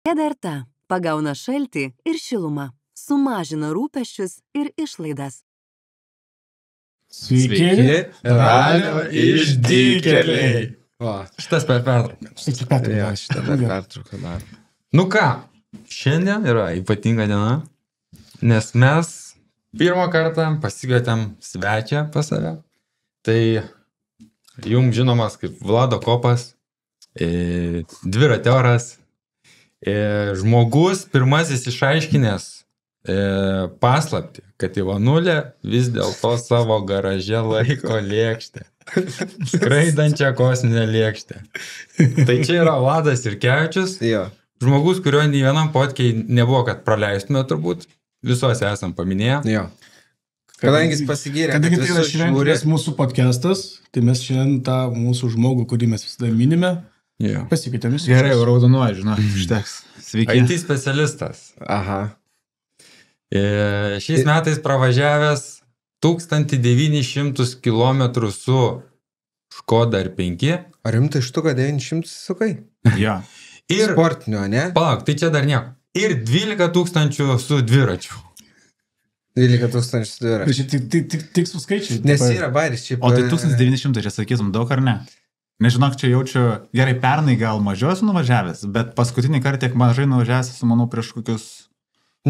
Ederta pagauna šaltį ir šilumą, sumažina rūpesčius ir išlaidas. Sveiki, ralio išdykėliai. Šitas per pertrauką. Ja, šitą per pertrauką dar. Nu ką, šiandien yra ypatinga diena, nes mes pirmą kartą pasikvietėm svečią pas save. Tai jums žinomas kaip Vlado Kopas, dviratioras, žmogus pirmasis išaiškinęs paslaptį, kad Ivanulė vis dėlto savo garaže laiko lėkštę. Skraidančią kosminę lėkštę. Tai čia yra Vladas Irkevičius, žmogus, kurio nei vienam podkei nebuvo, kad praleistume turbūt. Visuose esam paminėję. Jo. Kadangi jis pasigyrė, kadangi tai yra šventės mūsų podcastas, tai mes šiandien tą mūsų žmogų, kurį mes visada minime, pasikvietėm jūs. Gerai, raudonuoju, žinok, užteks. Sveiki. IT specialistas. Aha. Šiais metais pravažiavęs 1900 km su Škoda R5. Ar rimtai štuką 900 sukai? Ja. Ir sportinio, ne? Palauk, tai čia dar nieko. Ir 12 000 su dviračiu. 12 000 su dviračiu. Tik su skaičiai. Nes yra bairis šiaip. O tai 1900, čia sakytum, daug ar ne? Nežinok, čia jaučiu, gerai, pernai gal mažiau esu nuvažiavęs, bet paskutinį kartą tiek mažai nuvažiavęs esu, manau, prieš kokius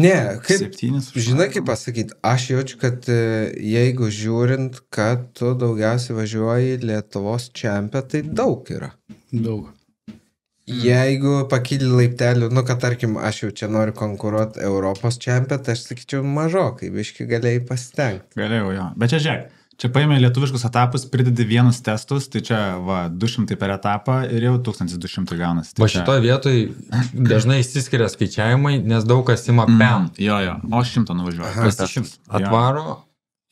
ne, kaip, 7. Žinai, kaip pasakyti, aš jaučiu, kad jeigu žiūrint, kad tu daugiausiai važiuoji Lietuvos čempę, tai daug yra. Daug. Jeigu pakyli laiptelių, nu, kad tarkim, aš jau čia noriu konkuruoti Europos čempę, tai aš sakyčiau mažokai, biški galėjai pasitengti. Galėjau, jo. Bet čia žiūrėk, čia paėmė lietuviškus etapus, pridedi vienus testus, tai čia, va, 200 per etapą ir jau 1200 gaunasi. Tai va šitoje vietoje dažnai išsiskiria skaičiavimai, nes daug kas ima PEM. Jo, o 100 nuvažiuoja. Kas 100 atvaro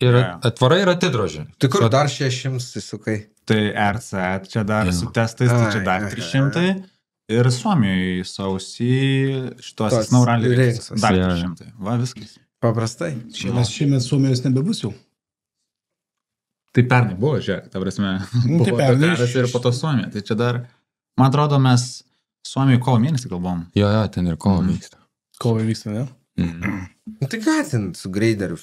ir atvarai ir atidrožė. Tai kur dar 600 įsukai? Tai RC, čia dar su testais, tai čia dar 300. Ir Suomijoje sausį šitos Snauralį reiks. Dar 300. Va, viskas. Paprastai. Šiemet Suomijos nebebus jau. Tai pernai buvo, žiūrėk, ta prasme. Tai pernai. Ir po to Suomija. Tai čia dar, man atrodo, mes Suomijoje kovo mėnesį kalbom. Jo, ten ir kovo vyksta. Kovo vyksta, ne? Tai ką ten su greideriu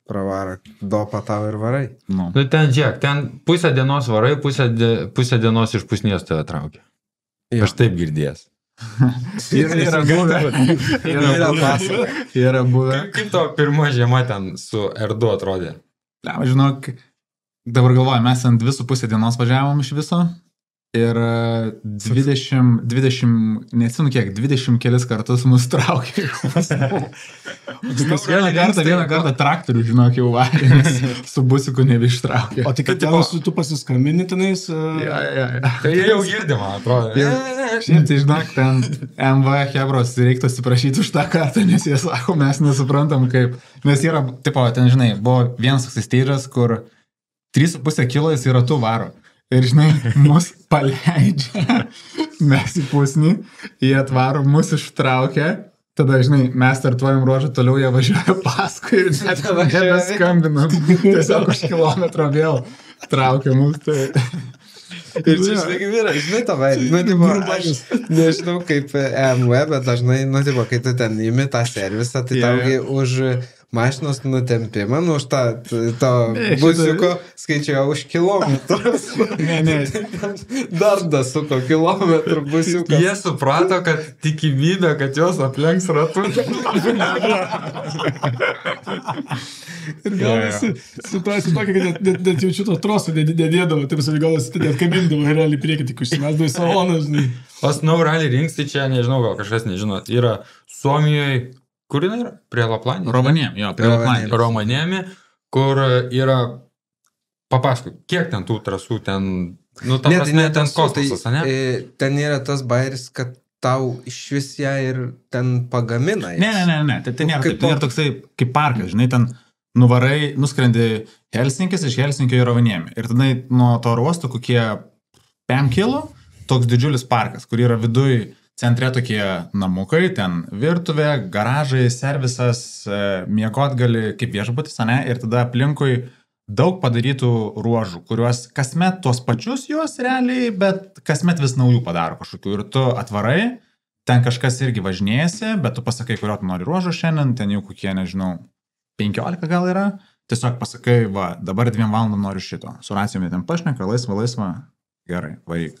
pravara, dopa tau ir varai. Nu, ten, žiūrėk, ten pusę dienos varai, pusę dienos iš pusnės tave traukia. Aš taip girdėjęs. Yra buvę. Yra buvę. Kaip to pirma žiema ten su R2 atrodė? Na, žinok, dabar galvoju, mes ant 2,5 dienos važiavom iš viso ir 20, neatsimenu kiek, 20 kelis kartus mus traukė. Vieną kartą traktorių, žinok, jau varė, nes su busiku nebeištraukė. O tai kad tu pasiskambini tenais? Tai jie jau girdė, man atrodo. Šiandien, tai žinok, ten MV Hebros reiktų atsiprašyti už tą kartą, nes jie sako, mes nesuprantam kaip. Nes yra, tipo, ten, žinai, buvo vienas steiras, kur 3,5 kilo jis yra tu varo. Ir, žinai, mus paleidžia, mes į pusnį, jie atvaro, mus ištraukia, tada, žinai, mes startuojam ruožą, toliau jie važiuoja paskui ir net nebeskambinam. Tiesiog už kilometrą vėl traukia mus. Tai... Ir čia, žinai, tavai, nu, tipo, aš nežinau kaip MV, bet dažnai, nu, tipo, kai tu ten imi tą servisą, tai taugi už mašinos nutempimą, nu, už to busiuko skaičiuoja už kilometrus. Ne. Dar dasuko kilometrų busiukas. Jie suprato, kad tikimybė, kad jos aplenks ratu. Ir gal situacija tokia, kad net jaučiu to troso nedėdavo, taip gal net kabindavo ir realiai priekį tik užsimesdavo į saloną, žinai. O Snauralį rinks, tai čia, nežinau, gal kažkas nežinot, yra Suomijoje. Kur jinai yra? Prie Laplanijos? Romanėmi, jo, prie Laplanijos. Romanėmi, kur yra, papasakok, kiek ten tų trasų, ten, nu, ta prasme, ten kosmosas, ne? Ten yra tas bairis, kad tau iš vis ją ir ten pagamina. Ne, ten nėra taip, ten yra toksai kaip parkas, žinai, ten nuvarai, nuskrendi Helsinkis, iš Helsinkio į Romanėmi. Ir tada nuo to ruosto kokie 5 kilo, toks didžiulis parkas, kur yra viduj centre tokie namukai, ten virtuvė, garažai, servisas, miegot gali kaip viešbutis, ne? Ir tada aplinkui daug padarytų ruožų, kuriuos kasmet tuos pačius juos realiai, bet kasmet vis naujų padaro kažkokių. Ir tu atvarai ten kažkas irgi važinėjasi, bet tu pasakai, kurio tu nori ruožo šiandien, ten jau kokie, nežinau, 15 gal yra. Tiesiog pasakai, va, dabar 2 valandom noriu šito. Su racijumi ten pašneka, laisva. Gerai, varyk.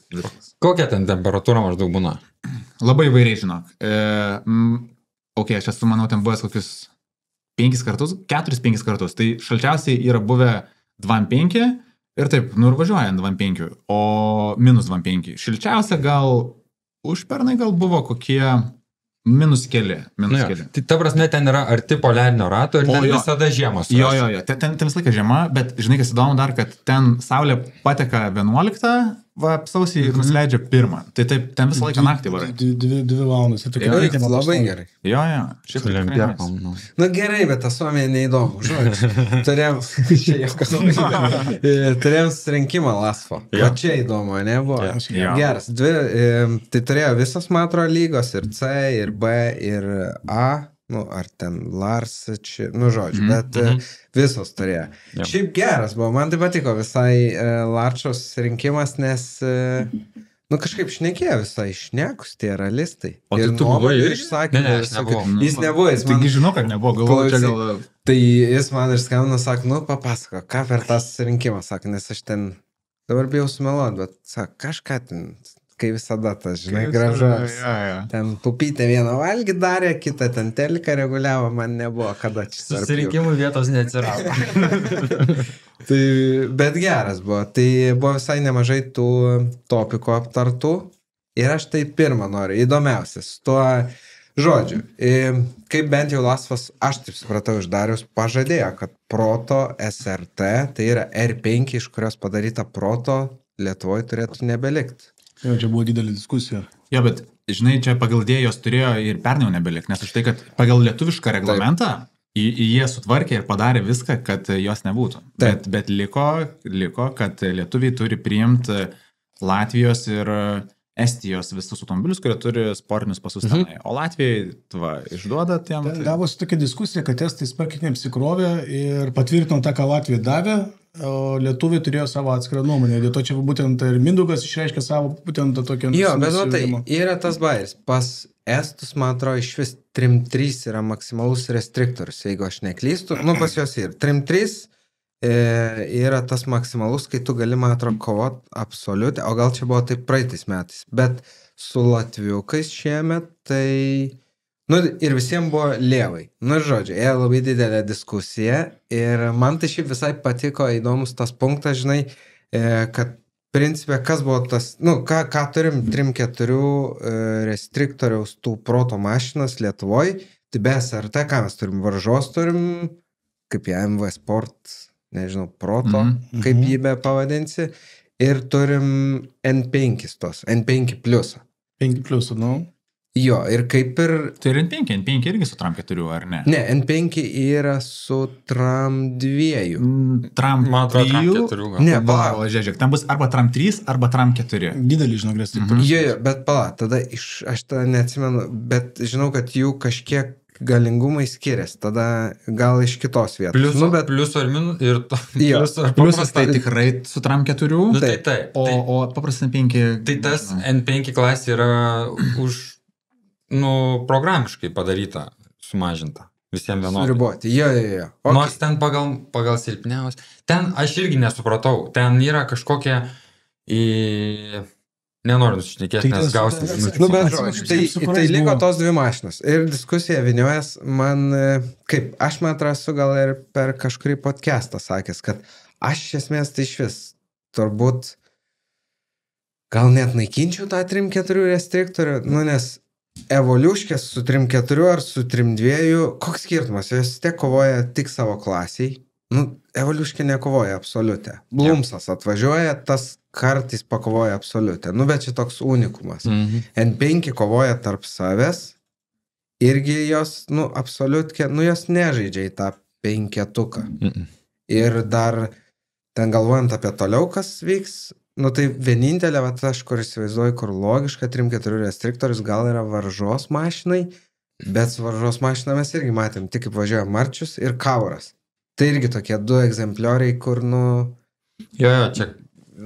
Kokia ten temperatūra maždaug būna? Labai įvairiai, žinok. Aš esu, manau, ten buvęs kokius 4-5 kartus. Tai šalčiausiai yra buvę 2,5 ir taip, ir važiuoja ant 2,5, o minus 2,5. Šilčiausia gal užpernai gal buvo kokie minus keli. Tai ta prasme ten yra arti poliarinio rato ir ten visada žiemos. Jo. Ten visą laiką žiema, bet žinai, kas įdomu dar, kad ten saulė pateka 11, sausį ir nusileidžia 1. Tai taip, ten visą laiką naktį varai. 2 valandas. Labai gerai. Jo. Šiaip Na gerai, bet tas Suomija neįdomu. Turėjom susirinkimą Lasfo. O čia įdomu, ne buvo? Geras. Tai turėjo visas, man atrodo, lygos ir C, ir B, ir A. Ar ten Lars, žodžiu, bet visos turėjo. Šiaip geras buvo, man tai patiko visai Larčos rinkimas, nes, kažkaip šnekėjo visai šnekus tie realistai. O tai tu buvai ir išsakė? Ne, aš nebuvau. Jis nebuvo, jis man... Taigi žinau, kad nebuvo, galvoju, čia gal... Tai jis man ir skambino, sako, papasako, ką per tas rinkimas, sako, nes aš ten dabar bijau sumeluoti, bet, sako, kažką ten... Kai visada tas, žinai, gražus. Ten pupytę vieną valgį darė, kitą ten teliką reguliavo, man nebuvo kada čia. Susirinkimų vietos neatsirado. Tai, bet geras buvo. Tai buvo visai nemažai tų topikų aptartų. Ir aš tai pirmą noriu, įdomiausias. Tuo žodžiu, kaip bent jau Lasfas, aš taip supratau iš Dariaus, pažadėjo, kad proto SRT, tai yra R5, iš kurios padaryta proto, Lietuvoje turėtų nebelikti. Čia buvo didelė diskusija. Jo, bet, žinai, čia pagal dėjos turėjo ir pernai nebelik, nes už tai, kad pagal lietuvišką reglamentą jie sutvarkė ir padarė viską, kad jos nebūtų. Bet liko, kad lietuviai turi priimti Latvijos ir Estijos visus automobilius, kurie turi sportinius pasus tenai. O Latvijai, išduoda tiem. Gavosi tokia diskusija, kad estai smarkiai neapsikrovė ir patvirtino tą, ką Latvija davė, o lietuviai turėjo savo atskirą nuomonę. Dėl to čia būtent ir Mindaugas išreiškė savo būtent tą tokią... Jo, bet tai yra tas bairis. Pas estus, man atrodo, iš vis 3.3 yra maksimalus restriktorius, jeigu aš neklystu. Pas jos ir 3.3 yra tas maksimalus, kai tu gali, man atrodo, kovot absoliutai, o gal čia buvo taip praeitais metais, bet su latviukais šiemet, tai, ir visiems buvo lievai. Žodžiu, ėjo labai didelė diskusija ir man tai šiaip visai patiko įdomus tas punktas, žinai, kad principė, kas buvo tas, ką turim 3-4 restriktoriaus tų proto mašinas Lietuvoje, tai be SRT, ką mes turim, varžos turim, kaip jie MV Sport, nežinau, proto, kaip jį be pavadinsi, ir turim N5 tos, N5 pliusą. 5 pliusą, Jo, ir kaip ir... Tai ir N5 irgi su Tram 4, ar ne? Ne, N5 yra su Tram 2. Tram 3? Man atrodo, Tram 4 gal. Ne, pala. Žiūrėk, ten bus arba Tram 3, arba Tram 4. Didelį, žinau, restriktorius. Jo, bet pala, tada aš tada neatsimenu, bet žinau, kad jų kažkiek galingumai skiriasi, tada gal iš kitos vietos. Pliuso ir minus ir to. Pliusas tai tikrai su Tram 4, taip. O paprastai N5... Tai tas N5 klasė yra už, programiškai padaryta, sumažinta. Visiems vienodai. Suriboti, jo. Okay. Nors ten pagal silpniaus. Ten aš irgi nesupratau. Ten yra kažkokia Nenoriu nusišnekėti, nes gausim minučių. Bet žodžiu, tai liko tos 2 mašinos. Ir diskusija viniojas man, kaip aš man atrasiu gal ir per kažkurį podcastą sakęs, kad aš iš esmės tai iš vis turbūt gal net naikinčiau tą 3-4 restriktorių, nes Evoliuškės su 3.4 ar su 3.2, koks skirtumas, jos tiek kovoja tik savo klasiai. Evoliuškė nekovoja absoliutę. Blumsas atvažiuoja, tas kartais pakovoja absoliutę. Bet čia toks unikumas. N5 kovoja tarp savęs, irgi jos, absoliutkė, jos nežaidžia į tą 5-tuką. Ir dar ten galvojant apie toliau, kas vyks, tai vienintelė, aš kur įsivaizduoju, kur logiška 3-4 restriktorius gal yra varžos mašinai, bet su varžos mašina mes irgi matėm, tik kaip važiuoja Marčius ir Kauras. Tai irgi tokie 2 egzemplioriai, kur, Jo, čia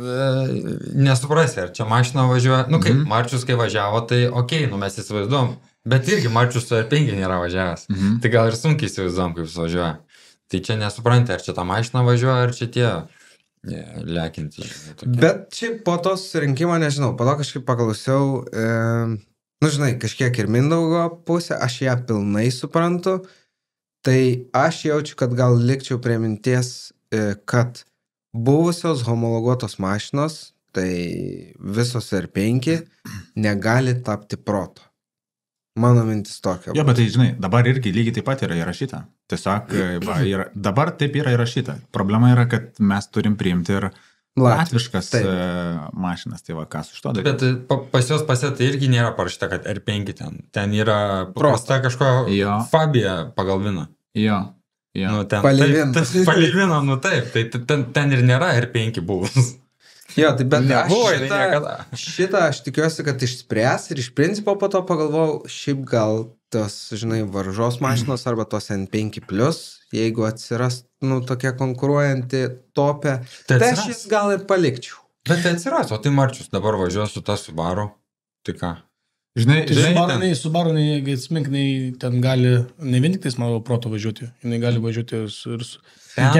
nesuprasi, ar čia mašina važiuoja. Nu kaip, Marčius kai važiavo, tai okei, nu mes įsivaizduom. Bet irgi Marčius su R5 nėra važiavęs. Tai gal ir sunkiai įsivaizduom, kaip jis važiuoja. Tai čia nesupranti, ar čia ta mašina važiuoja, ar čia tie lekinti. Bet šiaip po to susirinkimo, nežinau, po to kažkaip paklausiau, nu žinai, kažkiek ir Mindaugo pusę, aš ją pilnai suprantu, tai aš jaučiu, kad gal likčiau prie minties, kad buvusios homologuotos mašinos, tai visos R5 negali tapti proto. Mano mintis tokia. Jo, bet tai, žinai, dabar irgi lygiai taip pat yra įrašyta. Tiesiog, dabar taip yra įrašyta. Problema yra, kad mes turim priimti ir latviškas mašinas, tai va, kas už to daryti. Bet pas jos pasė tai irgi nėra parašyta, kad R5 ten yra prasta kažko Fabija pagal viną. Jo. Nu, Palivina. Nu taip, tai ten ir nėra R5 buvus. Jo, tai bet šitą aš tikiuosi, kad išspręs ir iš principo po to pagalvojau, šiaip gal tos, žinai, varžos mašinos arba tos N5+, jeigu atsiras, nu, tokia konkuruojanti topė, tai aš jis gal ir palikčiau. Bet tai atsiras, o tai Marčius dabar važiuos su ta Subaru, tai ką? Žinai, Subaru, jeigu atsiminknai, ten gali, ne vien tik tais mano proto važiuoti, jinai gali važiuoti ir su... Pas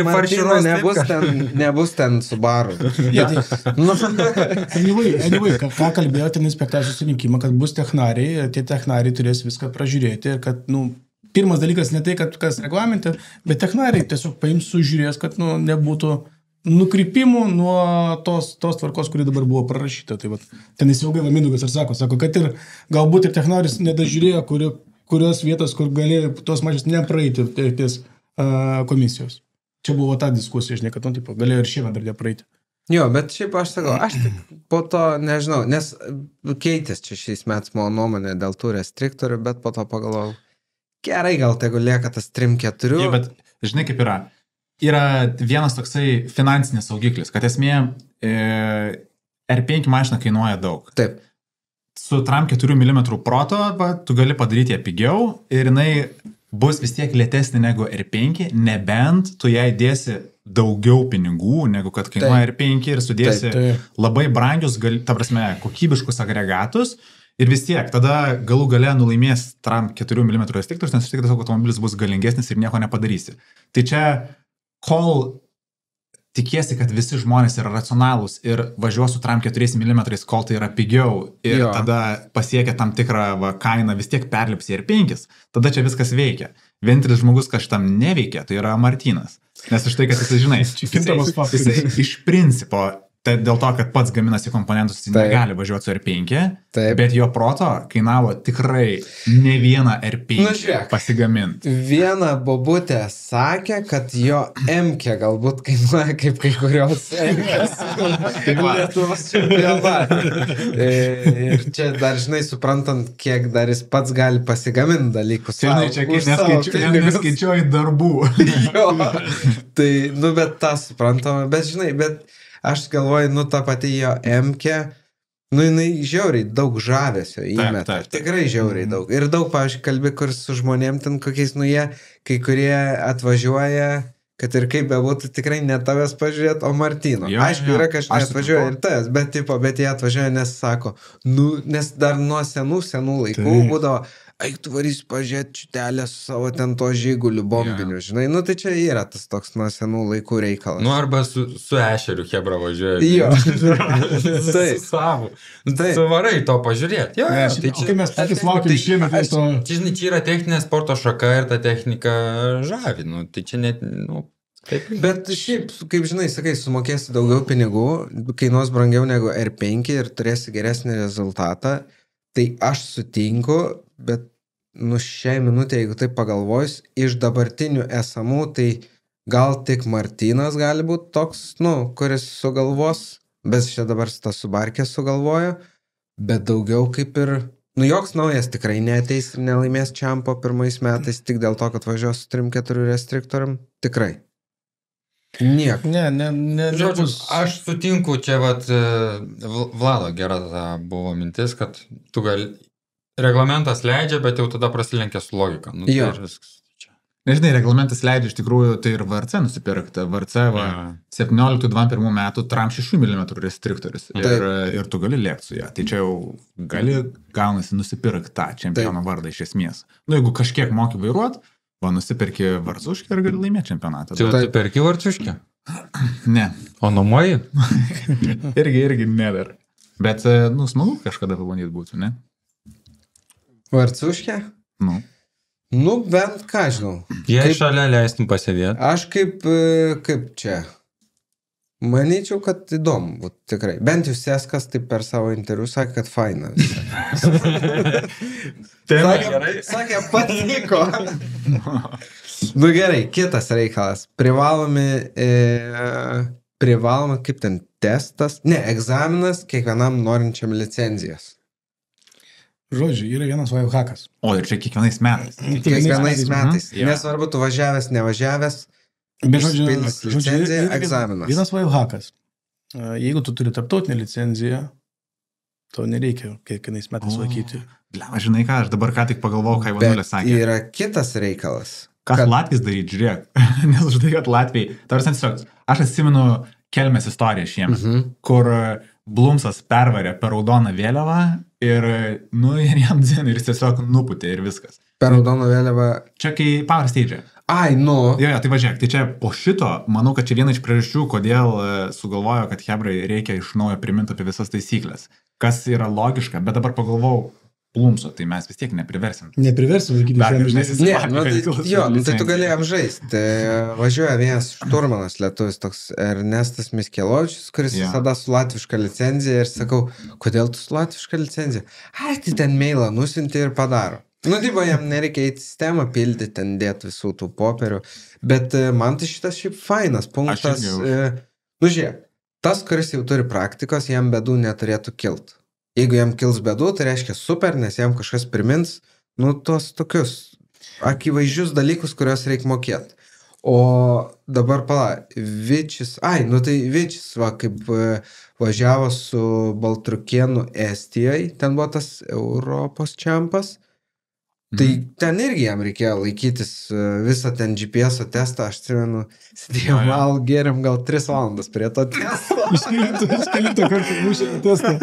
Martino nebus ten Subaru. Anyway, ką kalbėjo ten inspektacijos susirinkimą, kad bus technariai, tie technariai turės viską pražiūrėti ir kad, nu, pirmas dalykas ne tai, kad kas reglamente, bet technariai tiesiog paims sužiūrės, kad, nu, nebūtų nukrypimų nuo tos tvarkos, kuri dabar buvo prarašyta. Tai va, ten įsiaugai Mindaugas ir sako, kad ir galbūt ir technaris nedažiūrėjo, kurios vietos, kur galėjo tos mašinos nepraeiti ties komisijos. Čia buvo ta diskusija, žinai, kad, nu, tipo, galėjo ir šiemet dar nepraeiti. Jo, bet šiaip aš sakau, aš tik po to, nežinau, nes keitės čia šiais metais mano nuomonė dėl tų restriktorių, bet po to pagalvojau, gerai, gal tegu lieka tas 3-4. Jo, bet žinai, kaip yra. Yra vienas toksai finansinis saugiklis, kad esmė R5 mašina kainuoja daug. Taip. Su tram 4 mm proto, tu gali padaryti ją pigiau ir jinai bus vis tiek lėtesnė negu R5, nebent tu jai dėsi daugiau pinigų, negu kad kainuoja R5 ir sudėsi labai brangius, ta prasme, kokybiškus agregatus ir vis tiek tada galų gale nulaimės tram 4 mm restriktorius, nes tiesiog automobilis bus galingesnis ir nieko nepadarysi. Tai čia kol tikiesi, kad visi žmonės yra racionalūs ir važiuos su tram 4 mm, kol tai yra pigiau ir tada pasiekia tam tikrą kainą, vis tiek perlips į R5, tada čia viskas veikia. Vienintelis žmogus, kas šitam neveikia, tai yra Martynas. Nes už tai, kad jisai, žinai, jisai iš principo, tai dėl to, kad pats gaminasi komponentus, jis negali važiuoti su R5, bet jo proto kainavo tikrai ne vieną R5 pasigaminti. Viena bobutė sakė, kad jo M-kė galbūt kainuoja kaip kai kurios M-kės. Lietuvos čempionate. Ir čia dar, žinai, suprantant, kiek dar jis pats gali pasigaminti dalykus. Žinai, čia neskaičiuoji darbų. Jo, tai, nu, bet tą suprantama, bet, žinai, bet aš galvoju, nu, ta pati jo M-kė, nu, jinai žiauriai daug žavesio įmeta. Tikrai žiauriai daug. Ir daug, pavyzdžiui, kalbi, kur su žmonėm ten kokiais, nu, jie, kai kurie atvažiuoja, kad ir kaip bebūtų, tikrai ne tavęs pažiūrėt, o Martyno. Aišku, yra kažkas atvažiuoja ir tas, bet jie atvažiuoja, nes sako, nu, nes dar nuo senų laikų būdavo, eik tu varysi pažiūrėti čiutelę su savo ten to žiguliu bombiniu, žinai, nu tai čia yra tas toks nuo senų laikų reikalas. Nu arba su ešeriu hebra važiuoja. Jo. Su savu. Tu varai to pažiūrėti. Jo, tai čia. Kai mes patys laukiam šiemet, tai to... Žinai, čia yra techninė sporto šaka ir ta technika žavi, nu tai čia net, nu... Taip. Bet šiaip, kaip žinai, sakai, sumokėsi daugiau pinigų, kainuos brangiau negu R5 ir turėsi geresnį rezultatą, tai aš sutinku, bet nu šiai minutė, jeigu taip pagalvojus, iš dabartinių esamų, tai gal tik Martynas gali būti toks, nu, kuris sugalvos, bet čia dabar tas Subarkė sugalvojo, bet daugiau kaip ir, nu, joks naujas tikrai neateis ir nelaimės čempo pirmais metais tik dėl to, kad važiuos su 3-4 restriktorium, tikrai. Nieko. Ne. Žodžiu, aš sutinku, čia vat Vlado gera buvo mintis, kad tu gali, reglamentas leidžia, bet jau tada prasilenkia su logika. Nu, jo. Tai viskas čia. Nežinai, reglamentas leidžia iš tikrųjų tai ir VRC nusipirkti. VRC 17-21 metų tram 6 mm restriktorius. Ir tu gali lėkti su ją. Tai čia jau gali gaunasi nusipirkti tą čempiono vardą iš esmės. Nu, jeigu kažkiek moki vairuot, nusipirki varcuškę ir gali laimėti čempionatą. Tu perki varcuškę? Ne. O nuomoji? irgi ne dar. Bet, nu, smagu kažkada pabandyti būtų, ne? Varcuškę? Nu, bent ką žinau. Jei šalia leistum pasėdėti. Aš kaip čia. Manyčiau, kad įdomu būtų tikrai. Bent jau Seskas taip per savo interviu sakė, kad faina. Sakė, patiko. Nu gerai, kitas reikalas. Privaloma, kaip ten testas, egzaminas kiekvienam norinčiam licenzijas. Žodžiu, yra vienas lifehackas. O, ir čia kiekvienais metais. Kiekvienais metais. Nesvarbu, tu važiavęs, nevažiavęs. Bet žodžiu, licenziją, egzaminas. Vienas lifehackas. Jeigu tu turi tarptautinę licenciją, to nereikia kiekvienais metais laikyti. Blema, žinai ką, aš dabar ką tik pagalvojau, ką Ivanulė sakė. Bet yra kitas reikalas. Ką Latvijas daryti, žiūrėk. Nes už tai, kad Latvijai... Aš atsimenu Kelmės istoriją šiemet, kur Blumsas pervarė per raudoną vėliavą ir, nu, ir jam dzin, ir jis tiesiog nuputė ir viskas. Per raudoną vėliavą... Čia kai Power Stage. Ai, nu. Jo, tai važiuok, tai čia po šito, manau, kad čia viena iš priežasčių, kodėl sugalvojo, kad hebrai reikia iš naujo priminti apie visas taisyklės. Kas yra logiška, bet dabar pagalvojau, Blumso, tai mes vis tiek nepriversim. Nepriversim laikyti tai tu gali apžaisti. Važiuoja vienas šturmanas lietuvis, toks Ernestas Miskelovičius, kuris visada su latviška licenzija ir sakau, kodėl tu su latviška licenzija? Ai, tai ten mailą nusinti ir padaro. Nu, tipo, jam nereikia į sistemą pildyti, ten dėti visų tų popierių, bet man tai šitas šiaip fainas punktas. Nu, žiūrėk, tas, kuris jau turi praktikos, jam bedų neturėtų kilt. Jeigu jam kils bedų, tai reiškia super, nes jam kažkas primins, nu, tos tokius akivaizdžius dalykus, kuriuos reikia mokėti. O dabar Vičis, Vičis, kaip važiavo su Baltrukėnu Estijai, ten buvo tas Europos čempas, tai ten irgi jam reikėjo laikytis visą ten GPS testą, aš atsimenu, sėdėjom geriam gal 3 valandas prie to testo. Iškelito kartą mūšį testą.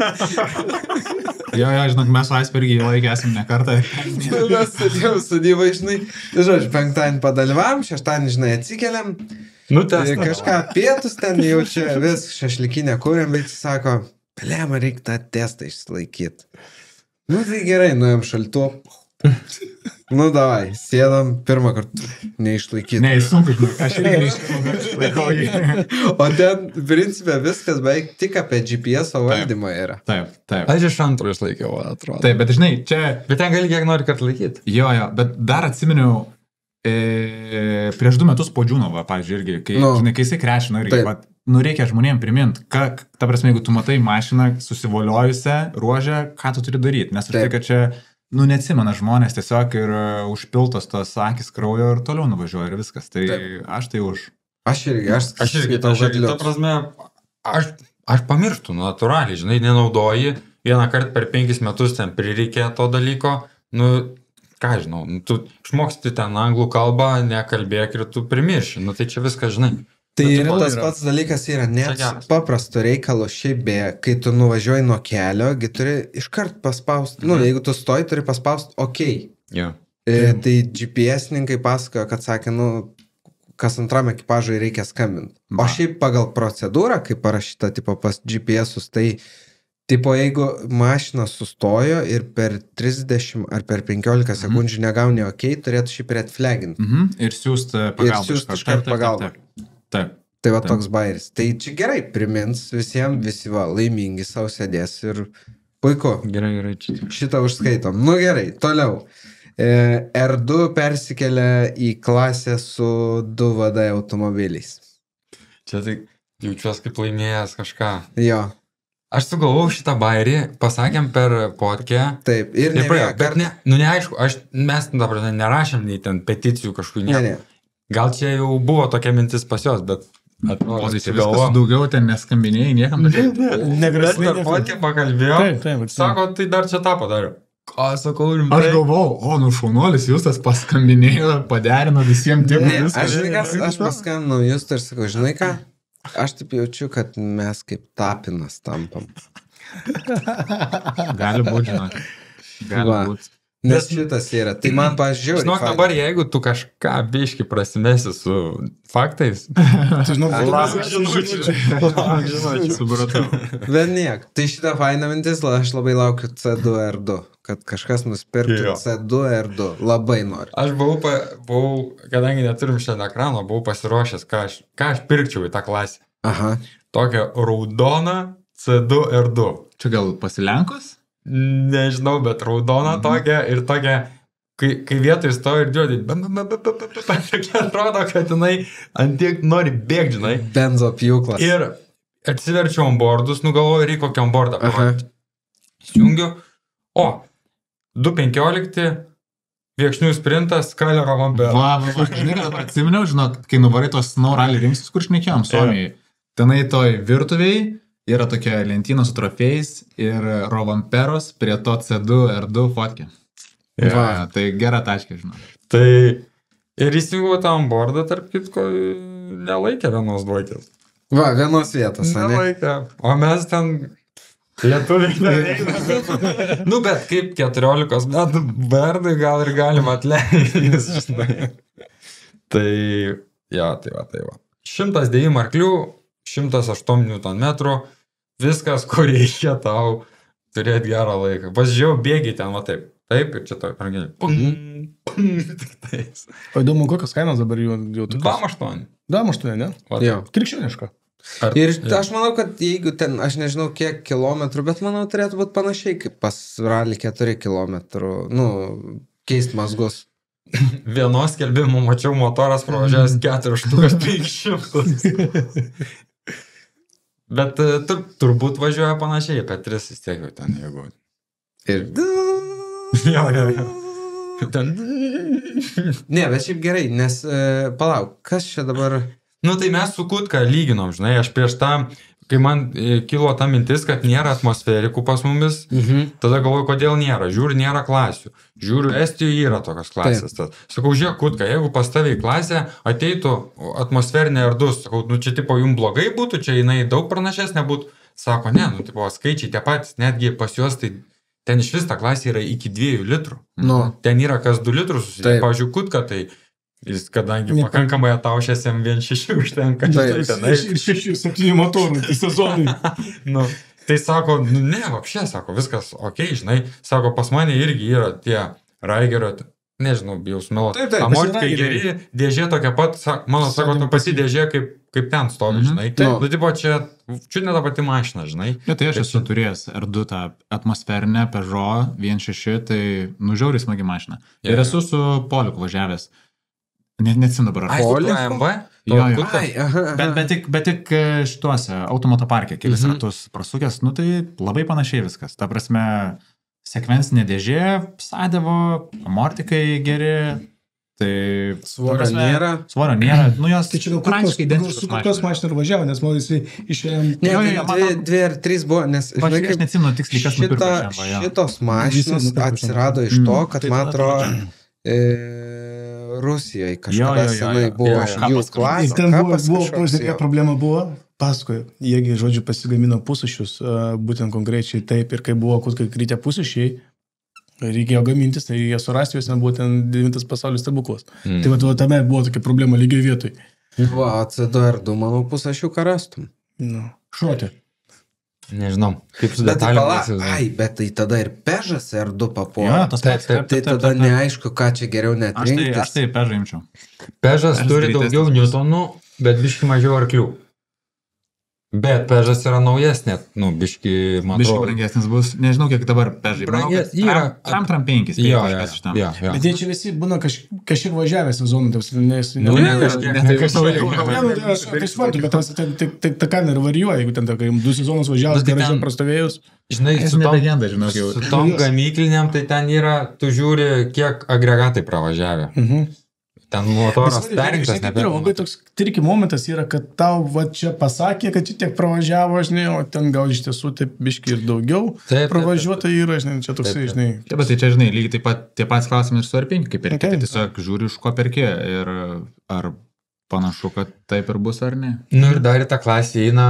Jo, žinok, mes Icebergį laikę esame ne kartą. Mes sėdėjom sudybą, žinai, žodžiu, 5-dienį padalyvavom, 6-dienį, žinai, atsikeliam, kažką pietus ten jau čia vis šašlikinę kūrėm, bet jis sako, blema, reikia tą testą išsilaikyti. Nu, tai gerai, nuėjom šaltuo. Nu, davai, sėdam pirmą kartą neišlaikyti. Sunku, aš irgi neišlaikau jį. O ten, principė, viskas beveik tik apie GPS valdymą yra. Taip. Aš iš antro išlaikiau, atrodo. Taip, bet žinai, čia... Bet ten gali kiek nori kartą laikyti. Jo, bet dar atsiminiau prieš 2 metus po Džiūnovą, pavyzdžiui, irgi, kai jisai krešino irgi, nu reikia žmonėm priminti, ta prasme, jeigu tu matai mašiną susivoliojusią ruožę, ką tu turi daryti, nes už tai, kad čia... Nu, neatsimena žmonės tiesiog ir užpiltos tos akis kraujo ir toliau nuvažiuoja ir viskas. Tai aš tai už. Aš irgi, ta prasme, aš pamirštu natūraliai, žinai, nenaudoji, vieną kartą per 5 metus ten prireikė to dalyko, nu, ką žinau, tu išmoksti ten anglų kalbą, nekalbėk ir tu primirši, nu, tai čia viskas, žinai. Tai yra tas pats dalykas yra net paprasto reikalo šiaip beje, kai tu nuvažiuoji nuo kelio, turi iškart paspausti, nu, jeigu tu stoji, turi paspausti OK. Tai GPS-ninkai pasakojo, kad sakė, nu, kas antram ekipažui reikia skambinti. O šiaip pagal procedūrą, kaip parašyta, tipo, pas GPS-us, tai, tipo, jeigu mašina sustojo ir per 30 ar per 15 sekundžių negauni OK, turėtų šiaip red flaginti. Ir siūsti pagalbą. Taip. Tai va toks bairis. Tai čia gerai primins visiems, visi va laimingi savo sėdės ir puiku. Gerai. Šitą užskaitom. Nu gerai, toliau. R2 persikelia į klasę su 2VD automobiliais. Čia tai jaučiuosi kaip laimėjęs kažką. Jo. Aš sugalvau šitą bairį, pasakėm per podkę. Taip, ir nepraėjo. Bet neaišku, mes dabar nerašėm nei ten peticijų kažkokių. Ne. Gal čia jau buvo tokia mintis pas jos, bet atrodo, viskas daugiau ten neskambinėjai niekam. Bet per podkę pakalbėjau. Taip. Sako, tai dar čia tą padariau. Ką sakau, rimtai? Aš galvau, šaunuolis, jūs tas paskambinėjo, paderino visiems dėmesį. Aš paskambinau jūs ir sakau, žinai ką, aš taip jaučiu, kad mes kaip tapinas tampam. Gali būti, žinok. Gali būti. Nes šitas yra. Tai man pažiūrėjau. Žinok, dabar jeigu tu kažką biški prasimesi su faktais. Tu žinok, Supratau. Bet niek. Tai šitą fainą mintis, aš labai laukiu C2R2. Kad kažkas nusipirktų C2R2. Labai noriu. Aš buvau, kadangi neturim šiandien ekrano, buvau pasiruošęs, ką aš pirkčiau į tą klasę. Aha. Tokią raudoną C2R2. Čia gal pasilenkus? Nežinau, bet raudona tokia ir tokia, kai vietoj stovi ir džiuodai, tokia atrodo, kad jinai antiek nori bėgti, žinai. Benzo pjūklas. Ir atsiverčiau onboardus, nugalvoju, reikia kokį onboardą. Įsijungiu. 2.15 viekšnių sprintas, Kalero Vampero. Žinai, kad dabar atsiminiau, žinok, kai nuvarai tos Snow Rally ringsus, kur šnekėjom, Suomijai. Tenai toj virtuviai yra tokia lentyna su trofėjais ir Rovamperos prie to C2R2 fotkė. Tai gera taškė, žinau. Tai ir įsijungiau tą onboardą, tarp kitko, nelaikė vienos duokės. Vienos vietos, ne? Nelaikė. O mes ten lietuviai. Bet kaip 14 metų berdai gal ir galima atleisti. Tai va. 109 arklių, 108 Nm, viskas, ko reikia tau turėti gerą laiką. Pasižiūrėjau, bėgiai ten, va taip, ir čia toj prangelį. O įdomu, kokios kainos dabar jau tokios? 2.8. 2.8, ne? Jo. Krikščioniška. Ir aš manau, kad jeigu ten, aš nežinau kiek kilometrų, bet manau turėtų būti panašiai kaip pas rally 4 kilometrų, keist mazgus. Vienos skelbimų mačiau motoras pravažiavęs 4,500. Bet turbūt važiuoja panašiai, apie 3 vis tiek jau ten jėgų. Ir... Ne, bet šiaip gerai, nes palauk, kas čia dabar... Tai mes su Kutka lyginom, žinai, aš prieš tą, kai man kilo ta mintis, kad nėra atmosferikų pas mumis, tada galvoju, kodėl nėra. Žiūriu, nėra klasių. Žiūriu, Estijoje yra tokios klasės. Sakau, žiūrėk, Kutka, jeigu pas tavai klasė ateitų atmosferinė erdus, sakau, čia tipo jums blogai būtų, čia jinai daug pranašesnė būtų. Sako, ne, tipo skaičiai tie patys, netgi pas juos tai ten iš vis ta klasė yra iki 2 litrų. Ten yra kas 2 litrus susidė. Pavyzdžiui, Kutka, tai jis, kadangi pakankamai ataušęs M1.6 užtenka. Ir 6-7 motorų, tai sezonai. Tai sako, ne, vapšė, sako, viskas ok, žinai. Sako, pas mane irgi yra tie Raigerio, nežinau, bijau smeluoti. Amortikai geri, dėžė tokia pat, mano sako, ta pati dėžė kaip ten stovi, žinai. Tipo, čia ne ta pati mašina, žinai. Tai aš esu turėjęs R2 tą atmosferinę Peugeot 1.6, tai žiauriai smagi mašina. Ir esu su Poliku važiavęs. Neatsim dabar. AMV? Jo. Bet tik šituose automotoparke kelis ratus prasukęs, tai labai panašiai viskas. Ta prasme, sekvensinė dėžė, Sadevo, amortikai geri, tai... Svorio nėra. Jos tai čia gal kokios mašinas važiavo, nes man jisai išėjom... Ne, 2 ar 3 buvo, nes... Aš neatsimenu tiksliai, kas nupirko. Šitos mašinos atsirado iš to, kad man atrodo... Rusijoje kažkada senai buvo jų klasė. Ir ten buvo problema buvo, pasakoju, jiegi, žodžiu, pasigamino pusušius, būtent konkrečiai taip, ir kai buvo, kai krytė pusušiai, reikėjo gamintis, tai jie surasti juos, buvo ten 9 pasaulio stebuklas. Tai va, tame buvo tokia problema lygiai vietoj. C2R2, manau, pusašiuką rastum. Šrotė. Nežinau, kaip su detalėmis. Bet tai tada ir Peugeot R2 papuolė. Tai tada neaišku, ką čia geriau net rinktis. Aš tai Peugeot imčiau. Peugeot turi daugiau newtonų, bet biški mažiau arklių. Bet Peugeot yra naujesnė, biški, man atrodo. Biški brangesnis bus, nežinau, kiek dabar Peugeot. Tram 5. Jo. Bet jie čia visi būna kažkiek važiavę sezonų, nes... Tai svartu, bet ta kaina ir varijuoja, jeigu ten 2 sezonus važiavęs, garažiam prastovėjus. Žinai, su tom gamykliniam, tai ten yra, tu žiūri, kiek agregatai pravažiavę. ten motoras perrinktas, labai toks triki momentas yra, kad tau va čia pasakė, kad čia tiek pravažiavo, žinai, o ten gal iš tiesų taip biški ir daugiau pravažiuota yra, žinai, čia toksai, žinai. Taip, bet tai čia, žinai, lygiai taip pat tie patys klausimai ir su R5, kaip ir kiti, tiesiog žiūri, iš ko perki ir ar panašu, kad taip ir bus ar ne. Nu ir dar į tą klasę eina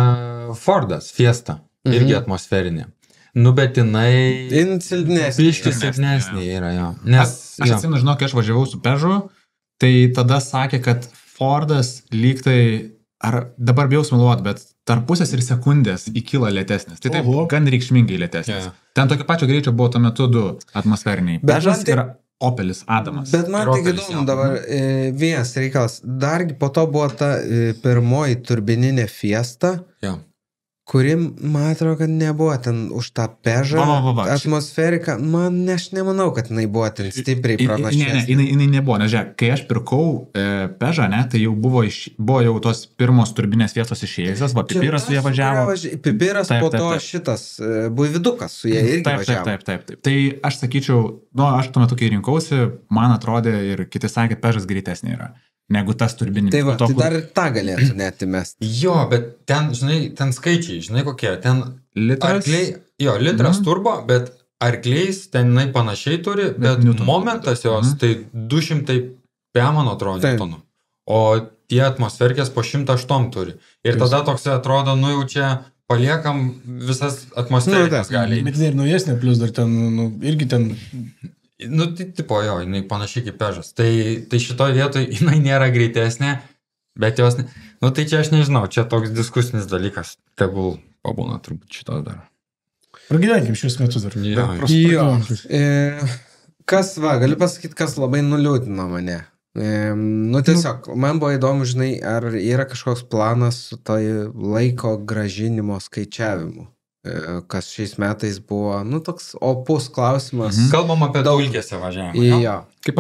Fordas, Fiesta, irgi atmosferinė. Nu, bet jinai... Biški silpnesnė yra, jo. Nes... Aš atsimenu, žinau, kai aš važiavau su Peugeot, tai tada sakė, kad Fordas lyg tai, ar dabar bijau smeluot, bet tarp pusės ir sekundės įkyla lėtesnis. Tai taip, gan reikšmingai lėtesnis. Ten tokio pačio greičio buvo tuo metu 2 atmosferiniai. Peugeot yra Opelis Adamas. Bet man tik įdomu dabar vienas reikalas. Dargi po to buvo ta pirmoji turbininė Fiesta. Jo. Kuri, man atrodo, kad nebuvo ten už tą Peugeot atmosferiką. Aš nemanau, kad jinai buvo ten stipriai pranašesnė. Ne, jinai nebuvo. Nes žiūrėk, kai aš pirkau Peugeot, ne, tai jau buvo jau tos pirmos turbinės Fiestos išėjusios, va, Pipiras su jie važiavo. Pipiras po to šitas Buividukas su jie irgi važiavo. Taip. Tai aš sakyčiau, aš tuo metu, kai rinkausi, man atrodė ir kiti sakė, kad Peugeot greitesnė yra negu tas turbinis. Tai va, tai dar ir tą galėtų net įmesti. Jo, bet ten, žinai, ten skaičiai, žinai kokie, ten litras, litras turbo, bet arkliais ten jinai panašiai turi, bet momentas jos, tai 200 man atrodo tonų, o tie atmosferkės po 108 turi. Ir tada toks atrodo, nu jau čia paliekam visas atmosferkės gali. Bet ir naujesnė, plus dar ten, irgi ten... Nu, tai tipo jo, jinai panašiai kaip Peugeot. Tai šitoj vietoj jinai nėra greitesnė, bet jos... Nu, tai čia aš nežinau, čia toks diskusinis dalykas. Tegul pabūna turbūt šito dar. Pragyvenkim šios metus dar. Jo. Kas, galiu pasakyti, kas labai nuliūdino mane. Nu, tiesiog, man buvo įdomu, žinai, ar yra kažkoks planas su tai laiko gražinimo skaičiavimu. Kas šiais metais buvo, nu, toks opus klausimas. Kalbam apie dulkėse važiavimą. Jo. Kaip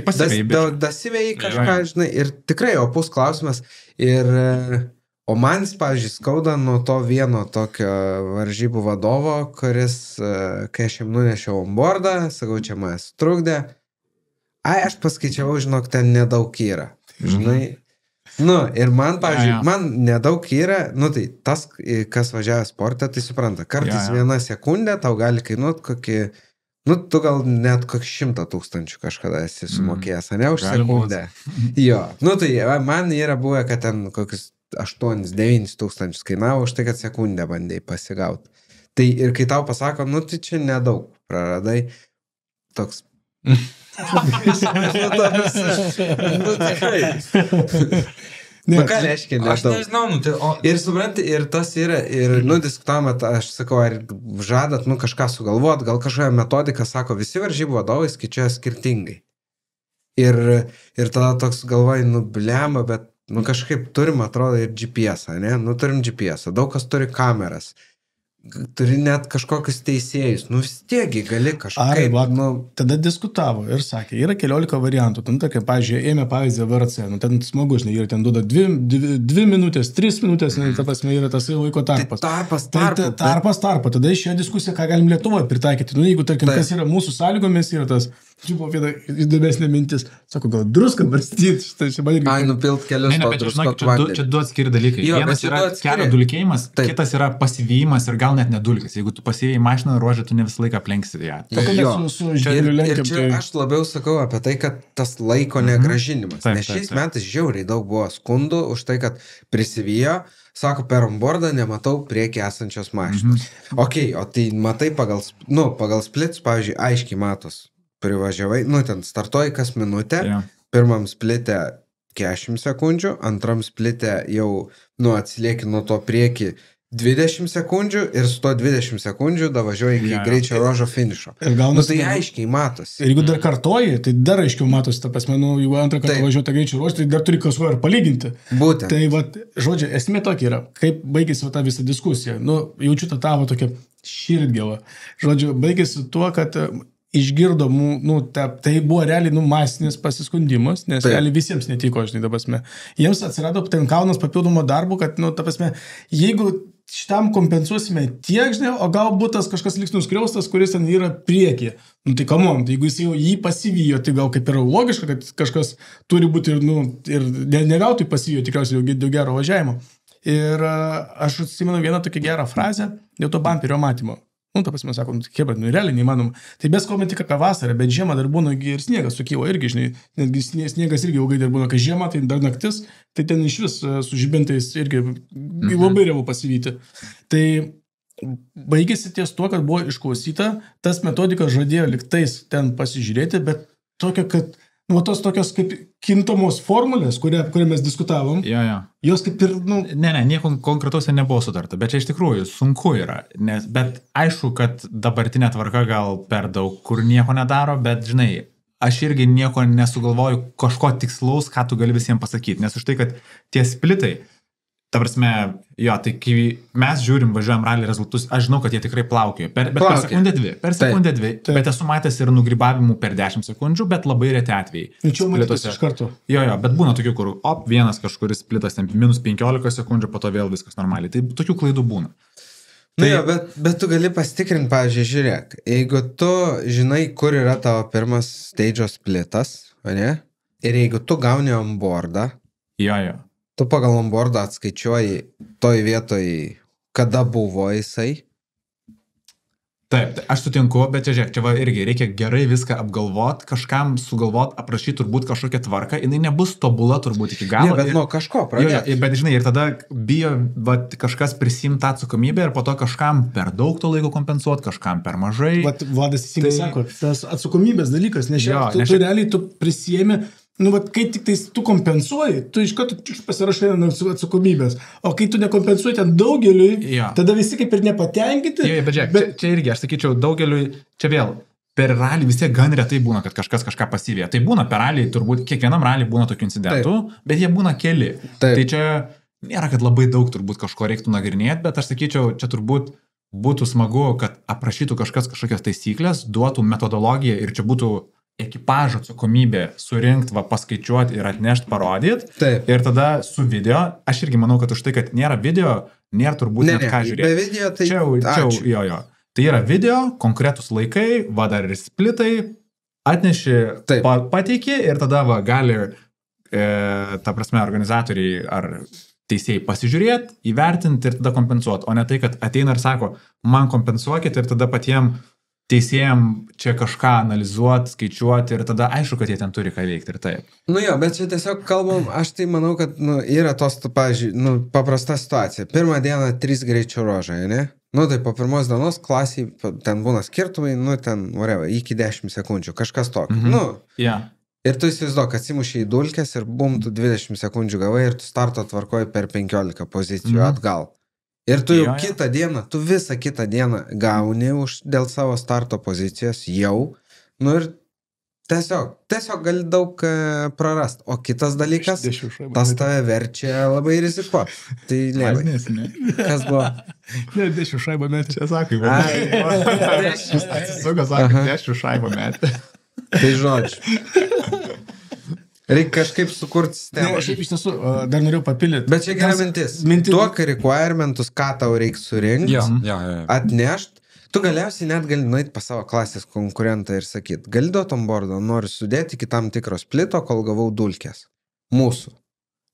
pasivėjai. Dasivėjai kažką, žinai, ir tikrai opus klausimas. O man, pavyzdžiui, skauda nuo to vieno tokio varžybų vadovo, kuris, kai aš jam nunešiau onboardą, sakau, čia manęs trukdė. Aš paskaičiavau, žinok, ten nedaug yra. Žinai, nu, ir man, pavyzdžiui, man nedaug yra, nu, tai tas, kas važiavo sportą, tai supranta, kartais 1 sekundė tau gali kainuoti kokį, nu, tu gal net kokį 100 000 kažkada esi sumokėjęs, ne už sekundę. Jo, nu, tai man yra buvę, kad ten kokius 8-9 tūkstančius kainavo už tai, kad sekundę bandėjai pasigauti. Tai ir kai tau pasako, nu, tai čia nedaug praradai, toks... Nu, tikrai. Nu, ką reiškia nedaug? Aš nežinau, nu, tai... Ir supranti, ir tas yra, ir, nu, diskutavome, aš sakau, ar žadat, nu, kažką sugalvot, gal kažkokia metodika, sako, visi varžybų vadovai skaičiuoja skirtingai. Ir tada toks galvoji, nu, bliamba, bet, nu, kažkaip turim, atrodo, ir GPS, ne? Nu, turim GPS, daug kas turi kameras. Turi net kažkokius teisėjus, nu vis tiegi gali kažkaip. Tada diskutavo ir sakė, yra 14 variantų, ten tokia, pavyzdžiui, ėmė pavyzdį VRC, nu ten smagu, žinai, ir ten duoda 2 minutės, 3 minutės, ta prasme, yra tas laiko tarpas. Tarpas, tada išėjo diskusija, ką galim Lietuvoje pritaikyti, nu jeigu, tarkim, kas yra mūsų sąlygomis, yra tas, buvo viena įdomesnė mintis, sako, gal druską barstyti, štai čia man irgi. Nupilt kelius to druskot vandenį. Čia 2 atskiri dalykai. Vienas yra kelio dulkėjimas, kitas yra pasivyjimas ir gal net nedulkis. Jeigu tu pasivėjai mašiną ruožą, tu ne visą laiką aplenksi ją. Ir čia aš labiau sakau apie tai, kad tas laiko negražinimas. Nes šiais metais žiauriai daug buvo skundų už tai, kad prisivijo, sako, per onboardą nematau priekį esančios mašinos. O tai matai pagal splits, pavyzdžiui, aiškiai matos. Privažiavai, nu ten startuoji kas minutę, pirmam splitę 40 sekundžių, antram splitę jau, nu, atsilieki nuo to priekį 20 sekundžių ir su to 20 sekundžių davažiuoji iki greičio ruožo finišo. Nu, tai aiškiai matosi. Ir jeigu dar kartoji, tai dar aiškiau matosi, ta prasme, nu, jeigu antrą kartą važiuoji tą greičio ruožą, tai dar turi kažko ir palyginti. Būtent. Tai, vat, žodžiu, esmė tokia yra, kaip baigėsi ta visa diskusija. Nu, jaučiu tą tavo tokią širdgėlą. Žodžiu, baigėsi tuo, kad išgirdo, nu, tai buvo realiai, nu, masinis pasiskundimas, nes realiai visiems netiko, žinai, ta prasme. Jiems atsirado ten kaunas papildomo darbo, kad, nu, ta prasme, jeigu šitam kompensuosime tiek, žinai, o galbūt tas kažkas liks nuskriaustas, kuris ten yra priekyje. Nu tai kamon, tai jeigu jis jau jį pasivijo, tai gal kaip yra logiška, kad kažkas turi būti ir ne veltui pasivijo, tikriausiai dėl gero važiavimo. Ir aš atsimenu vieną tokią gerą frazę dėl to bamperio matymo. Nu, ta prasme, sako, hebra, realiai neįmanoma. Tai mes kalbame tik apie vasarą, bet žiemą dar būna ir sniegas sukyla irgi, žinai, netgi sniegas irgi ilgai dar būna, kai žiemą, tai dar naktis, tai ten iš vis su žibintais irgi labai realu pasivyti. Tai baigėsi ties tuo, kad buvo išklausyta, tas metodikas žadėjo liktais ten pasižiūrėti, bet tokia, kad tos tokios kaip kintamos formulės, kurią mes diskutavom, jos kaip ir, nieko konkretaus nebuvo sutarta, bet čia iš tikrųjų sunku yra, bet aišku, kad dabartinė tvarka gal per daug kur nieko nedaro, bet žinai, aš irgi nieko nesugalvoju kažko tikslaus, ką tu gali visiems pasakyti, nes už tai, kad tie splitai, ta prasme, tai kai mes žiūrim, važiuojam rally rezultatus, aš žinau, kad jie tikrai plaukioja, per sekundę dvi, bet esu matęs ir nugrybavimų per 10 sekundžių, bet labai reti atvejai. Čia matytas iš karto. Bet būna tokių, kur vienas kažkuris splitas minus 15 sekundžių, po to vėl viskas normaliai. Tai tokių klaidų būna. Bet tu gali pasitikrinti, pavyzdžiui, žiūrėk, jeigu tu žinai, kur yra tavo pirmas stage'o splitas, ne? Ir jeigu tu gauni onboardą, tu pagal onboardą atskaičiuoji toj vietoj, kada buvo jisai. Taip, aš sutinku, bet čia irgi reikia gerai viską apgalvot, kažkam sugalvot, aprašyti turbūt kažkokią tvarką, jinai nebus tobula turbūt iki galo. Bet nuo kažko pradėti. Bet žinai, ir tada bijo kažkas prisimti tą atsakomybę ir po to kažkam per daug to laiko kompensuoti, kažkam per mažai. Vladas teisingai sako, tas atsakomybės dalykas, nes tu realiai tu prisėmi. Kai tik tai tu kompensuoji, tu iš karto pasirašai atsakomybės. O kai tu nekompensuoji ten daugeliui, tada visi kaip ir nepatenkinti. Čia irgi, aš sakyčiau, daugeliui, čia vėl, per ralį vis tiek gan retai būna, kad kažkas kažką pasivėja. Tai būna per ralį, turbūt kiekvienam ralį būna tokių incidentų, bet jie būna keli. Tai čia nėra, kad labai daug turbūt kažko reiktų nagrinėti, bet aš sakyčiau, čia turbūt būtų smagu, kad aprašytų kažkokias taisyklės, duotų metodologiją ir čia būtų ekipažo atsakomybė surinkti, paskaičiuoti ir atnešti, parodyti. Taip. Ir tada su video, aš irgi manau, kad už tai, kad nėra video, nėra turbūt net ką žiūrėti. Be video tai čia. Tai yra video, konkretus laikai, dar ir splitai, atneši, pateiki ir tada gali, ta prasme, organizatoriai ar teisėjai pasižiūrėti, įvertinti ir tada kompensuoti, o ne tai, kad ateina ir sako, man kompensuokit ir tada patiems teisėjam čia kažką analizuoti, skaičiuoti ir tada aišku, kad jie ten turi ką veikti ir taip. Bet čia tiesiog kalbam, aš tai manau, kad yra tos, pavyzdžiui, paprasta situacija. Pirmą dieną 3 greičio ruožai, ne? Tai po pirmos dienos klasiai, ten būna skirtumai, ten, iki 10 sekundžių, kažkas tokio. Ir tu įsivaizduok, atsimušiai į dulkes ir tu 20 sekundžių gavai ir tu starto tvarkoji per 15 pozicijų atgal. Ir tu jau kitą dieną, tu visą kitą dieną gauni dėl savo starto pozicijos jau, ir tiesiog gali daug prarast. O kitas dalykas, tas tave verčia labai rizikuoti. Tai lėvai. Kas buvo? Ne, 10 šaibą metė. Čia sakai, atsisuka, sakai, 10 šaibą metė. Tai žodžiu. Reikia kažkaip sukurti sistemą. Šiaip iš tiesų, dar norėjau papildyti. Bet čia gera mintis. Duok requirementus, ką tau reikia surinkti, atnešti. Tu galiausiai net gali nueiti pas savo klasės konkurentą ir sakyti, gali duoti onboardą, noriu sudėti iki tam tikros splito, kol gavau dulkes. Mūsų.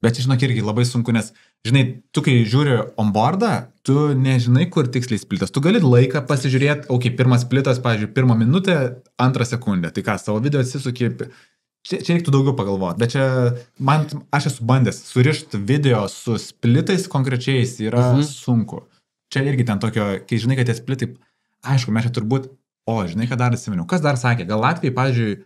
Bet žinok, irgi labai sunku, nes, žinai, tu kai žiūri onboardą, tu nežinai, kur tiksliai splitas. Tu gali laiką pasižiūrėti, pirmas splitas, pavyzdžiui, 1 minutę, 2 sekundę. Tai ką, savo video atsisukė. Čia reiktų daugiau pagalvoti, bet čia aš esu bandęs surišti video su splitais konkrečiais yra sunku. Čia irgi ten tokio, kai žinai, kad tie splitai, aišku, mes čia turbūt, žinai, ką dar atsimenu. Kas dar sakė? Gal Latvijai, pavyzdžiui,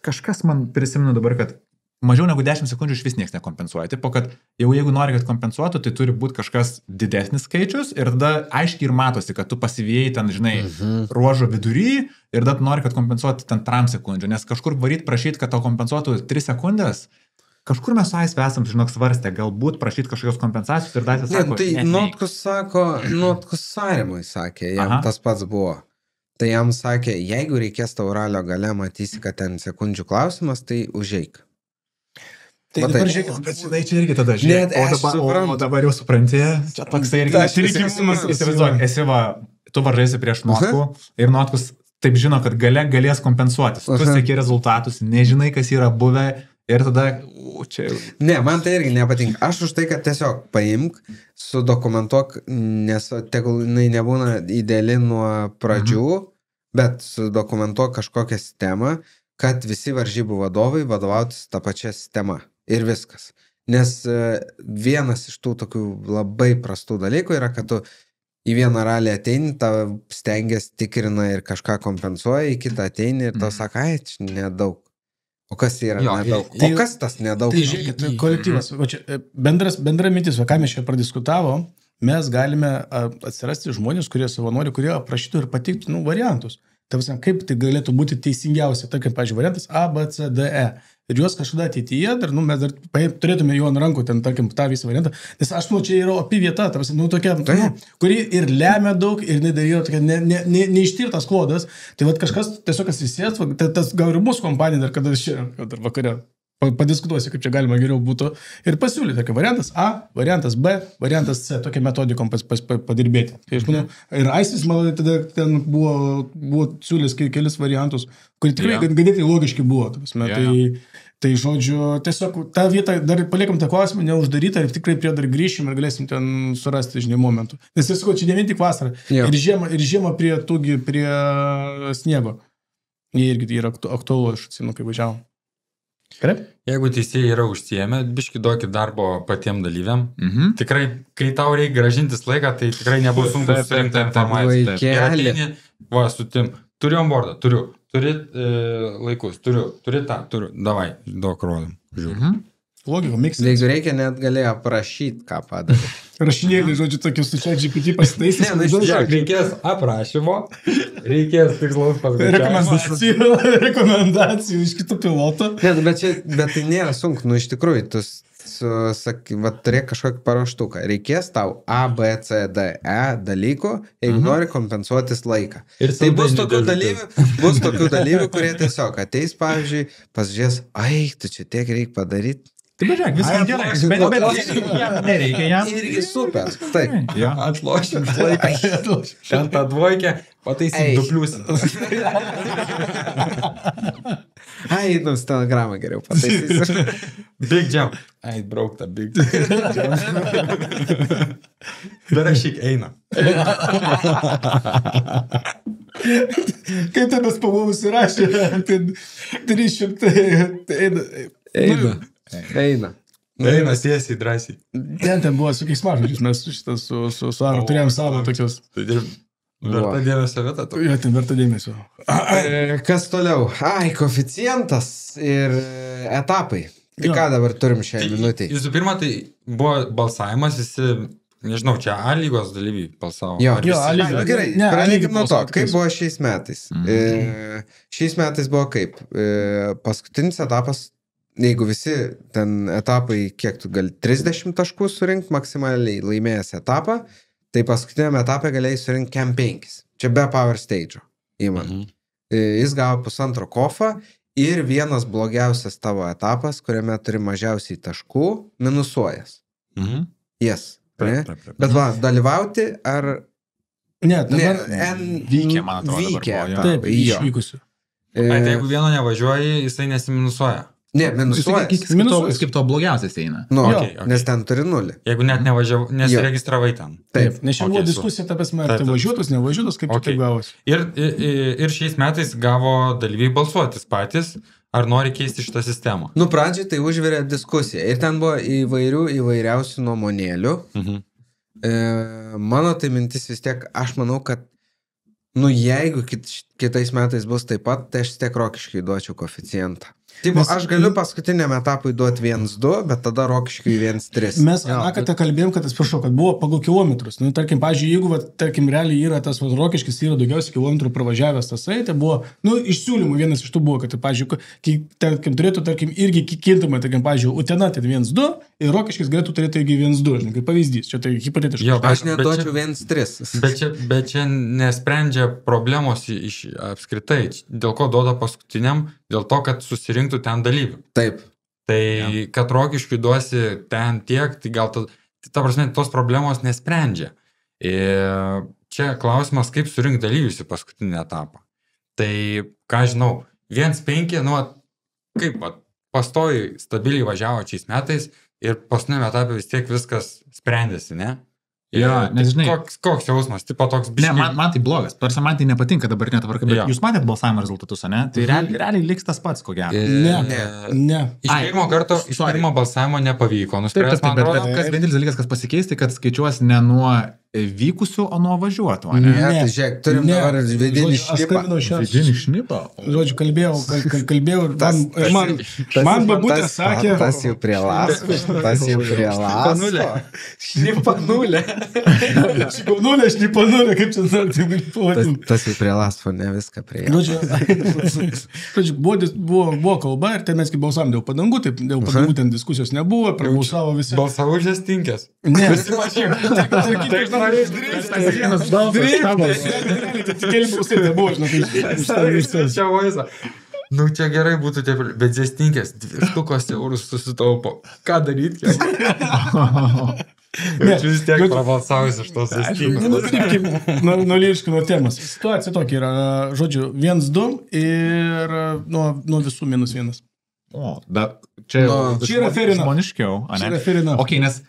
kažkas man prisimenu dabar, kad mažiau negu 10 sekundžių iš vis niekas nekompensuoja. Taip, kad jau jeigu nori, kad kompensuotų, tai turi būti kažkas didesnis skaičius ir tada aiškiai ir matosi, kad tu pasivėjai ten, žinai, ruožo vidury ir tada nori, kad kompensuotų ten 3 sekundžių, nes kažkur varyt prašyti, kad tau kompensuotų 3 sekundės, kažkur mes su Aisve esam, žinok, svarstę, galbūt prašyti kažkokios kompensacijos ir Daisė sako, tai Notkus Sarimui sakė, jam tas pats buvo. Tai jam sakė, jeigu reikės tau ralio gale, matysi, kad ten sekundžių klausimas, tai užeik. Tai Va dabar taip. žiūrėkit, Bet žinai, čia irgi tada žiūrėk. Net aš suprantu. O dabar jau supranti, čia toksai irgi Aš išrikimas. įsivaizduoju. Įsivaizduok, esi va, tu varžaisi prieš Notkų ir Notkus taip žino, kad galės kompensuotis. Tu seki rezultatus, nežinai, kas yra buvę ir tada, čia jau. Ne, man tai irgi nepatinka. Aš už tai, kad tiesiog paimk, sudokumentuok, nes tegul jinai nebūna ideali nuo pradžių, bet sudokumentuok kažkokią sistemą, kad visi varžybų vadovai vadovautis tą pačią sistemą. Ir viskas. Nes vienas iš tų tokių labai prastų dalykų yra, kad tu į vieną ralį ateini, tau stengiasi tikrina ir kažką kompensuoja, į kitą ateini ir tau sako, ai, čia nedaug. O kas yra nedaug? O kas tas nedaug? Tai žiūrėkit, kolektyvas, bendra mintis, o ką mes čia pradiskutavom, mes galime atsirasti žmonės, kurie savanori, kurie aprašytų ir patiktų variantus. Tai kaip tai galėtų būti teisingiausia, tarkim, pavyzdžiui, variantas A, B, C, D, E. Ir juos kažkada ateityje, mes dar turėtume jo ant rankų, ten, tarkim, tą visą variantą, nes aš manau, čia yra opi vieta, tokia, kuri ir lemia daug, ir dar yra tokia neištirtas klodas, tai kažkas tiesiog įsės, tas gal ir mūsų kompanija dar kada šiandien, dar vakare, padiskutuosi, kaip čia galima geriau būtų, ir pasiūlyti, tarkim, variantas A, variantas B, variantas C, tokia metodikom padirbėti. Tai aš manau, ir Aisis, man tada ten buvo siūlęs kelis variantus, kurie tikrai ganėtinai logiški buvo. Tai žodžiu, tiesiog tą vietą dar paliekam tą klausimą neuždarytą ir tikrai prie dar grįšim ir galėsim ten surasti, žinai, momentų. Nes tiesiog čia ne vien tik vasarą, ir žiemą prie sniego. Jie irgi yra aktualu, aš atsinu, kai važiavom. Gerai? Jeigu teisėjai yra užsiėmę, biški duokit darbo patiem dalyviam. Tikrai, kai tau reikia gražintis laiką, tai tikrai nebus sunku surinkti informaciją. Ir ateini, va, su tim, turiu onboardą, turi laikus, turi tą, davai, duok rodom, žiūrėjau. Logika, miksas. Jeigu reikia, net galėjo aprašyti, ką padarė. Rašinėlį, žodžiu, tokius su čia GPT pasitaisys. Reikės aprašymo, reikės tikslaus paskaičiavimo. Rekomendacijų iš kitų pilotų. Bet tai nėra sunku, iš tikrųjų, tu turėk kažkokį paruoštuką. Reikės tau A, B, C, D, E dalykų, jeigu nori kompensuotis laiką. Ir tai bus tokių dalyvių, kurie tiesiog ateis, pavyzdžiui, pasižiūrės, ai, tu čia tiek reikia padaryti. Tai bežiūrėk, viskas gerai, bet nereikia jam. Irgi super, taip. Atlošim laiką. Ten tą dvojkę, pataisim 2 pliusą. Ai, stenogramą geriau pataisysiu. Big jump. Ai, brauk tą big jump. Darašyk, eina. Kaip ten tas pavojus įrašė, 300, Eina, tiesiai, drąsiai. Ten buvo su keiksmažodžiais, mes su Aru turėjom savo tokius. Verta dėmesio vieta. Jo, ten verta dėmesio. Kas toliau? Ai, koeficientas ir etapai. Tai ką dabar turim šią minutę? Visų pirma, tai buvo balsavimas, visi, nežinau, čia A lygos dalyviai balsavo. Jo, A lygos. Gerai, pradėkime nuo to, kaip buvo šiais metais. Šiais metais buvo kaip? Paskutinis etapas, jeigu visi ten etapai, kiek tu gali 30 taškų surinkti maksimaliai laimėjęs etapą, tai paskutiniam etapą galėjai surinkti Cam 5. Čia be Power Stage'o įman. Jis gavo 1,5 kofą ir vienas blogiausias tavo etapas, kuriame turi mažiausiai taškų, minusuojas. Yes. Bet va, dalyvauti ar... Ne, dabar... Vykė, man atrodo. Vykė. Taip, išvykusiu. Tai jeigu vieno nevažiuoji, jisai nesiminusuoja. Ne, minusuojas. Kaip to blogiausias eina. Nu, nes ten turi 0. Jeigu net nevažiavai, nesiregistravai ten. Taip, nes čia buvo diskusija, ta prasme, ar tai važiuotus, nevažiutus, kaip tai gavosi. Ir šiais metais gavo dalyviai balsuotis patys, ar nori keisti šitą sistemą. Nu, pradžiai tai užvirė diskusija. Ir ten buvo įvairiausių nuomonėlių. Mano tai mintis vis tiek, aš manau, kad jeigu kitais metais bus taip pat, tai aš tiek Rokiškiui duočiau koeficientą. Taip, aš galiu paskutiniam etapui duoti 1-2, bet tada Rokiškiui 1-3. Mes kartą kalbėjom, kad kad buvo pagal kilometrus. Nu, tarkim, pavyzdžiui, jeigu, tarkim, realiai yra tas Rokiškis yra daugiausiai kilometrų pravažiavęs tasai, tai buvo, iš siūlymų vienas iš tų buvo, kad, pavyzdžiui, tarkim, turėtų, tarkim, irgi kintamai, tarkim, pavyzdžiui, Utena tai 1-2 ir Rokiškis galėtų turėti irgi 1-2, žinai, kaip pavyzdys. Čia tai hipotetiškai. Aš neduočiau 1-3. Bet čia nesprendžia problemos apskritai. Dėl ko duoda paskutiniam? Dėl to, kad susirinktų ten dalyvių. Taip. Tai kad Rokiškiui duosi ten tiek, tai gal ta prasme, tos problemos nesprendžia. Ir čia klausimas, kaip surinkti dalyvius į paskutinį etapą. Tai, ką žinau, 1-5, kaip pastoji stabiliai važiavo šiais metais ir paskutiniame etape vis tiek viskas sprendėsi, ne? Jo, nes žinai. Koks jausmas, tipo toks biškai. Ne, man tai blogas. Persa, man tai nepatinka dabar netvarka, bet jūs matėt balsavimo rezultatus, ne? Tai realiai liks tas pats, ko gero. Ne. Iš pirmo balsavimo nepavyko. Taip, bet kas vienintelis dalykas, kas pasikeis, tai kad skaičiuos ne nuo vykusių, o nuo važiuotų, ne? Ne, tai žiūrėk, turim dabar vidinį šnipą. Vidinį šnipą? Žodžiu, kalbėjau, man babutė sakė... Tas jau prie lasko. Šnipa nulė. Šnipa nulė, kaip čia dar? Tas jau prie lasko, ne viską prie. Žodžiu, buvo kalba ir ten mes kaip balsavom dėl padangų, taip dėl padangų ten diskusijos nebuvo, prabalsavo visi. Balsavo už jas tinkės. Ne, Čia vaizdą. Čia gerai būtų, bet zestinkės 2 eurus susitaupo. Ką daryti? Aš vis tiek prabalsavus iš tos zestinkės. Nuliškino temas. Situacija tokia yra, žodžiu, 1-2 ir nuo visų -1. O, bet čia yra žmoniškiau. Čia yra ferina. Ok, nes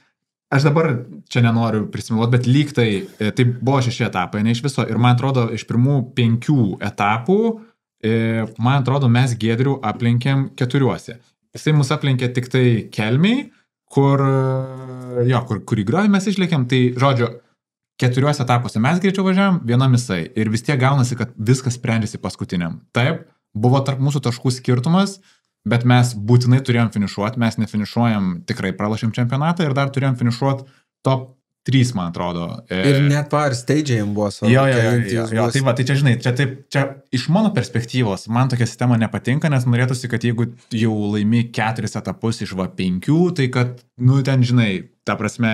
aš dabar čia nenoriu prisimeluoti, bet lyg tai buvo 6 etapai, ne iš viso. Ir man atrodo, iš pirmų 5 etapų, man atrodo, mes Giedrių aplenkėm 4. Jisai mus aplenkė tik tai Kelmiai, kur į griovį mes išlėkėm. Tai, žodžiu, 4 etapuose mes greičiau važiavam, vienam jisai. Ir vis tiek gaunasi, kad viskas sprendžiasi paskutiniam. Taip, buvo tarp mūsų taškų skirtumas, bet mes būtinai turėjom finišuoti, mes nefinišuojam, tikrai pralašėm čempionatą ir dar turėjom finišuoti top 3, man atrodo. Ir net power stage jam buvo svarbu. Jo, tai va, tai čia žinai, čia iš mano perspektyvos, man tokia sistema nepatinka, nes norėtųsi, kad jeigu jau laimi 4 etapus iš 5, tai kad, ten žinai, ta prasme,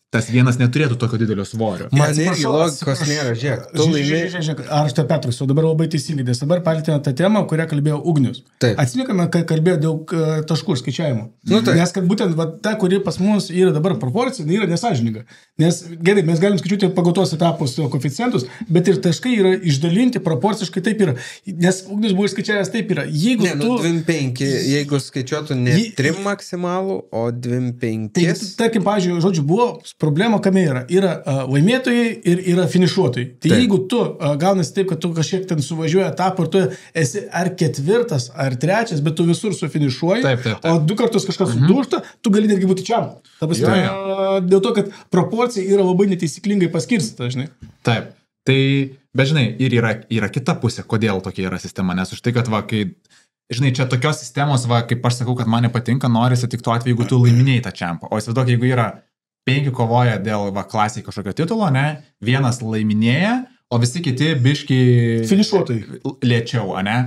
tas vienas neturėtų tokio didelio svorio. Man irgi logikos nėra, žiūrėk. Žiūrėk, aš tą Petrus, o dabar labai teisingai, nes dabar palėtėme tą temą, kurią kalbėjo Ugnius. Atsilikame, kai kalbėjo dėl taškų skaičiavimo. Nes kad būtent ta, kuri pas mus yra dabar proporcija, yra nesažininga. Nes gerai, mes galim skaičiuoti pagal tuos etapus koeficientus, bet ir taškai yra išdalinti proporciškai taip yra. Nes Ugnius buvo išskaičiavęs taip yra. Jeigu ne, 2-5, jeigu skaičiuotų ne 3 maksimalų, o 2-5. Tai, tarkim, pavyzdžiui, žodžiu, buvo problema kame yra. Yra laimėtojai ir yra finišuotojai. Tai jeigu tu gaunasi taip, kad tu kažkiek ten suvažiuoji etapą ir tu esi ar 4, ar 3, bet tu visur sufinišuoji, o 2 kartus kažkas sudūžta, tu gali netgi būti čia. Dėl to, kad proporcija yra labai neteisiklingai paskirstyta, žinai. Taip. Tai, bet žinai, ir yra kita pusė, kodėl tokia yra sistema. Nes už tai, kad kai, žinai, čia tokios sistemos, kaip aš sakau, kad man nepatinka, norisi tik tuo atveju, jeigu tu laiminėjai tą čempą. O įsivaizduok, jeigu yra 5 kovoja dėl klasiai kažkokio titulo, ne? Vienas laiminėja, o visi kiti biški finišuotojai lėčiau, ne?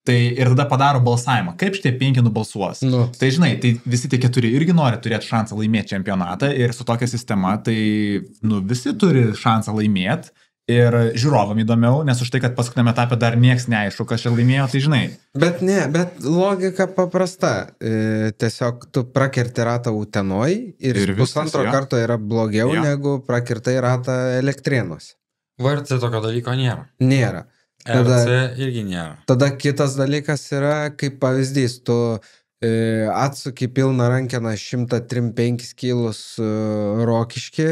Tai ir tada padaro balsavimą. Kaip šitie 5 nubalsuos? Tai žinai, tai visi tie 4 irgi nori turėti šansą laimėti čempionatą ir su tokia sistema, tai visi turi šansą laimėti. Ir žiūrovam įdomiau, nes už tai, kad paskutiniame etape dar nieks neaišku, kas čia laimėjo, tai žinai. Bet logika paprasta. Tiesiog tu prakerti ratą Utenoj ir pusantro karto yra blogiau negu prakirtai ratą Elektrėnuose. VRC tokio dalyko nėra. Nėra. RC irgi nėra. Tada kitas dalykas yra, kaip pavyzdys, tu atsuki pilną rankeną 103,5 kilus Rokiškį,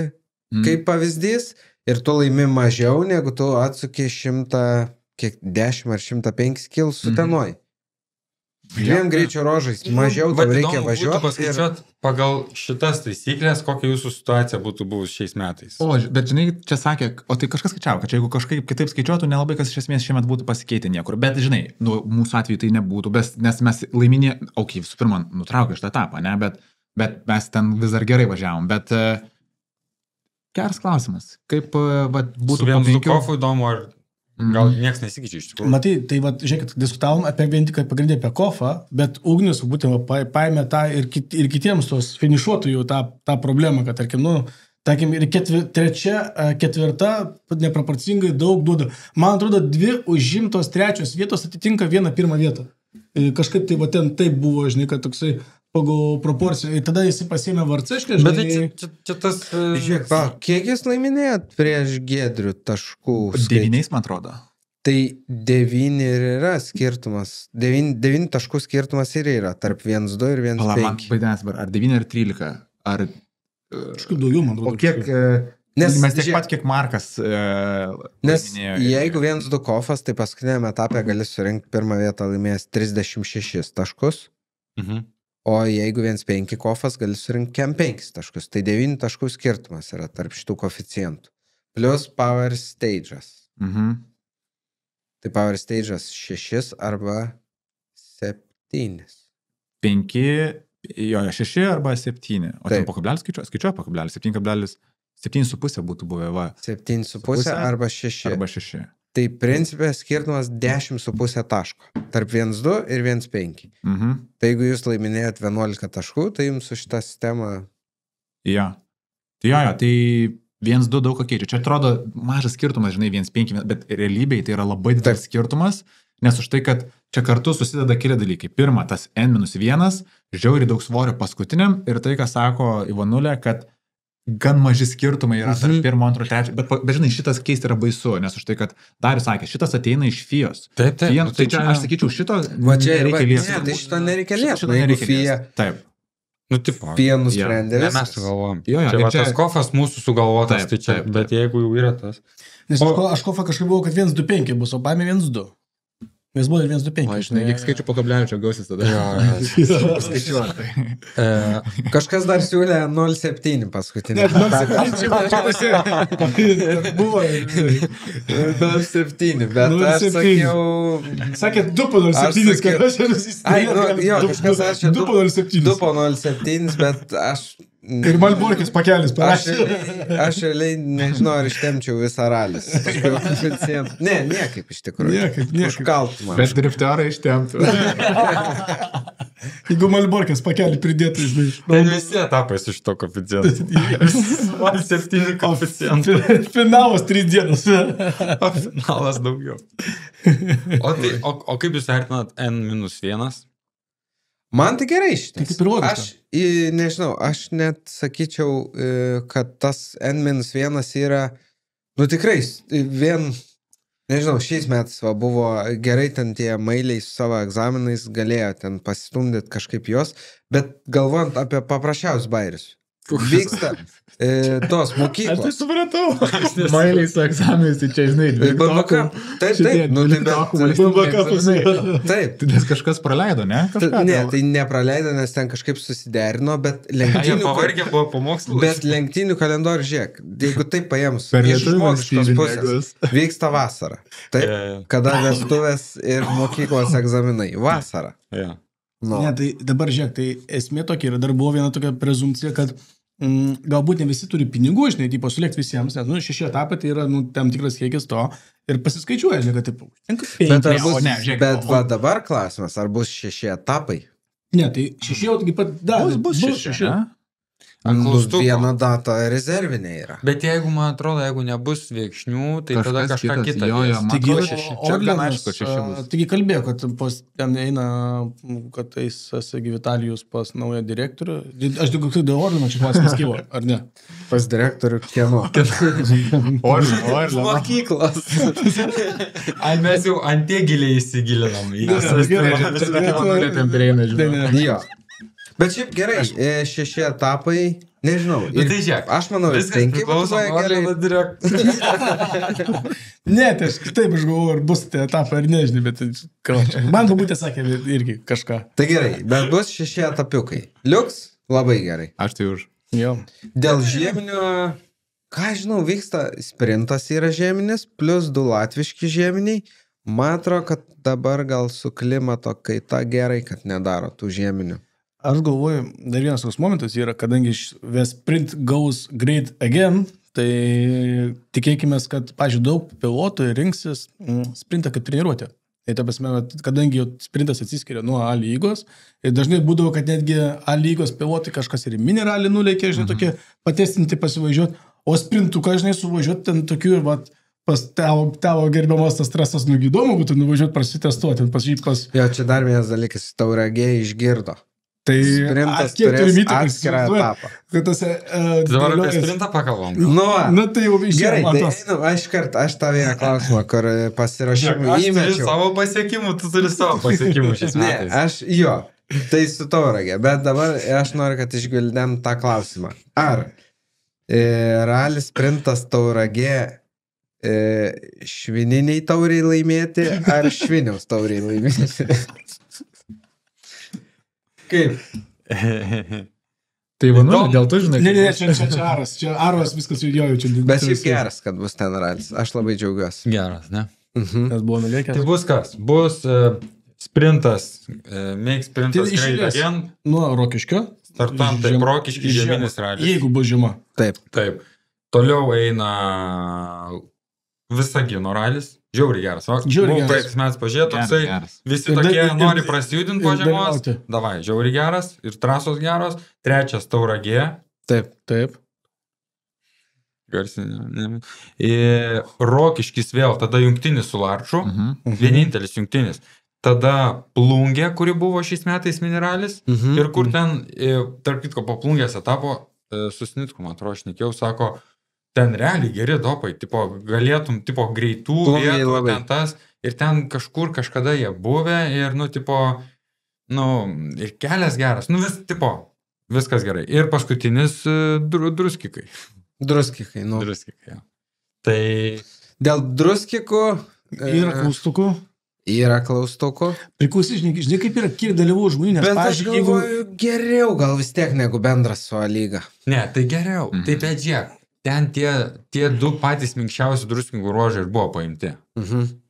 kaip pavyzdys, ir tu laimi mažiau, negu tu atsuki 10 ar 105 kilus Utenoj. 2 greičio rožais. Mažiau tau reikia važiuoti. Paskaičiuot pagal šitas taisyklės, kokia jūsų situacija būtų buvus šiais metais. O, bet žinai, čia sakė, o tai kažkas skaičiavo, kad čia jeigu kažkaip kitaip skaičiuotų, nelabai kas iš esmės šiemet būtų pasikeitę niekur. Bet žinai, mūsų atveju tai nebūtų, nes mes laiminė, visų pirma, nutraukė šitą etapą, ne, bet mes ten vis dar gerai važiavom, bet geras klausimas. Kaip būtų su vienu Zukofui įdomu, ar gal nieks nesikeičia iš tikrųjų. Matai, tai žiūrėkit, diskutavom apie vien tik pagrindį apie Kofą, bet Ugnius būtent paėmė tą ir kitiems tos finišuotojų tą problemą, kad tarkim, ir 3, 4 neproporcingai daug duoda. Man atrodo, 2 užimtos 3 vietos atitinka 1 pirmą vietą. kažkaip tai va ten taip buvo, žinai, kad toksai pagal proporciją. Ir tada jis pasiėmė varciškę, žinai. Bet tai čia tas... Žiūrėk, kiek jūs laiminėjot prieš Giedrių taškų? 9, man atrodo. Tai 9 ir yra skirtumas. 9 taškų skirtumas ir yra tarp 1-2 ir 1-5. Ar 9 ir 13. Ar... Kažkaip daugiau, man atrodo. O kiek... Nes mes tiek pat, kiek Markas nes jeigu 1-2 kofas, tai paskutinėme etape gali surinkti pirmą vietą laimėjęs 36 taškus. O jeigu 1-5 kofas, gali surinkti 5 taškus. Tai 9 taškų skirtumas yra tarp šitų koeficientų. Plus power stage'as. Tai power stage'as 6 arba 7. 5, jo, 6 arba 7. O ten po kablelis skaičiuoja po kablelis. 7,5 būtų buvę, va. 7,5 arba 6. Arba 6. Tai principė skirtumas 10,5 taško. Tarp 1-2 ir 1-5. Tai jeigu jūs laiminėjot 11 taškų, tai jums su šitą sistemą... Jo. Tai 1-2 daug ką keičia. Čia atrodo mažas skirtumas, žinai, 1-5, bet realybėje tai yra labai didelis skirtumas, nes už tai, kad čia kartu susideda keli dalykai. Pirma, tas N-1, žiauriai daug svorio paskutiniam ir tai, ką sako Ivanulė, kad gan maži skirtumai yra tarp 1, 2, 3, bet žinai, šitas keisti yra baisu, nes už tai, kad Darius sakė, šitas ateina iš FIOS. Taip. Tai čia, aš sakyčiau, šito nereikia liesti. Ne, tai šito nereikia liesti. Jeigu FIA... Taip. Nu, tipo. FIA nusprendė. Ne, mes sugalvojom. Jo, čia tas kofas mūsų sugalvotas, tai čia, bet jeigu jau yra tas. Nes aš kofą kažkaip buvau, kad 1-2-5 bus, o baimė 1-2. Mes buvo ir 1-2-5. O, žinai, kiek skaičių po kablelių gausis tada. Skaičiuotai. Kažkas dar siūlė 0,7 paskutinį. 0,7 buvo 0,7, bet aš sakiau... Sakė 2 po 0,7, kad aš jo, kažkas aš čia 2 po 0,7. 2 po 0,7, bet aš... Ir Malborkis pakelis parašė. Aš realiai nežinau, ar ištemčiau visą ralis. Ne, niekaip iš tikrųjų. Niekaip. Užkaltų man. Bet drifterai ištemtų. Jeigu Malborkis pakelį pridėtų, žinai. Tai visi etapai su šito koeficientu. 7 koeficientų. Finalas 3 dienas. O finalas daugiau. O kaip jūs vertinat N-1? Man tai gerai šitas. Tai kaip ir logiška. Nežinau, aš net sakyčiau, kad tas N-1 yra, nu tikrai, nežinau, šiais metais buvo gerai ten tie mailiai su savo egzaminais, galėjo ten pasistumdyti kažkaip jos, bet galvojant apie paprasčiausius bairius. Vyksta tos mokyklos. Aš tai supratau. Mailiai su egzaminais, tai čia, žinai, BBK. Taip. Taip. Nes kažkas praleido, ne? Ne, tai nepraleido, nes ten kažkaip susiderino, bet lenktynių kalendorių, žiūrėk, jeigu taip paėmus, iš žmogiškos pusės vyksta vasara. Taip, kada vestuvės ir mokyklos egzaminai. Vasara. Ne, tai dabar žiūrėk, tai esmė tokia yra, dar buvo viena tokia prezumpcija, kad galbūt ne visi turi pinigų, žinai, tipo sulėkti visiems, nes 6 etapai tai yra tam tikras kiekis to ir pasiskaičiuoja, žinai, kad taip. Bet va dabar klausimas, ar bus 6 etapai? Ne, tai 6 jau taigi pat bus 6. Bus viena data rezervinė yra. Bet jeigu, man atrodo, jeigu nebus veiksnių, tai tada kažką kitą. Taigi kalbėjo, kad ten eina, kad eis Vitalijus pas naują direktorių. Aš tik kaip dėl Orlino čia klausimas kylo, ar ne? Pas direktorių kieno? Orlino. Mokyklos. Ai, mes jau antie giliai įsigilinam. Jo. Bet šiaip gerai, 6 etapai, nežinau. Tai žiūrėk, aš manau, 5 priklauso gerai. Ne, tai aš kitaip galvoju, ar bus tie etapai, ar nežinai, bet man galbūt sakė irgi kažką. Tai gerai, bet bus 6 etapiukai. Liuks, labai gerai. Aš tai už. Jo. Dėl žieminio, ką žinau, vyksta sprintas yra žieminis, plus 2 latviški žieminiai. Man atrodo, kad dabar gal su klimato kaita gerai, kad nedaro tų žieminių. Aš galvoju, dar vienas toks momentas yra, kadangi sprint goes great again, tai tikėkime, kad, pažiūrėjau, daug pilotų rinksis sprintą kaip treniruotę. Tai ta prasme, kadangi sprintas atsiskiria nuo A lygos, ir dažnai būdavo, kad netgi A lygos pilotai kažkas ir mineralį nuleikė, žinai, tokie patestinti pasivažiuoti, o sprintuką, žinai, suvažiuoti ten tokių ir, pas tavo gerbiamas tas stresas įdomu būtų nuvažiuoti prasitestuoti, pas... Jo, čia dar vienas dalykas, Tauragė išgirdo. Tai sprintas turės atskirą etapą. Dabar apie sprintą pakalbam. Nu, tai jau gerai, aš tą vieną klausimą, kur pasirašymą įmečiau. Aš turiu savo pasiekimų, tu turi savo pasiekimų šiais metais. Tai su Tauragė, bet dabar aš noriu, kad išgvildėm tą klausimą. Ar ralis sprintas Tauragė švininiai tauriai laimėti, ar šviniaus tauriai laimėti? Kaip? Tai dėl to, žinai. Ne, čia Aras. Čia Aras viskas judėjo. Bet šiaip geras, kad bus ten ralis. Aš labai džiaugiuosi. Geras, ne? Nes buvo nulėkęs. Tai bus kas? Bus sprintas. Make sprintas Great Again. Nuo Rokiškio. Startuojam, taip, Rokiškis žieminis ralis. Jeigu bus žiema. Taip. Toliau eina Visagino ralis. Žiauriai geras. Žiauriai geras. Mes pažiūrėjome, toksai visi tokie nori prasijudinti po žiemos. Davai, žiauriai geras ir trasos geros. Trečias Tauragė. Taip. Garsinė. Rokiškis vėl, tada jungtinis su Larču. Vienintelis jungtinis. Tada Plungė, kuri buvo šiais metais mineralis. Ir kur ten, tarp kitko, po Plungės etapo, susnitku, man atrodo, aš nekėjau, sako, ten realiai geri dopai, tipo, galėtum, tipo, greitų vietų, ten tas, ir ten kažkur kažkada jie buvę, ir, ir kelias geras, viskas gerai. Ir paskutinis druskikai. Druskikai, Druskikai, jo. Tai... Dėl druskikų... Yra klaustukų. Priklausys, žinai, kaip yra, kiek dalyvų žmonių, nes, bet aš galvoju, geriau gal vis tiek negu bendras su lyga. Ne, tai geriau. Tai bet žiūrėk. Ten tie du patys minkščiausi druskingų ruožai ir buvo paimti.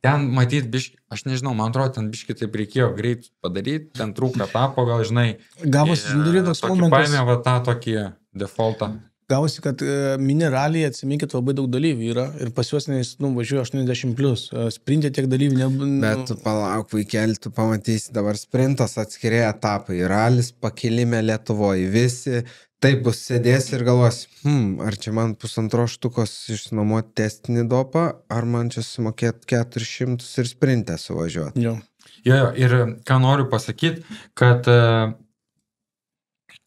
Ten matyt, aš nežinau, man atrodo, ten biški taip reikėjo greit padaryti, ten trūko etapo, gal žinai. Gavosi, toks momentas. Paėmė va tą tokį defaultą. Gavosi, kad mineraliai, atsiminkit, labai daug dalyvių yra ir pas juos važiuoja 80+. Sprintė tiek dalyvių nebūna. Bet tu palauk, vaikeli, tu pamatysi dabar sprintas atskiriai etapai. Ralis pakilime Lietuvoje. Visi taip bus sėdės ir galvos, ar čia man 1,5 štukos išsinuomoti testinį dopą, ar man čia sumokėti 400 ir sprintę suvažiuoti. Jo, ir ką noriu pasakyti, kad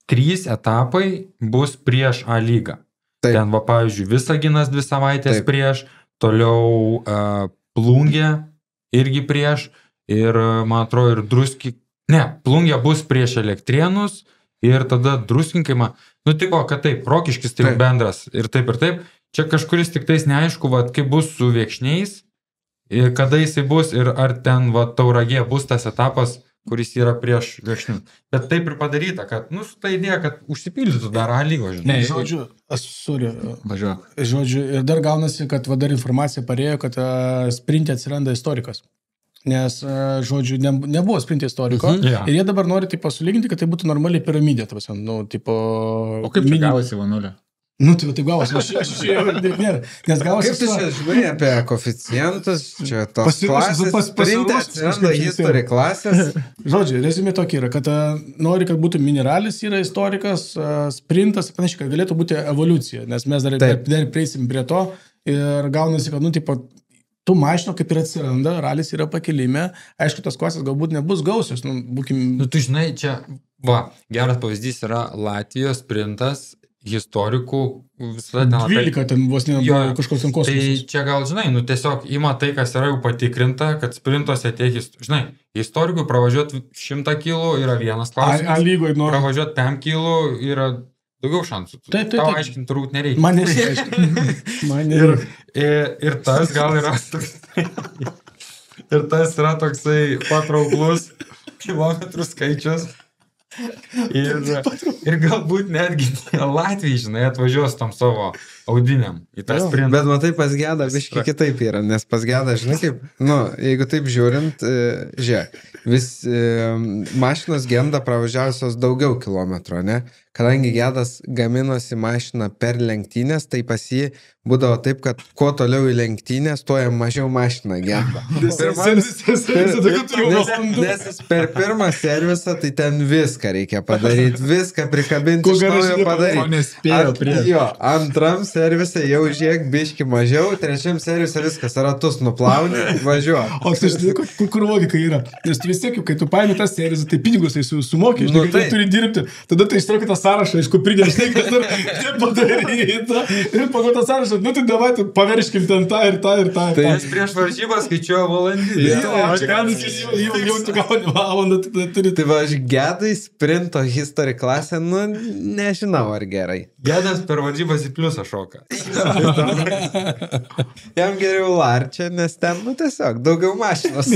3 etapai bus prieš A lygą. Taip. Ten, pavyzdžiui, Visaginas 2 savaitės prieš, toliau Plungė irgi prieš, ir, man atrodo, ir Plungė bus prieš Elektrėnus, ir tada druskinkai man, tipo, kad taip, Rokiškis tai bendras, ir taip, čia kažkuris tik tais neaišku, kaip bus su Viekšniais, ir kada jisai bus, ir ar ten, Tauragė bus tas etapas, kuris yra prieš Viekšnių. Bet taip ir padaryta, kad, su ta idėja, kad užsipildytų dar A lygos, žinai. Žodžiu, ir dar gaunasi, kad dar informacija parėjo, kad sprinte atsiranda istorikas. Nes, žodžiu, nebuvo sprintė istoriko, ir jie dabar nori sulyginti, kad tai būtų normaliai piramidė. O kaip čia gavosi 1-0? Tai gavosi, nes gavosi... Kaip tu čia žinai apie koeficientus, čia tos klasės, sprintė atsiranda history klasės. Žodžiu, rezumė tokia yra, kad nori, kad būtų mineralis, yra istorikas, sprintas, panašiai, kad galėtų būti evoliucija, nes mes dar prieisim prie to ir gaunasi, kad, tų mašinų kaip ir atsiranda, ralis yra pakilime, aišku, tos klasės galbūt nebus gausios, būkim... Tu žinai, čia, geras pavyzdys yra Latvijos sprintas, historikų, visada ten... 12 ten vos nebuvo kažkoks ten kosmosas. Tai čia gal, žinai, tiesiog ima tai, kas yra jau patikrinta, kad sprintuose tiek, žinai, historikų pravažiuoti 100 kilų yra vienas klausimas, pravažiuoti 5 kilų yra... Daugiau šansų. Tau aiškinti turbūt nereikia. Man nereikia. Ir tas gal yra toksai... Ir tas yra toksai patrauklus kilometrų skaičius. Ir galbūt netgi Latvijai, žinai, atvažiuos tam savo audiniam į tą sprintą. Bet matai, pas Gedą biškai kitaip yra, nes pas Gedą, žinai, kaip, jeigu taip žiūrint, žiūrėk, vis mašinos genda pravažiavusios daugiau kilometrų, ne? kadangi Gedas gaminosi mašiną per lenktynės, tai pas jį būdavo taip, kad kuo toliau į lenktynės, tuo jam mažiau mašiną genda. Nes jis per pirmą servisą, tai ten viską reikia padaryti, viską prikabinti, iš naujo padaryti. Jo, antram servisą jau žiek biški mažiau, trečiam servisą viskas, ratus nuplauni, važiuoji. O tai žinai, kur logika yra? Nes tu vis tiek, kai tu paimi tą servisą, tai pinigus tai sumokė, žinai, tai turi dirbti. Tada tai ištraukia tą sąrašą, iš kuprinės, žinai, kas dar nepadaryta. Ir pagal tą sąrašą, nu tai davai, tu paverškim ten tą ir tą ir tą. Tai jis prieš varžybą skaičiuoja valandį. Jau tu gauni valandą, tai turi. Tai va, aš Gedai sprinto history klasę, nu, nežinau ar gerai. Gedas per varžybas į pliusą šoka. Jam geriau larčia, nes ten, nu, tiesiog daugiau mašinos.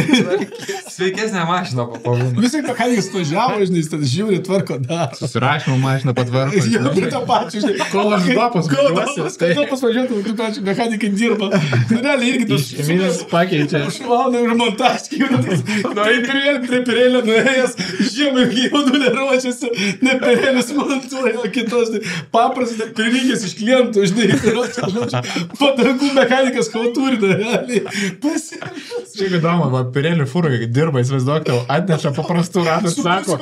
Sveikesnė mašina papavūna. Visai mechanikas važiavo, žinai, jis žiūri, tvarko dar. Susirašymo mašiną patvarko. Jau tai tą pačią, žinai. Kol aš dapas važiuosiu. Kol pasvažiuotum, tu pačiu mechanikai dirba. Realiai irgi tu Šimynės pakeičia. Užvalna ir montaškiai. Prie perėlio nuėjęs, žiemai jaudulė ruošiasi, ne perėlis montuoja, o kitos. Paprastai pirmykės iš klientų, žinai. Padangų mechanikas kultūrina, realiai. Čia įdomu, va, pirėlių fūrai dirba, įsivaizduok, tau atneša paprastų ratų, sako,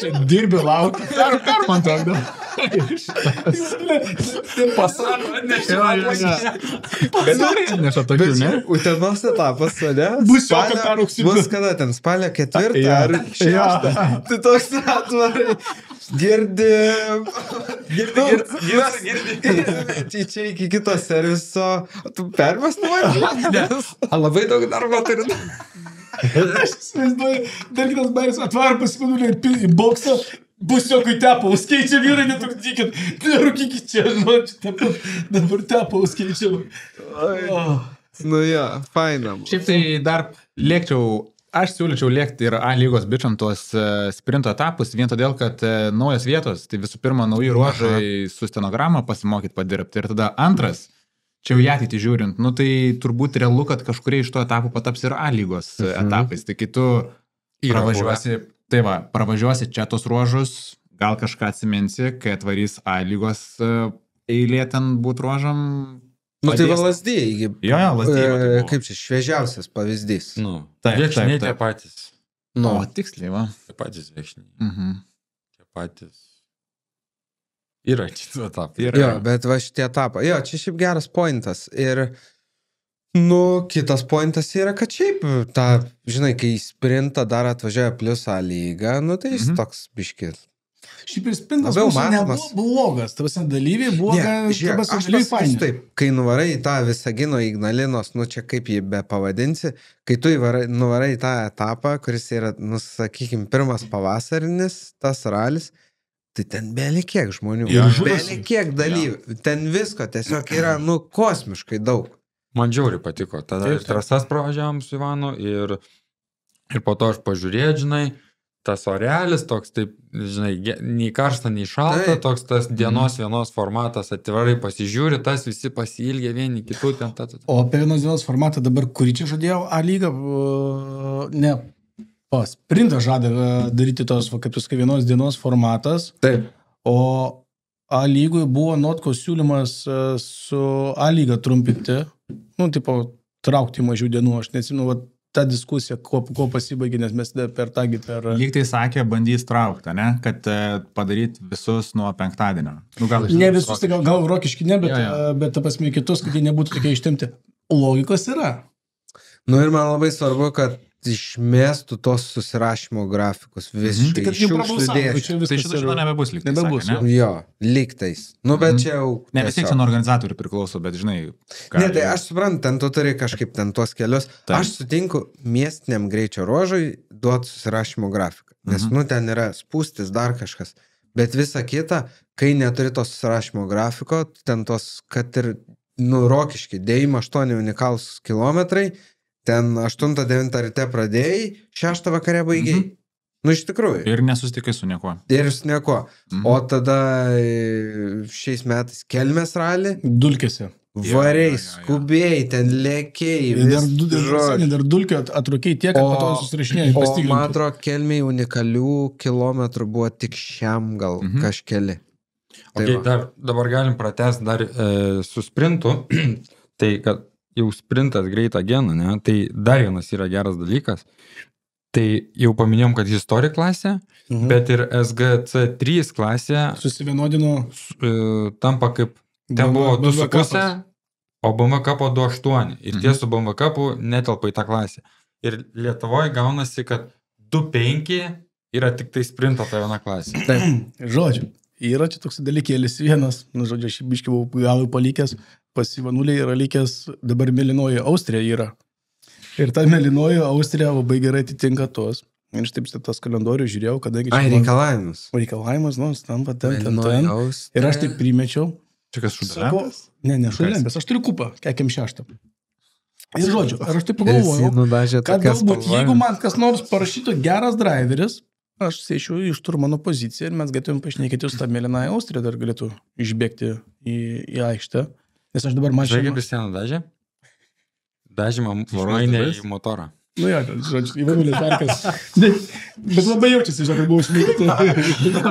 čia dirbi laukia, permontuok gal. Pasaro atneša. Bet atneša tokių, ne? Utenos etapas, ne? Bus jau, kad perauksime. Bus kada ten spalio 4 ar 6. Tai toks atvarai. Girdi. Čia iki kito serviso. Tu permės nuoji? Labai daug darbo turi. Aš įsivaizduoju, dar kitas bairis atvar pasimanulė į boksą. Bus jau, kai tepalus keičia vyrai, netrukdykit. Nerūkykit čia, žinot, dabar tepalus keičiam. Nu jo, fainam. Šiaip tai dar aš siūlyčiau lėkti ir A lygos bičiam tuos sprinto etapus, vien todėl, kad naujas vietos, tai visų pirma, nauji ruožai su stenogramą pasimokyti padirbti. Ir tada antras, čia jau į ateitį žiūrint, nu tai turbūt realu, kad kažkurie iš to etapų pataps ir A lygos etapais. Tai kai tu pravažiuosi čia tos ruožus, gal kažką atsiminsi, kai atvarys A lygos eilė ten būt ruožam. Nu tai va Lazdijai. Jo, Lazdijai. Kaip čia šviežiausias pavyzdys. Nu, viekšniai tie patys. Nu, tiksliai, va. Tie patys viekšniai. Tie patys. Yra kitų etapų. Jo, bet va šitie etapą. Jo, čia šiaip geras pointas. Ir, nu, kitas pointas yra, kad šiaip ta, žinai, kai sprintą dar atvažiuoja plius A lygą, nu tai jis toks biškis. Šiaip ir sprintas nebuvo blogas, tavasi dalyviai buvo faini. Taip, kai nuvarai į tą Visagino Ignalinos, nu čia kaip jį be pavadinsi, kai tu nuvarai į tą etapą, kuris yra, nu sakykim, pirmas pavasarinis, tas ralis, tai ten beli kiek žmonių, beli kiek dalyvių, ten visko tiesiog yra, nu, kosmiškai daug. Man žiauriai patiko, tada ir trasas pravažiavom su Ivanu ir po to aš pažiūrėjau, žinai, tas orealis toks, taip, žinai, nei karšta, nei šalta, toks tas dienos vienos formatas, atvirai pasižiūri, tas visi pasiilgia vieni kitų ten. O apie vienos dienos formatą dabar, kurį čia žadėjau, A lygą, ne, sprintą žada daryti tos, kaip tu sakai, vienos dienos formatas. Taip. O A lygui buvo Notkos siūlymas su A lygą trumpinti, nu, tipo, traukti mažiau dienų, aš neatsimenu, ta diskusija, kuo pasibaigė, nes mes per tągi Lyg tai sakė, bandys traukti, ne? Kad padaryti visus nuo penktadienio. Nu, ne visus, tai gal Rokiški ne, bet ta pasmė kitus, kad jie nebūtų tokie ištemti. Logikos yra. Nu ir man labai svarbu, kad išmestų tos susirašymo grafikus visiškai šiukšlių dėžę. Tai šito nebebus lyg tai nebebus, sakė, ne? Jo, lyg tais. Nu, bet čia jau... Ne, vis tiek čia nuo organizatorių priklauso, bet žinai... Ne, tai aš suprantu, ten tu turi kažkaip ten tuos kelius. Aš sutinku miestiniam greičio ruožui duoti susirašymo grafiką. Nes, nu, ten yra spūstis, dar kažkas. Bet visa kita, kai neturi tos susirašymo grafiko, ten tos, kad ir, nu, Rokiški, 9-8 unikalus kilometrai, ten 8-9 ryte pradėjai, 6 vakare baigiai. Nu, iš tikrųjų. Ir nesusitikai su niekuo. Ir su niekuo. O tada šiais metais Kelmės ralį. Dulkėse. Variai, skubiai, ten lėkiai, dar dulkio atrūkiai tiek, kad po to susirašinėjai. O man atrodo, kelmiai unikalių kilometrų buvo tik šiam gal kažkeli. Okay, dabar galim pratęsti dar su sprintu, tai kad jau sprintas greitą geną, ne? Tai dar vienas yra geras dalykas. Tai jau paminėjom, kad History klasė, bet ir SGC3 klasė susivienodino, tampa kaip, ten buvo 2,5, o BMW Cup 2,8. Ir tie su BMW Cup netelpa į tą klasę. Ir Lietuvoje gaunasi, kad 2,5 yra tik tai sprinto ta viena klasė. Taip, žodžiu. Yra čia toks dalykėlis vienas, žodžiu, aš biškai buvau galui palikęs, pas Ivanulį yra likęs, dabar mėlynoji Austrija yra. Ir ta mėlynoji Austrija labai gerai atitinka tos. Ir aš taip tas kalendorių žiūrėjau, kadangi... reikalavimus. Reikalavimus, stampa ten. Ir aš taip primečiau. Čia kas šudalėmbės? Ne, šudalėmbės, aš turiu kupą, kekiam 6. Ir žodžiu, ar aš taip pagalvojau, kad galbūt, jeigu man kas nors parašytų geras driveris, aš sėčiau iš Turmano poziciją ir mes galėtume pašnekėti su tą mėlynąją Austriją, dar galėtų išbėgti į aikštę. Nes aš dabar mačiau... Žiūrėk, Kristianą dažė? Dažymą mainė į motorą. Nu jo, žodžiu, Ivanulės parkas. Bet labai jaučiasi, žinok, kad buvo išmėgti.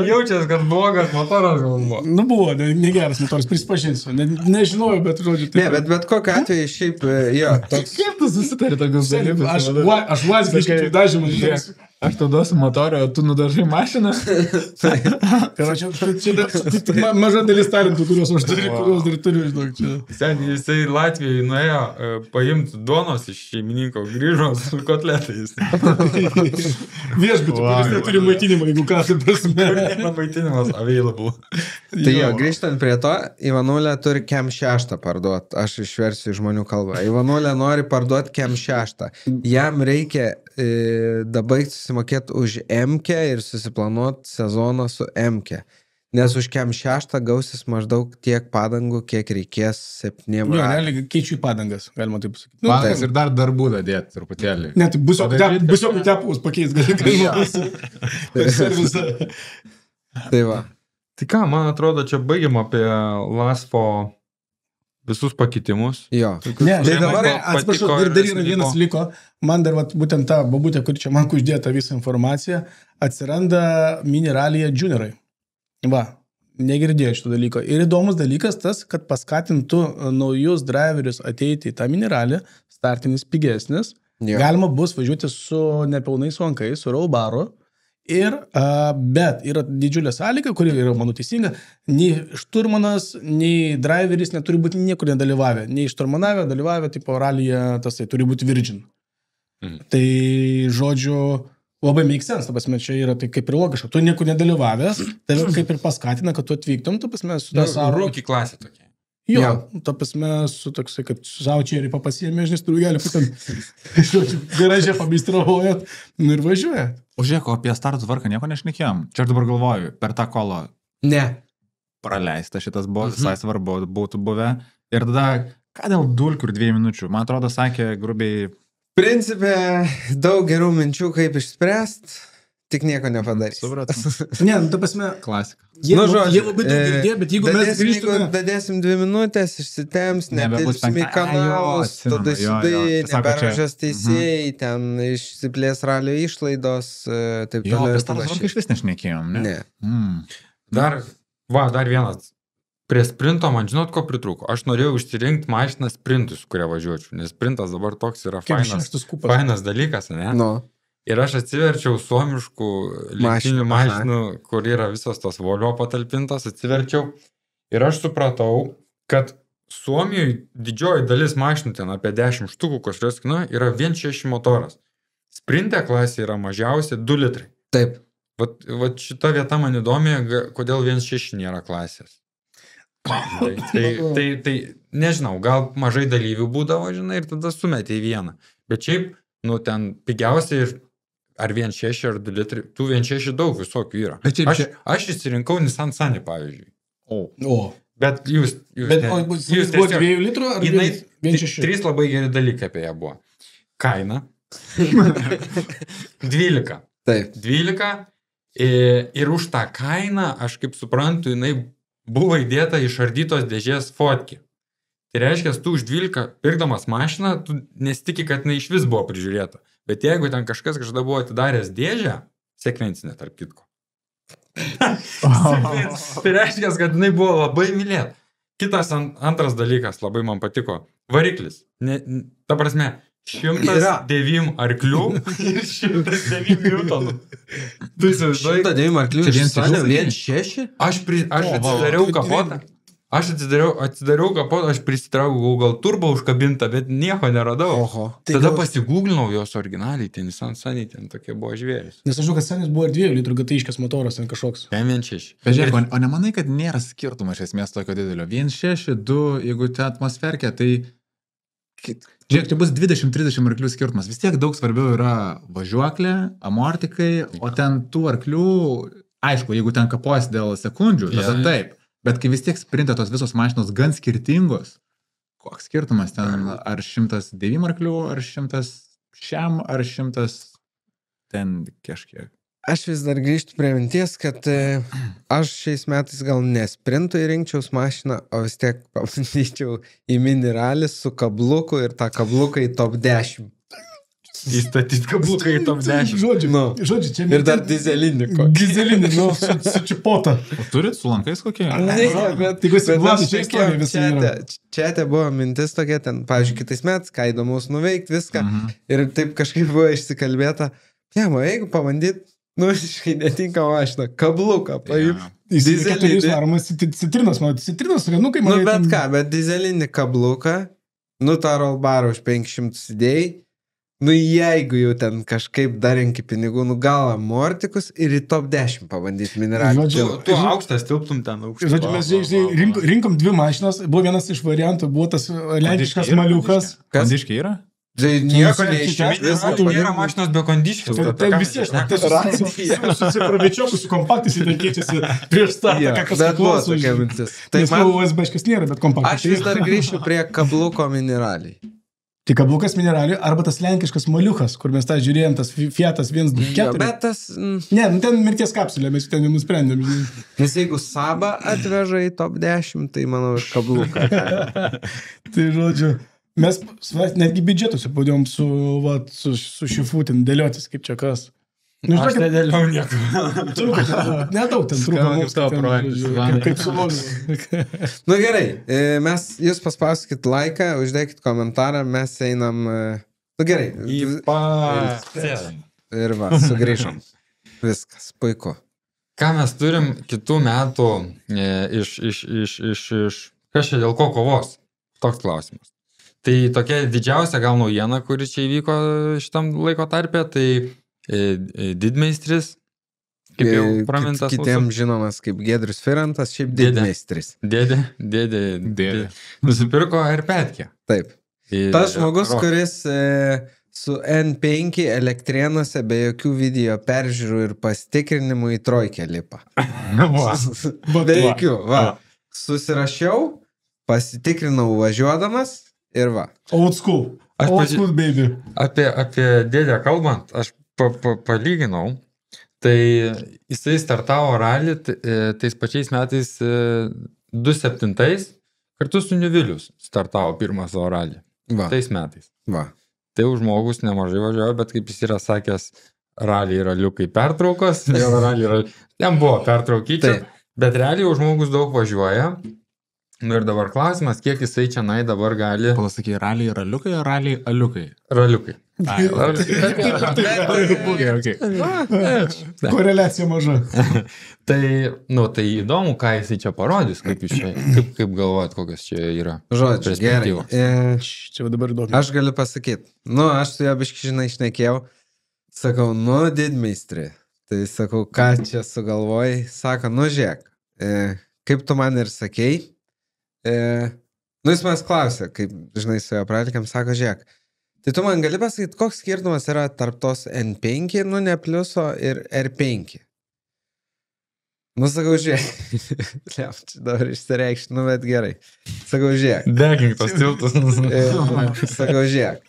Jaučiasi, kad blogas motoras buvo. Nu buvo, negeras motoras, prisipažinsiu. Nežinojau, bet žodžiu. Ne, bet kokiu atveju šiaip, jo, toks... Kaip tu susitari tokius dalykus? Aš vazgiškai dažymą žiūrėsiu. Aš tau duosiu motorą, o tu nudažai mašiną. Čia maža dalis talentų, kuriuos aš turiu, žinok, čia. Sen, jisai Latvijoje nuėjo paimti duonos iš šeimininko, grįžo su kotletais. Viešbutį, kuris neturi maitinimą, jeigu ką, tai prasme. Maitinimas available. Tai jo, grįžtant prie to, Ivanulė turi Kem 6 parduoti. Aš išversiu žmonių kalbą. Ivanulė nori parduoti Kem 6. Jam reikia dabar susimokėti už M-kę ir susiplanuoti sezoną su M-kę. Nes už Kem 6 gausis maždaug tiek padangų, kiek reikės 7 Jo, realiai keičiu į padangas, galima taip pasakyti. Padangas ir dar darbų dadėti truputėlį. Ne, tai bus jau tepus pakeis, galima. Per servisą. Tai va. Tai ką, man atrodo, čia baigiam apie Lasfo visus pakitimus. Jo. Ne, tai dabar, atsiprašau, ir dar yra vienas liko. Man dar būtent ta babutė, kur čia man uždėta visą informaciją, atsiranda mini ralyje juniorai. Va, negirdėjau šito dalyko. Ir įdomus dalykas tas, kad paskatintų naujus driverius ateiti į tą mini ralį, startinis pigesnis. Jo. Galima bus važiuoti su nepilnais lankais, su rollbaru. Bet yra didžiulė sąlyga, kuri yra, manau, teisinga, nei šturmanas, nei driveris neturi būti niekur nedalyvavę. Nei šturmanavę, dalyvavę, tipo ralyje, tasai turi būti virgin. Tai, žodžiu, labai make sense, ta prasme, čia yra tai kaip ir logiška. Tu niekur nedalyvavęs, tai kaip ir paskatina, kad tu atvyktum, ta prasme, su tą savo... Rūkį klasė tokia. Jo, ta prasme, su toksai, kaip su savo čierį papasiėmė, žinai, turiu gali patent garažė pamistravoja ir važiuoja. O žiūrėk, apie startų tvarką nieko nešnekėjom. Čia aš dabar galvoju, per tą kolą praleista šitas buvo, visai svarbu būtų buvę. Ir tada, ką dėl dulkių ir 2 minučių? Man atrodo, sakė grubiai... Principė, daug gerų minčių, kaip išspręst, tik nieko nepadarys. Supratom. Ne, ta prasme... Klasika. Jie labai daug girdėjo, bet jeigu mes grįžtume... Dadėsim 2 minutės, išsitems, netilpsim į kanalus, tada sudai, neberažas teisėjai, ten išsiplės ralio išlaidos, taip toliau. Jo, apie startų tvarką iš vis nešnekėjom, ne? Ne. Dar vienas. Prie sprinto man žinot, ko pritrūko. Aš norėjau išsirinkti mašiną sprintus, kurie važiuočiau, nes sprintas dabar toks yra fainas dalykas, ne? No. Ir aš atsiverčiau suomiškų lenktynių mašinų, kur yra visos tos Volvo patalpintos, atsiverčiau ir aš supratau, kad Suomijoje didžioji dalis mašinų, ten apie 10 štukų kažkas, yra 1.6 motoras. Sprinte klasė yra mažiausiai 2 litrai. Taip. Vat šita vieta man įdomi, kodėl 1.6 nėra klasės. Tai nežinau, gal mažai dalyvių būdavo, žinai, ir tada sumetė į vieną. Bet šiaip, ten pigiausiai ir ar 1.6 ar 2 litrai, tų 1.6 daug visokių yra. Aš įsirinkau Nissan Sunny, pavyzdžiui. Bet jūs buvo 2 litrų ar 1.6? 3 labai geri dalykai apie ją buvo. Kaina. 12. Taip. 12. Ir už tą kainą, aš kaip suprantu, jinai buvo įdėta iš ardytos dėžės fotki. Tai reiškia, tu už 12 pirkdamas mašiną, tu nesitikė, kad jinai iš vis buvo prižiūrėta. Bet jeigu ten kažkas kažkada buvo atidaręs dėžę, sekvencinė tarp kitko. Tai reiškia, kad jinai buvo labai mylėta. Kitas antras dalykas labai man patiko. Variklis. Ta prasme, 109 arklių ir 109 newtonų. 109 arklių ir 106? Aš atsidariau kapotą. Aš atsidariau kapotą, aš prisitraukau gal turbo užkabintą, bet nieko neradau. Oho. Tada pasigūglinau jos originaliai, ten Nissan Sunny, ten tokie buvo žvėris. Nes aš žinau, kad Sunny's buvo ir 2 litrų gataiškas motoras, ten kažkoks. 1.6. Bet žiūrėk, o nemanai, kad nėra skirtumo iš esmės tokio didelio? 1.6, 2, jeigu te atmosferkė, tai... Žiūrėk, tai bus 20-30 arklių skirtumas. Vis tiek daug svarbiau yra važiuoklė, amortikai, o ten tų arklių, aišku, jeigu ten kapojas dėl sekundžių, tada taip. Bet kai vis tiek sprinta tos visos mašinos gan skirtingos, koks skirtumas ten, ar 109 arklių, ar 100 šiam, ar 100 ten kažkiek. Aš vis dar grįžtu prie minties, kad aš šiais metais gal nesprintui rinkčiaus mašiną, o vis tiek pabandyčiau į mini-ralį su kabluku ir tą kabluką į top 10. Įstatyti kabluką į top 10. Žodžiu, čia ir dar dizelinį kokį. Dizelinį, su čipota. O turit su lankais kokie? Ne, bet čia buvo mintis tokia, ten, pavyzdžiui, kitais metais, ką įdomus nuveikti viską. Ir taip kažkaip buvo išsikalbėta, jeigu pabandyt, visiškai netinka mašina, kabluką paimti. Dizelinį. Citrinos, renukai. Bet ką, bet dizelinį kabluką, tą rollbarą už 500 įdėjai, jeigu jau ten kažkaip dar renki pinigų, gal amortikus ir į top 10 pabandyti mineralį. Tu aukštas tilptum ten aukštas. Žodžiu, mes rinkom 2 mašinas, buvo vienas iš variantų, buvo tas lenkiškas maliukas. Kondiškiai yra? Tai nieko neiščias. Nėra mašinos be kondiškių. Tai visi susipravėčiokus su kompaktais ir keičiasi prieš startą, bet buvo tokia mintis. Tai USB-škas nėra, bet kompaktas. Aš vis dar grįšiu prie kabluko mineraliai. Tai kablukas mineralių, arba tas lenkiškas maliukas, kur mes tą žiūrėjom, tas Fiatas 124. Bet tas... Ne, ten mirties kapsulė, mes ten nusprendėm. Nes jeigu Sabą atveža į top 10, tai manau ir kabluką. Tai žodžiu, mes netgi biudžetus padėjom su šifutin dėliotis, kaip čia kas. Aš nedėliau nieko. Nedaug ten trūko. Kaip sulogiu. Gerai, jūs paspauskit laiką, uždėkit komentarą, mes einam... Gerai. Ir sugrįžom. Viskas, puiku. Ką mes turim kitų metų kas čia dėl ko kovos? Toks klausimas. Tai tokia didžiausia gal naujiena, kuri čia įvyko šitam laiko tarpe, tai didmeistris, kaip jau pramintas. Kitiems žinomas kaip Giedrius Firantas, šiaip didmeistris. Dėdė. Nusipirko R5. Taip. Tas žmogus, kuris su N5 Elektrėnuose be jokių video peržiūrų ir pastikrinimų į trojkę lipa. Be jokių. Susirašiau, pasitikrinau važiuodamas ir va. Old school. Old school, baby. Apie dėdę kalbant, aš palyginau, tai jisai startavo ralį tais pačiais metais 2007 kartu su Nivilius startavo pirmą savo ralį. Tais metais. Tai jau žmogus nemažai važiavo, bet kaip jis yra sakęs, ralį yra liukai pertraukos, ten buvo pertraukyčių, bet realiai jau žmogus daug važiuoja. Ir dabar klausimas, kiek jisai čia dabar gali... Pasakai, raliai raliukai, ar raliai aliukai? Raliukai. Koreliacija maža. Tai įdomu, ką jisai čia parodys, kaip galvojat, kokios čia yra. Žodžiu, gerai. Čia dabar įdomu. Aš galiu pasakyti, aš su jo biški šnekėjau, sakau, didmeistri. Tai sakau, ką čia sugalvojai? Sako, žiūrėk, kaip tu man ir sakei, jis manęs klausė, kaip, žinai, su jo pratikiam, sako, žiūrėk, tai tu man gali pasakyti, koks skirtumas yra tarp tos N5, ne pliuso ir R5. Sakau, žiūrėk, čia dabar išsireikšti, bet gerai. Sakau, žiūrėk. Degink tos tiltus. Sakau, žiūrėk,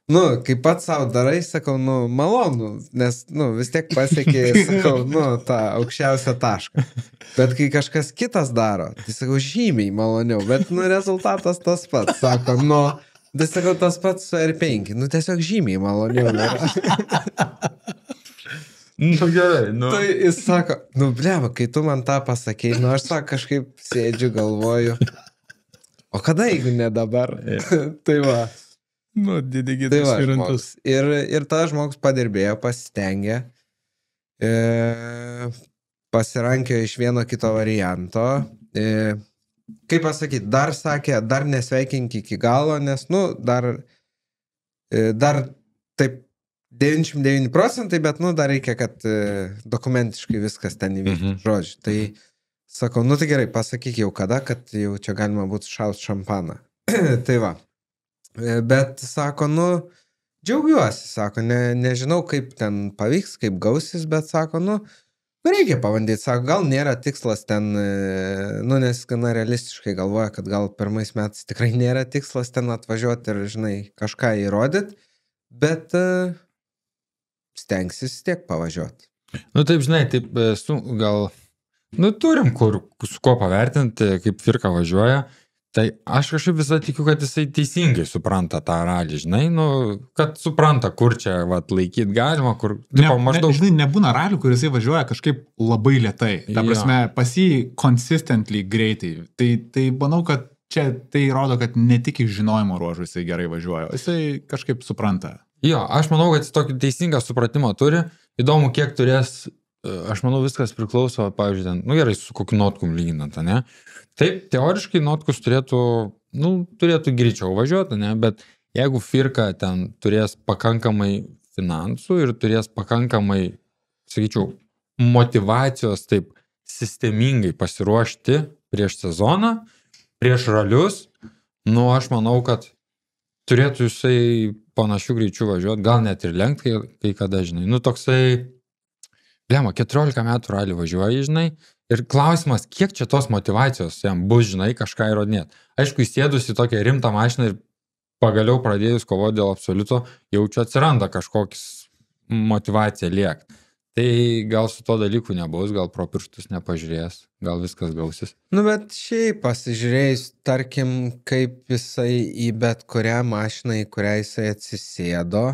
Nu, kai pats savo darai, sakau, nu, malonu, nes, nu, vis tiek pasiekė, sakau, nu, tą aukščiausią tašką. Bet kai kažkas kitas daro, tai sakau, žymiai maloniau, bet, nu, rezultatas tas pats, sako, nu, tai sakau, tas pats su R5, nu, tiesiog žymiai maloniau. Nu, gerai, nu. Tai jis sako, nu, bleva, kai tu man tą pasakei, nu, aš sako, kažkaip sėdžiu, galvoju, o kada, jeigu ne dabar? Tai va. Nu, didigi Tai tas va, įrantus. ir tada žmogus padirbėjo, pasistengė, pasirankė iš vieno kito varianto. Kaip pasakyti, dar sakė, dar nesveikink iki galo, nes, nu, dar taip 99%, bet, nu, dar reikia, kad dokumentiškai viskas ten įvyktų, žodžiu. Tai sakau, nu, tai gerai, pasakyk jau kada, kad jau čia galima būtų šaut šampaną. Tai va. Bet, sako, nu, džiaugiuosi, sako, nežinau, kaip ten pavyks, kaip gausis, bet, sako, nu, reikia pabandyti, sako, gal nėra tikslas ten, nu, nes gana realistiškai galvoja, kad gal pirmais metais tikrai nėra tikslas ten atvažiuoti ir, žinai, kažką įrodyti, bet stengsis tiek pavažiuoti. Nu, taip, žinai, taip, gal, nu, turim kur, su ko pavertinti, kaip Firka važiuoja. Tai aš kažkaip visą tikiu, kad jisai teisingai supranta tą ralį, žinai, nu, kad supranta, kur čia laikyti galima, kur... Maždaug... Žinai, nebūna ralių, kur jisai važiuoja kažkaip labai lėtai. Ta prasme, pas jį consistently greitai. Tai manau, kad čia tai rodo, kad ne tik iš žinojimo ruožų jisai gerai važiuoja, jisai kažkaip supranta. Jo, aš manau, kad jis tokį teisingą supratimą turi. Įdomu, kiek turės, aš manau, viskas priklauso, pavyzdžiui, ten, nu gerai, su kokiu notkum lyginant, ne? Taip, teoriškai notkus turėtų greičiau važiuoti, ne? Bet jeigu Firka ten turės pakankamai finansų ir turės pakankamai, sakyčiau, motivacijos taip sistemingai pasiruošti prieš sezoną, prieš ralius, nu aš manau, kad turėtų jisai panašių greičių važiuoti, gal net ir lenkti, kai kada, žinai. Nu toksai, 14 metų ralį važiuoja, žinai. Ir klausimas, kiek čia tos motivacijos jam bus, žinai, kažką įrodinėti. Aišku, įsėdus į tokią rimtą mašiną ir pagaliau pradėjus kovoti dėl absoliuto, jaučiu atsiranda kažkoks motivacija liekti. Tai gal su to dalyku nebus, gal pro pirštus nepažiūrės, gal viskas gausis. Nu, bet šiaip pasižiūrėjus, tarkim, kaip jisai į bet kurią mašiną, į kurią jisai atsisėdo.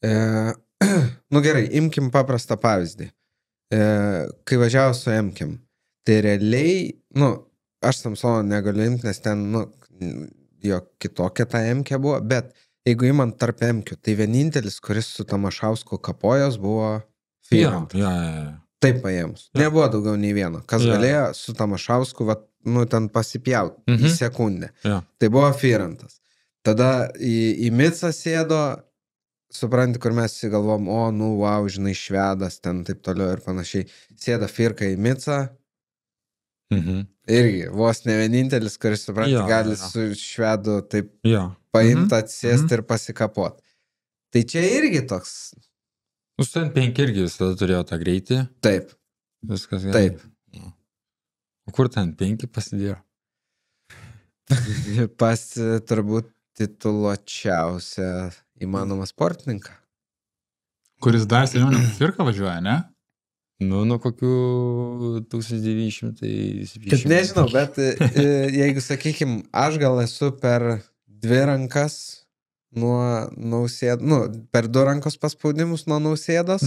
Nu gerai, imkim paprastą pavyzdį. Kai važiavo su M-kem, tai realiai, nu, aš Samsono negaliu imti, nes ten, nu, jo kitokia ta M-ke buvo, bet jeigu imant tarp M-kių, tai vienintelis, kuris su Tamašausku kapojos, buvo Firant. Ja. Taip paėmus. Nebuvo daugiau nei vieno. Kas galėjo su Tamašausku, va, nu, ten pasipjauti į sekundę. Tai buvo Firantas. Tada į Micą sėdo, supranti, kur mes galvom, o, nu, wow, žinai, švedas, ten taip toliau ir panašiai. Sėda Firka į Micą. Irgi, vos ne vienintelis, kuris, supranti, gali su švedu taip paimti, atsėsti ir pasikapot. Tai čia irgi toks... Nu, ten 5 irgi visada turėjo tą greitį. Taip. Viskas gerai. Taip. O kur ten 5 pasidėjo? Pas turbūt tituluočiausią įmanomą sportininką. Kuris dar seniau negu Firka važiuoja, ne? Nu, nuo kokių 1970. Kad nežinau, bet jeigu, sakykim, aš gal esu per 2 rankas nuo Nausėdos, nu, per 2 rankos paspaudimus nuo Nausėdos,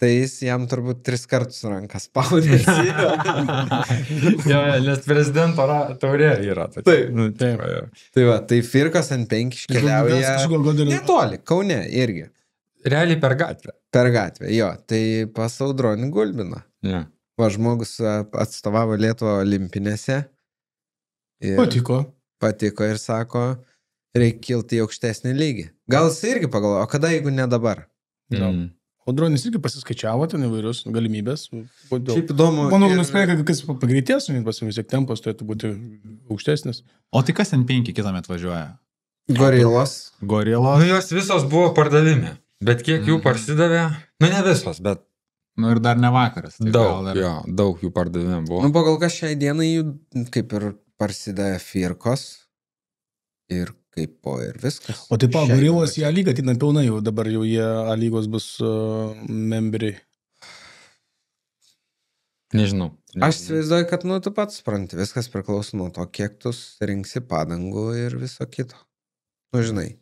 tai jis jam turbūt 3 kartus rankas spaudės. Jo, nes prezidento taurė yra. Taip. Nu, taip. Tai va, tai Firkos N5 iškeliauja netoli, Kaune irgi. Realiai per gatvę. Per gatvę, jo. Tai pas Audronį Gulbiną. Ja. Va, žmogus atstovavo Lietuvą olimpinėse. Patiko ir sako, reikia kilti į aukštesnį lygį. Gal jis irgi pagalvojo, o kada, jeigu ne dabar? Audronis irgi pasiskaičiavo ten įvairius galimybės. Šiaip įdomu. Manau, nuspėja, kad kas pagreitės, vis tiek tempas turėtų būti aukštesnis. O tai kas N5 kitąmet važiuoja? Gorilos. Nu, jos visos buvo pardavime. Bet kiek jų parsidavė? Nu, ne visos, bet... Nu, ir dar ne vakaras. Tai daug jų pardavime buvo. Nu, pagal kas šiai dienai jų kaip ir parsidavė Firkos. Ir kaip ir viskas. O taip, Šiai Gorilos minutei. į lygą atina pilnai jau, dabar jau jie lygos bus memberiai. Nežinau. Aš įsivaizduoju, kad, nu, tu pats supranti, viskas priklauso nuo to, kiek tu rinksi padangų ir viso kito. Nu, žinai.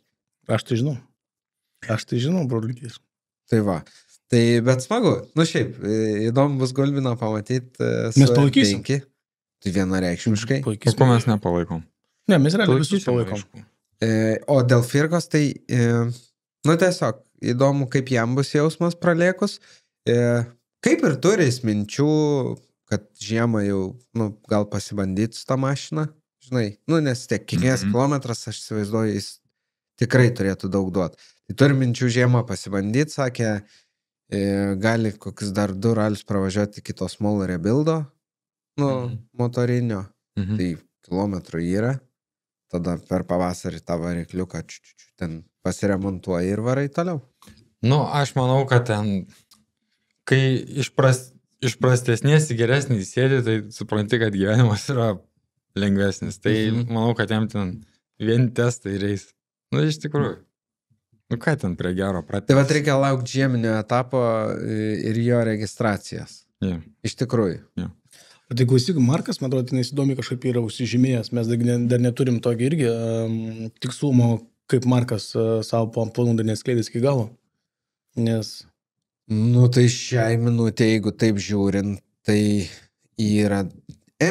Aš tai žinau, brolikės. Tai va. Tai, bet smagu. Nu, šiaip, įdomu bus Gulbiną pamatyti. Mes palaikysim. Tai vienareikšmiškai. O ko mes nepalaikom? Ne, mes realiai visus Palaikysim, palaikom. aišku. O dėl Firgos, tai, nu, tiesiog įdomu, kaip jam bus jausmas pralėkus. Kaip ir turės minčių, kad žiemą jau, nu, gal pasibandyti su tą mašiną. Žinai, nu, nes tiek kiekvienas kilometras, aš įsivaizduoju, jis tikrai turėtų daug duoti. Tai turi minčių žiemą pasibandyti, sakė, gali kokius dar 2 ralius pravažiuoti iki to small rebuildo, nu, motorinio. Tai kilometrų yra. Tada per pavasarį tą varikliuką ten pasiremontuoja ir varai toliau. Nu, aš manau, kad ten, kai iš prastesnės į geresnį sėdi, tai supranti, kad gyvenimas yra lengvesnis. Tai manau, kad jam ten vien testai reis. Nu, iš tikrųjų. Nu, ką ten prie gero pratęs? Tai vat reikia laukti žieminio etapo ir jo registracijas. Yeah. Iš tikrųjų. Yeah. Tai klausyk, Markas, man atrodo, jis įdomi kažkaip yra užsižymėjęs. Mes dar neturim tokį irgi tikslumo, kaip Markas savo planų dar neskleidės iki galo. Nes... Nu, tai šiai minutė, jeigu taip žiūrint, tai yra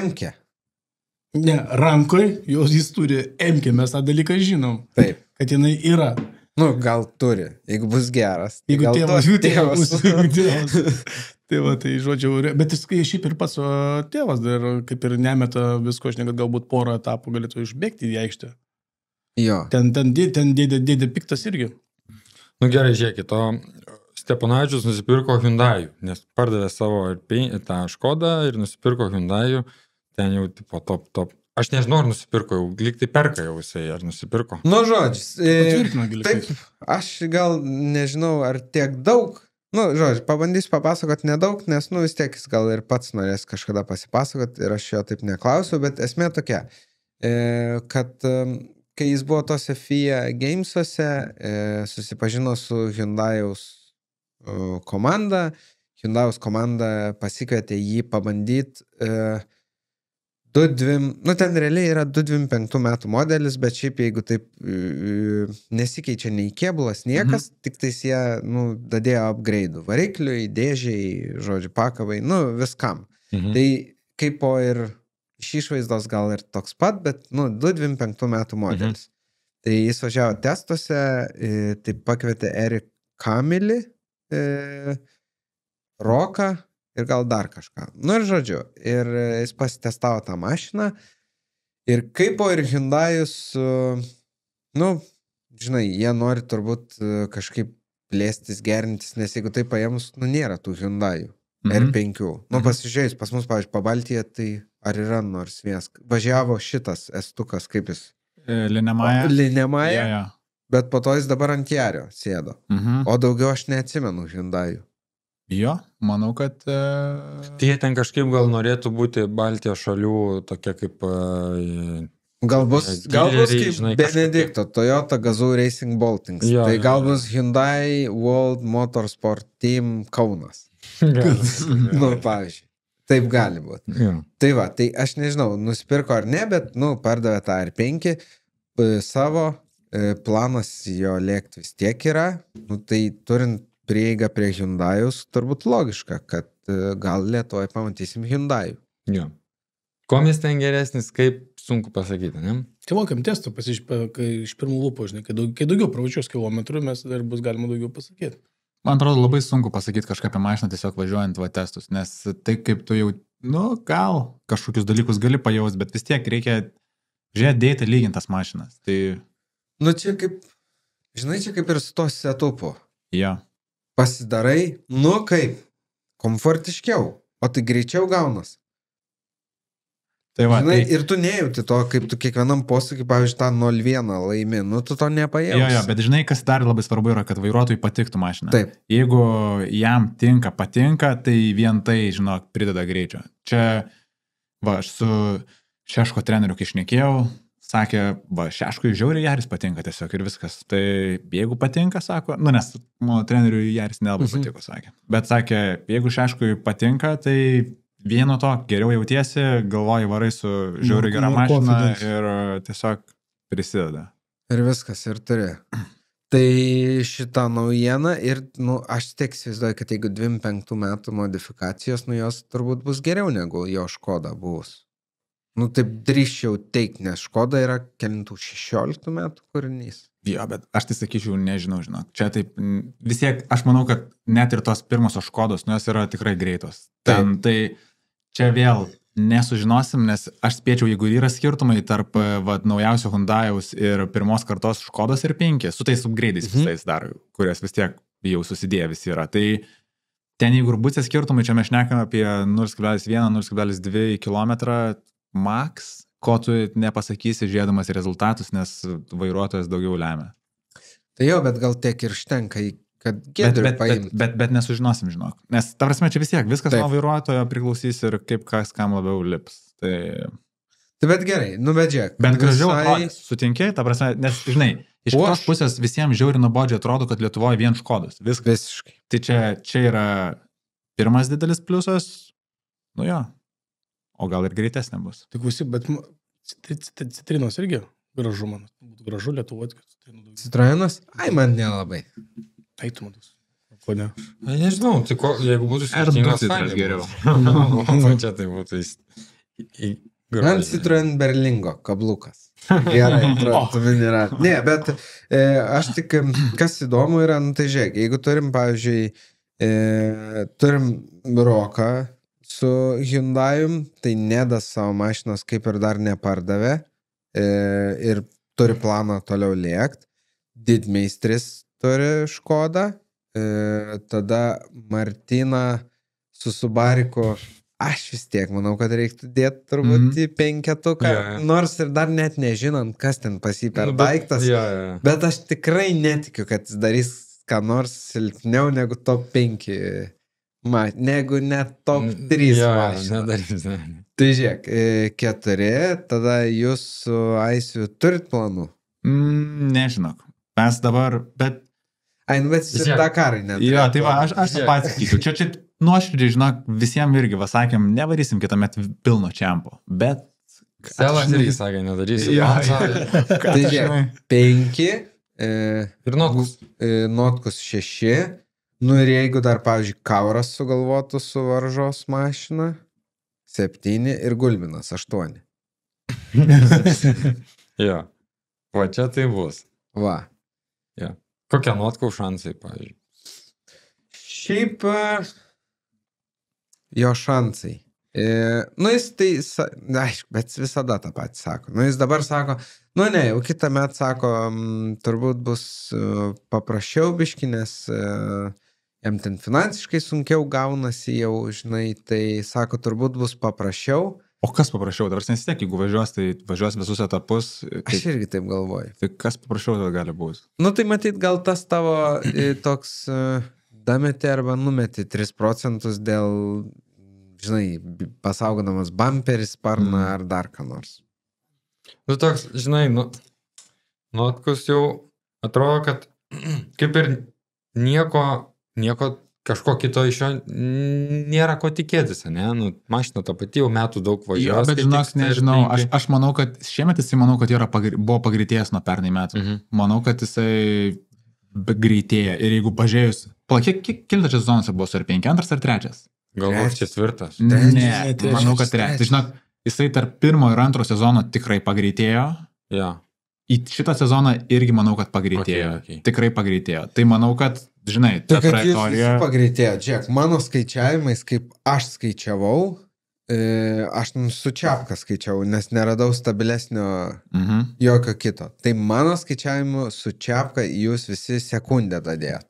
M-kė. Ne, rankoje jis turi M-kė, mes tą dalyką žinom. Taip. Kad jinai yra. Nu, gal turi, jeigu bus geras. Jeigu gal tėvas. Tai va, tai žodžiu, bet jis šiaip ir pats tėvas dar kaip ir nemeta visko, aš kad galbūt porą etapų galėtų išbėgti į aikštę. Jo. Ten dėdė piktas irgi. Nu gerai, žiūrėkit, o Steponavičius nusipirko Hyundai, nes pardavė savo tą Škodą ir nusipirko Hyundai, ten jau tipo top. Aš nežinau, ar nusipirko, jau lyg tai perka jau jisai, ar nusipirko. Nu, žodžius. Taip, aš gal nežinau, ar tiek daug. Nu, žodžiu, pabandysiu papasakoti nedaug, nes, nu, vis tiek jis gal ir pats norės kažkada pasipasakoti ir aš jo taip neklausiu, bet esmė tokia, kad kai jis buvo tose FIA Gamesuose, susipažino su Hyundai'aus komanda, Hyundai'aus komanda pasikvietė jį pabandyti nu ten realiai yra 225 metų modelis, bet šiaip jeigu taip nesikeičia nei kėbulas, niekas, tik tais jie, nu, dadėjo upgrade'ų varikliui, dėžiai, žodžiu, pakavai, nu, viskam. Tai kaip po ir iš išvaizdos gal ir toks pat, bet, nu, 225 metų modelis. Tai jis važiavo testuose, taip pakvietė Eric Kamilį, Roką, ir gal dar kažką. Nu ir žodžiu, ir jis pasitestavo tą mašiną ir kaip ir Hyundai'us, nu, žinai, jie nori turbūt kažkaip plėstis, gerintis, nes jeigu tai paėmus, nu, nėra tų Hyundai'ų R5. Nu, pasižiūrėjus, pas mus, pavyzdžiui, Pabaltyje, tai ar yra nors vienas. Važiavo šitas estukas, kaip jis? Linemaja, Ja. bet po to jis dabar ant Jario sėdo. O daugiau aš neatsimenu Hyundai'ų. Jo, manau, kad... Tai jie ten kažkaip gal norėtų būti Baltijos šalių tokia kaip... Gal bus kaip žinai, Benedikto, Toyota Gazoo Racing Baltings. Tai gal bus Hyundai World Motorsport Team Kaunas. Nu, pavyzdžiui. Taip gali būti. Tai va, tai aš nežinau, nusipirko ar ne, bet, nu, pardavė tą R5 savo, planas jo lėkti vis tiek yra. Nu, tai turint prieiga prie Hyundai'us, turbūt logiška, kad gal Lietuvoje pamatysim Hyundai'ų. Jo. Komis ten geresnis, kaip sunku pasakyti, ne? Tai laukiam testų, iš pirmų lūpų, žinai, kai daugiau pravažiuos kilometrų, mes dar bus galima daugiau pasakyti. Man atrodo, labai sunku pasakyti kažką apie mašiną tiesiog važiuojant va testus, nes tai kaip tu jau, nu, gal kažkokius dalykus gali pajaust, bet vis tiek reikia dėti lygintas mašinas. Tai... Nu, čia kaip, žinai, čia kaip ir su to setupu. Jo. Pasidarai, nu kaip, komfortiškiau, o tai greičiau gaunas. Tai va, žinai, tai... ir tu nejauti to, kaip tu kiekvienam posūkį, pavyzdžiui, tą 0,1 laimi, nu tu to nepajausi. Jo, bet žinai, kas dar labai svarbu yra, kad vairuotojui patiktų mašina. Taip. Jeigu jam patinka, tai vien tai, žinok, prideda greičio. Čia, va, aš su Šeško treneriu, kai šnekėjau, sakė, va, Šeškui žiauriai Jaris patinka tiesiog ir viskas. Tai jeigu patinka, sako, nu nes mano treneriui Jaris nelabai patiko, sakė. Bet sakė, jeigu Šeškui patinka, tai vieno to geriau jautiesi, galvoji varai su žiauriai gera mašina ir tiesiog prisideda. Ir viskas, ir turi. Tai šitą naujieną ir, aš tiek įsivaizduoju, kad jeigu 25 metų modifikacijos, jos turbūt bus geriau negu jo Škoda bus. Taip drįsčiau teikti, nes Škoda yra kelintų 16 metų kūrinys. Jo, bet aš tai sakyčiau, nežinau, žinok. Čia taip, vis tiek, aš manau, kad net ir tos pirmosios Škodos, jos yra tikrai greitos. Tai čia vėl nesužinosim, nes aš spėčiau, jeigu yra skirtumai tarp naujausio Hyundai'aus ir pirmos kartos Škodos ir 5, su tais upgrade'ais visais dar, kurias vis tiek jau susidėję visi yra. Tai ten, jeigu ir būsė skirtumai, čia mes šnekame apie 0,1-0,2 km max, ko tu nepasakysi žiūrėdamas rezultatus, nes vairuotojas daugiau lemia. Tai jo, bet gal tiek ir štenka, kad Giedriui paimti. Bet nesužinosim, žinok. Nes, ta prasme, čia vis tiek viskas nuo vairuotojo priklausys ir kaip kas kam labiau lips. Tai bet gerai, bet žiūrėk. Bet gražiau atrodys, sutinki, ta prasme, nes, žinai, iš kitos pusės visiems žiauriai nuobodžiai atrodo, kad Lietuvoje vien Škodos. Visiškai. Tai čia yra pirmas didelis pliusas, jo. O gal ir greitesnė bus. Tik visi, bet citrinos irgi gražu, man. Būtų gražu Lietuvoje. Citroenas? Ai, man nelabai. Tai tu matus. Ko ne? Nežinau, tai jeigu būtų skirtingas geriau. Čia tai būtų Man Citroen Berlingo kabliukas. Gerai, yra. Ne, bet aš tik, kas įdomu yra, tai žiūrėk, jeigu turim, pavyzdžiui, turim Roką su Hyundai'um, tai Nedas savo mašinos kaip ir dar nepardavė ir turi planą toliau lėkt. Didmeistris turi Škodą, tada Martina su Subariku, aš vis tiek manau, kad reiktų dėti turbūt į 5, nors ir dar net nežinant, kas ten pasiper daiktas, bet aš tikrai netikiu, kad jis darys ką nors silpniau negu top 5, negu net top 3 mašina. Tai žiūrėk, 4, tada jūs su Aisiu turit planų? Nežinok. Mes dabar, bet... Bet jis ir Dakarai net. Jo, tai va, aš pats sakyčiau. Čia nuoširdžiai, žinok, visiems irgi vasakėm, nevarysim kitą metą pilno čempo. Bet... Selas irgi sakė, nedarysim. Tai žiūrėk, 5 ir Notkus 6. Ir jeigu dar, pavyzdžiui, Kauras sugalvotų su varžos mašina, 7 ir Gulbinas 8. Jo. Va čia tai bus. Va. Ja. Kokie Notkau šansai, pavyzdžiui? Šiaip jo šansai. Jis tai, aišku, bet visada tą patį sako. Jis dabar sako, jau kitą metą sako, turbūt bus paprasčiau biški, nes jam ten finansiškai sunkiau gaunasi jau, žinai, tai sako, turbūt bus paprasčiau. O kas paprasčiau? Dabar nesitiek, jeigu važiuos, tai važiuos visus etapus. Aš irgi taip galvoju. Tai kas paprasčiau tada gali būti? Tai matyt, gal tas tavo toks dameti arba numeti 3% dėl, žinai, pasaugodamas bumperį, sparną ar dar ką nors. Toks, žinai, Notkus jau atrodo, kad kaip ir nieko kažko kito iš jo nėra ko tikėtis, ne? Mašina ta pati jau metų daug važiuoja. Bet žinok, nežinau, aš manau, kad šiemet jisai, buvo pagreitėjęs nuo pernai metų. Manau, kad jisai greitėja. Ir jeigu pažiūrėjus, kiek kiltas sezonas buvo, ar 5, ar 3? Galbūt 4. Ne, manau, kad 3. Tai žinok, jisai tarp 1 ir 2 sezono tikrai pagreitėjo. Ja. Į šitą sezoną irgi manau, kad pagreitėjo. Okay. Tikrai pagreitėjo. Tai manau, kad, žinai, ta trajektorija... Jūs pagreitėjo, Džek, mano skaičiavimais, kaip aš skaičiavau, aš su Čiapka skaičiavau, nes neradau stabilesnio jokio kito. Tai mano skaičiavimu su Čiapka jūs visi sekundę dadėjot.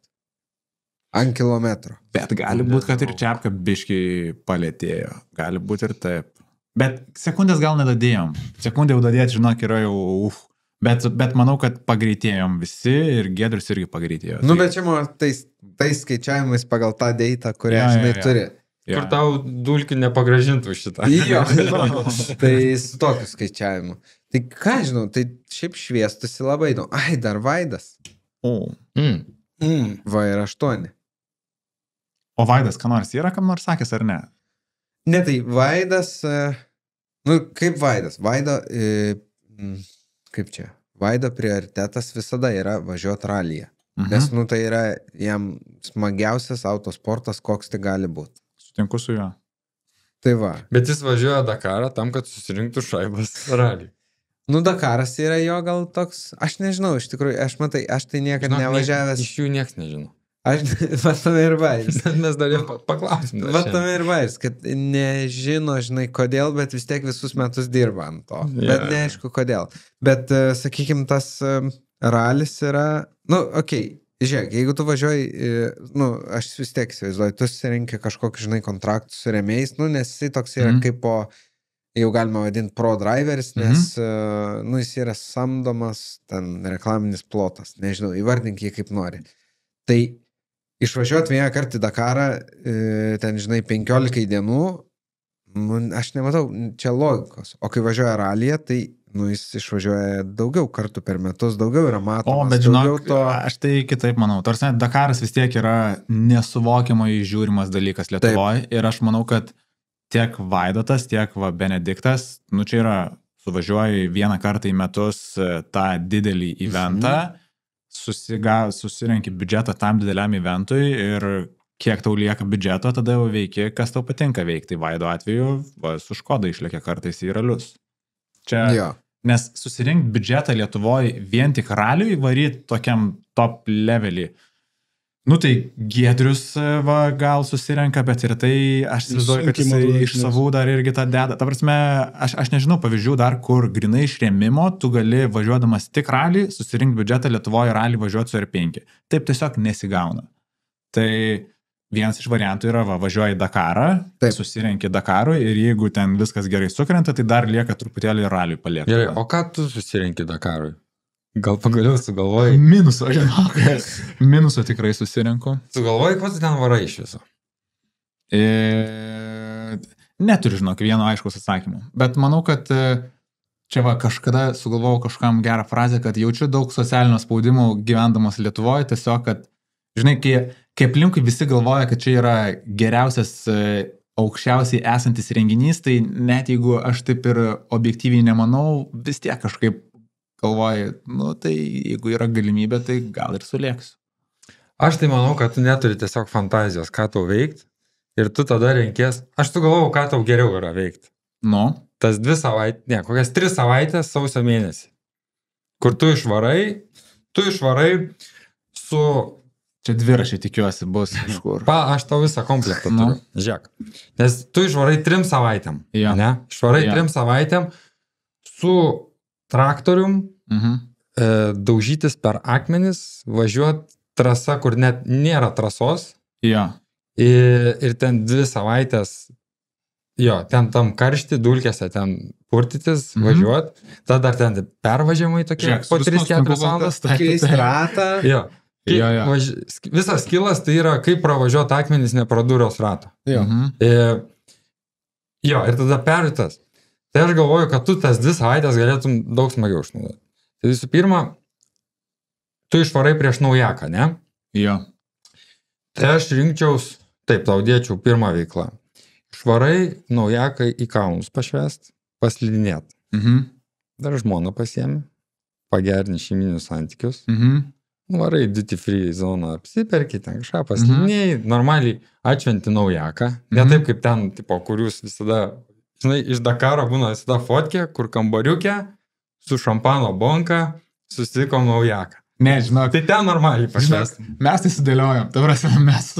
Ant kilometro. Bet gali būti, kad ir Čiapka biškai palėtėjo. Gali būti ir taip. Bet sekundės gal nedadėjom. Sekundė jau dadėti, žinok, yra jau... Bet manau, kad pagreitėjom visi ir Giedrius irgi pagreitėjo. Bet čia mano tais skaičiavimais pagal tą deitą, kurią žinai turi. Kur tau dulkių nepagražintų šitą. Jo, tai su tokiu skaičiavimu. Tai ką žinau, tai šiaip šviestusi labai, nu, ai, dar Vaidas. O. Va ir 8. O Vaidas, ką nors yra, kam nors sakęs ar ne? Ne, tai Vaidas, nu, kaip Vaidas? Vaido, kaip čia? Vaido prioritetas visada yra važiuoti ralyje. Nes, nu, tai yra jam smagiausias autosportas, koks tai gali būti. Sutinku su juo. Tai va. Bet jis važiuoja Dakarą tam, kad susirinktų šaibas ralį. Nu, Dakaras yra jo gal toks, aš nežinau, iš tikrųjų, aš tai niekad nevažiavęs. Iš jų nieks nežino. Aš, vatame ir vairs. Mes dar jau paklausim. Vatame ir vairs, kad nežino, žinai, kodėl, bet vis tiek visus metus dirba ant to. Bet neaišku, kodėl. Bet, sakykime, tas ralis yra, nu, okei, žiūrėk, jeigu tu važiuoji, nu, aš vis tiek įsivaizduoju, tu susirinki kažkokį, žinai, kontraktų su rėmėjais, nu, nes jis toks yra kaip po, jau galima vadinti pro driveris, nes, nu, jis yra samdomas, ten reklaminis plotas, nežinau, įvardink jį kaip nori. Tai išvažiuoti vieną kartą į Dakarą, ten, žinai, 15 dienų, nu, aš nematau, čia logikos. O kai važiuoja ralyje, tai, nu, jis išvažiuoja daugiau kartų per metus, daugiau yra matomas. O, bet žinok, aš tai kitaip manau. Tarsi, Dakaras vis tiek yra nesuvokiamai žiūrimas dalykas Lietuvoje ir aš manau, kad tiek Vaidotas, tiek Benediktas, nu, čia yra, suvažiuoji vieną kartą į metus tą didelį eventą, susirenki biudžetą tam dideliam eventui ir kiek tau lieka biudžeto, tada jau veiki, kas tau patinka veikti. Tai Vaido atveju su Škoda išlėkia kartais į ralius. Čia, nes susirinkti biudžetą Lietuvoje vien tik raliui varyti tokiam top levelį. Nu tai Giedrius gal susirenka, bet ir tai aš įsivaizduoju, kad jis iš savų dar irgi tą deda. Ta prasme, aš nežinau pavyzdžių dar, kur grinai iš rėmimo tu gali važiuodamas tik ralį, susirinkti biudžetą Lietuvoje ralį važiuoti su R5. Taip tiesiog nesigauna. Tai vienas iš variantų yra, važiuoji į Dakarą, susirenki Dakarui ir jeigu ten viskas gerai sukrenta, tai dar lieka truputėlį raliui palieka. Gerai, o ką tu susirenki Dakarui? Gal pagaliau sugalvoji? Minuso, žinok. Minuso tikrai susirinku. Sugalvoji, ko tu ten varai iš viso? Neturiu, žinok, vieno aiškaus atsakymų. Bet manau, kad čia kažkada sugalvojau kažkam gerą frazę, kad jaučiu daug socialinio spaudimo gyvendamas Lietuvoje, tiesiog, kad, žinai, kai aplinkui visi galvoja, kad čia yra geriausias aukščiausiai esantis renginys, tai net jeigu aš taip ir objektyviai nemanau, vis tiek kažkaip galvoji, nu tai jeigu yra galimybė, tai gal ir sulėksiu. Aš tai manau, kad tu neturi tiesiog fantazijos, ką tau veikti ir tu tada renkės, aš sugalvojau, ką tau geriau yra veikti. Nu? Tas 2 savaitės, ne, kokias 3 savaitės sausio mėnesį, kur tu išvarai su... Čia dviračiai tikiuosi bus kažkur. Aš tau visą komplektą turiu, žiūrėk. Nes tu išvarai 3 savaitėm, ne? Išvarai 3 savaitėm su traktorium, daužytis per akmenis, važiuoti trasa, kur net nėra trasos. Ir ten 2 savaitės, ten tam karšti, dulkėse ten purtytis, važiuoti. Tada dar ten pervažiamai tokie, po 3-4 valandas. Keisti ratą. Visas skilas tai yra, kaip pravažiuoti akmenis nepradūrios rato. Ir tada pervitas. Tai aš galvoju, kad tu tas 2 savaitės galėtum daug smagiau išnaudoti. Tai visų pirma, tu išvarai prieš naujaką, ne? Tai aš rinkčiaus, taip, tau dėčiau pirmą veiklą. Išvarai naujaką į kalnus pašvest, paslidinėt. Dar žmoną pasiemi, pagerini šeiminius santykius. Varai duty free zoną, apsiperki, ten kažką paslidinėjai, normaliai atšventi naujaką. Ne taip kaip ten, tipo, kur jūs visada... Žinai, iš Dakaro būna visada fotkė, kur kambariukė, su šampano bonka, susitikom naujaką. Ne, žinok. Tai ten normaliai pašvest. Mes tai sudėliojom. Tai prasme, mes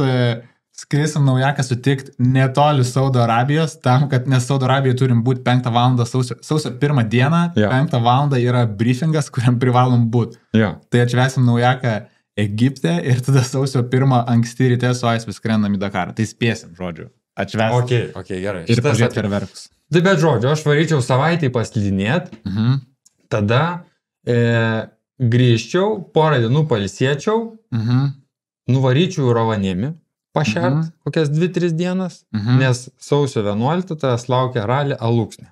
skrisim naujaką sutikti netoli Saudo Arabijos, tam, kad nes Saudo Arabijoje turim būti 5 valandą sausio 1 dieną, 5 valandą yra briefingas, kuriam privalom būti. Tai atšvesim naujaką Egipte ir tada sausio 1 anksti ryte su Aisvis skrendam į Dakarą. Tai spėsim, žodžiu. Atšvesti. Ok, gerai. Ir pažiūrėti ferverkus. Tai bet žodžiu, aš varyčiau savaitį paslidinėt, tada grįžčiau, porą dienų pailsėčiau, nuvaryčiau Rovaniemi, pašert kokias 2-3 dienas, nes sausio 11 tas laukia ralį Alūksnė.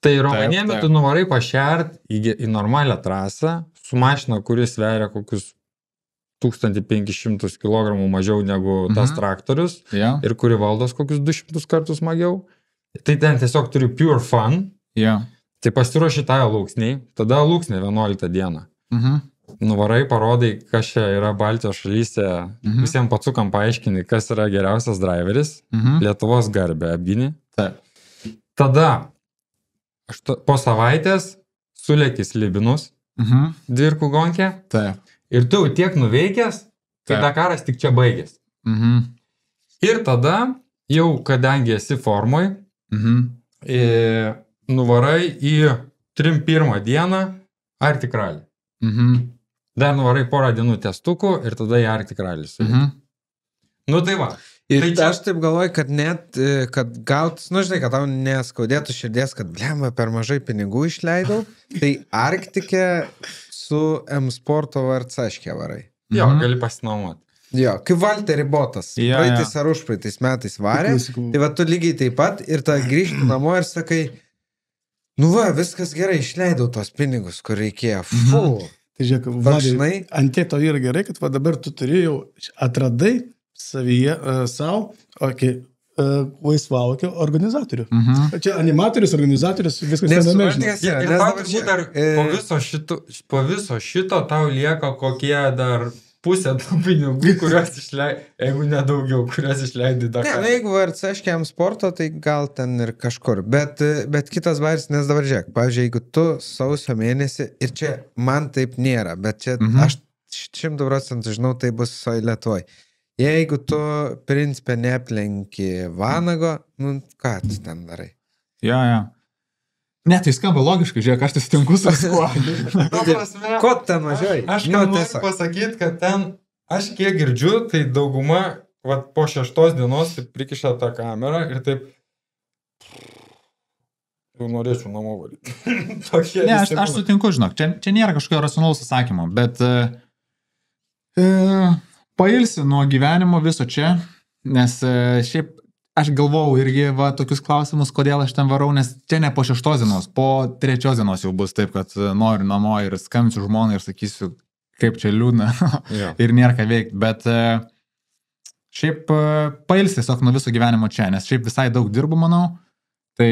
Tai Rovaniemi tu nuvarai pašert į normalią trasą, su mašina, kuris sveria kokius 1500 kg mažiau negu tas traktorius ir kuri valdos kokius 200 kartus smagiau. Tai ten tiesiog turi pure fun. Tai pasiruoši tą lūksniai, tada lūksnė 11 dieną. Nuvarai, parodai, kas čia yra Baltijos šalyse, visiems pacukam paaiškini, kas yra geriausias driveris, Lietuvos garbę apgini. Tada po savaitės sulėkis Libinus, Dvirkų gonkė, ir tu tiek nuveikęs, kai Dakaras tik čia baigės. Ir tada, jau kadangi esi formoj, nuvarai į 31 dieną Arctic Rally. Dar nuvarai porą dienų testukų ir tada į Arctic Rally. Nu tai va. Ir tai aš taip galvoju, kad net, kad gautus, žinai, kad tau neskaudėtų širdies, kad blemba per mažai pinigų išleidau, tai Arktike su M-Sporto VRC varai. Jo, gali pasinaudoti. Jo, kaip Valterį Botas, praeitais ar užpraeitais metais varė, tai va tu lygiai taip pat ir tada grįžti namo ir sakai, nu va, viskas gerai, išleidau tos pinigus, kur reikėjo. Tai žiūrėk, Vladai, ant tiek tau yra gerai, kad va dabar tu turi jau atradai savyje, savo, laisvalaikio organizatorių. Čia animatorius, organizatorius, viskas viename žinai. Ir tau turbūt dar po viso šito tau lieka kokie dar pusė tų pinigų, kuriuos išleidai, jeigu nedaugiau, kuriuos išleidai Dakarą. Ne, jeigu VRC sporto, tai gal ten ir kažkur. Bet kitas varis, nes dabar žiūrėk, pavyzdžiui, jeigu tu sausio mėnesį, ir čia man taip nėra, bet čia aš 100% žinau, tai bus visoje Lietuvoje. Jeigu tu principė neaplenki Vanago, nu ką tu ten darai? Ne, tai skamba logiškai, žiūrėk, aš tai sutinku su kuo. Ko ten važiuoji? Aš noriu pasakyti, kad ten, aš kiek girdžiu, tai dauguma po 6 dienos taip prikiša tą kamerą ir taip jau norėčiau namo varyti. Ne, aš sutinku, žinok, čia nėra kažkokio racionalaus atsakymo, bet pailsi nuo gyvenimo viso čia, nes šiaip aš galvojau irgi tokius klausimus, kodėl aš ten varau, nes čia ne po 6 dienos, po 3 dienos jau bus taip, kad noriu namo ir skambinsiu žmonai ir sakysiu, kaip čia liūdna ir nėra ką veikti, bet šiaip pailsi tiesiog nuo viso gyvenimo čia, nes šiaip visai daug dirbu, manau, tai,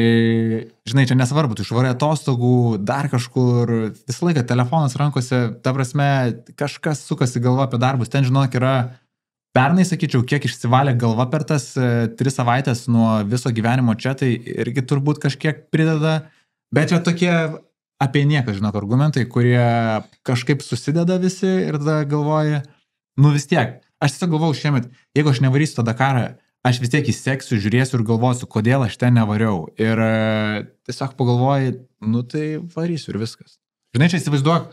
žinai, čia nesvarbu, tu išvarai atostogų, dar kažkur, visą laiką telefonas rankose, ta prasme, kažkas sukasi galva apie darbus, ten, žinok, yra, pernai, sakyčiau, kiek išsivalė galva per tas 3 savaitės nuo viso gyvenimo čia, tai irgi turbūt kažkiek prideda, bet čia tokie apie nieką, žinok, argumentai, kurie kažkaip susideda visi ir tada galvoji, nu vis tiek, aš tiesiog galvojau šiemet, jeigu aš nevarysiu to Dakarą, aš vis tiek įseksiu, žiūrėsiu ir galvosiu, kodėl aš ten nevariau. Ir tiesiog pagalvoju, nu tai varysiu ir viskas. Žinai, čia įsivaizduok.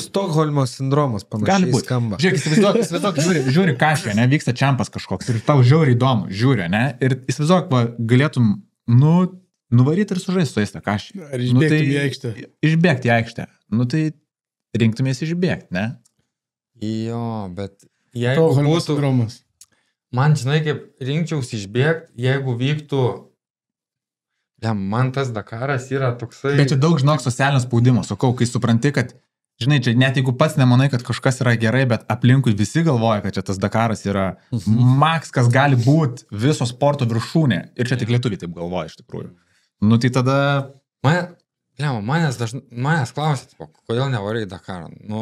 Stokholmo sindromas panašiai skamba. Žiūrėk, įsivaizduok, žiūri kažką, ne, vyksta čempas kažkoks ir tau žiauri įdomu, žiūri, ne, ir įsivaizduok, galėtum, nuvaryti ir sužaisti su jais tą kažką. Ar išbėgti į aikštę? Išbėgti į aikštę. Nu tai rinktumės išbėgti, ne? Jo, bet jeigu būtų sindromas. Man, žinai, kaip rinkčiausi išbėgti, jeigu vyktų, man tas Dakaras yra toksai... Bet čia daug, žinok, socialinio spaudimo, sakau, kai supranti, kad, žinai, čia net jeigu pats nemanai, kad kažkas yra gerai, bet aplinkui visi galvoja, kad čia tas Dakaras yra maks, kas gali būti viso sporto viršūnė. Ir čia tik lietuviai taip galvoja, iš tikrųjų. Nu, tai tada... Manęs klausit, kodėl nevarai į Dakarą? Nu...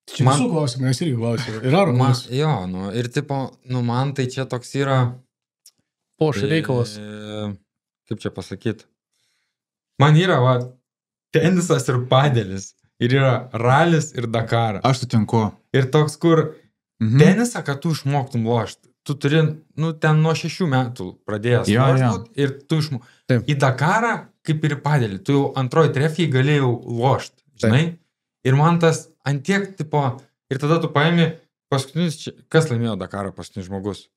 Čia visų klausimų, mes irgi klausimų. Ir ar klausimų? Jo, ir tipo, man tai čia toks yra... Poš reikalas. Kaip čia pasakyti? Man yra, tenisas ir padelis. Ir yra ralis ir Dakaras. Aš sutinku. Ir toks, kur tenisą, kad tu išmoktum lošti. Tu turi, ten nuo 6 metų pradėjęs lošti. Ir tu išmoktum. Į Dakarą, kaip ir į padelį, tu jau antroji trefijai galėjau lošti. Žinai? Ir man tas antiek, tipo, ir tada tu paimi paskutinis, kas laimėjo Dakarą paskutinis žmogus?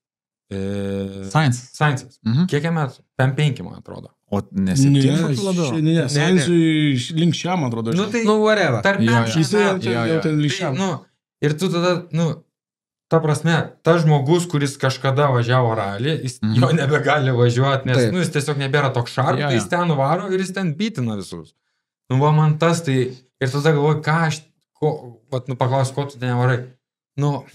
Sainsas. Kiek metų? 5, man atrodo. O ne 7 labiau? Ne, Sainsui link šiam, man atrodo. Whatever. Tarp 5 metų. Jau ten link šiam. Ir tu tada, ta prasme, tas žmogus, kuris kažkada važiavo ralį, jis jo nebegali važiuoti, nes Taip. nu, jis tiesiog nebėra toks šarp, jis ten varo ir jis ten bitina visus. Nu, va, man tas tai, ir tada galvoju, ką aš, paklausiu, ko tu ten nevarai. Nu,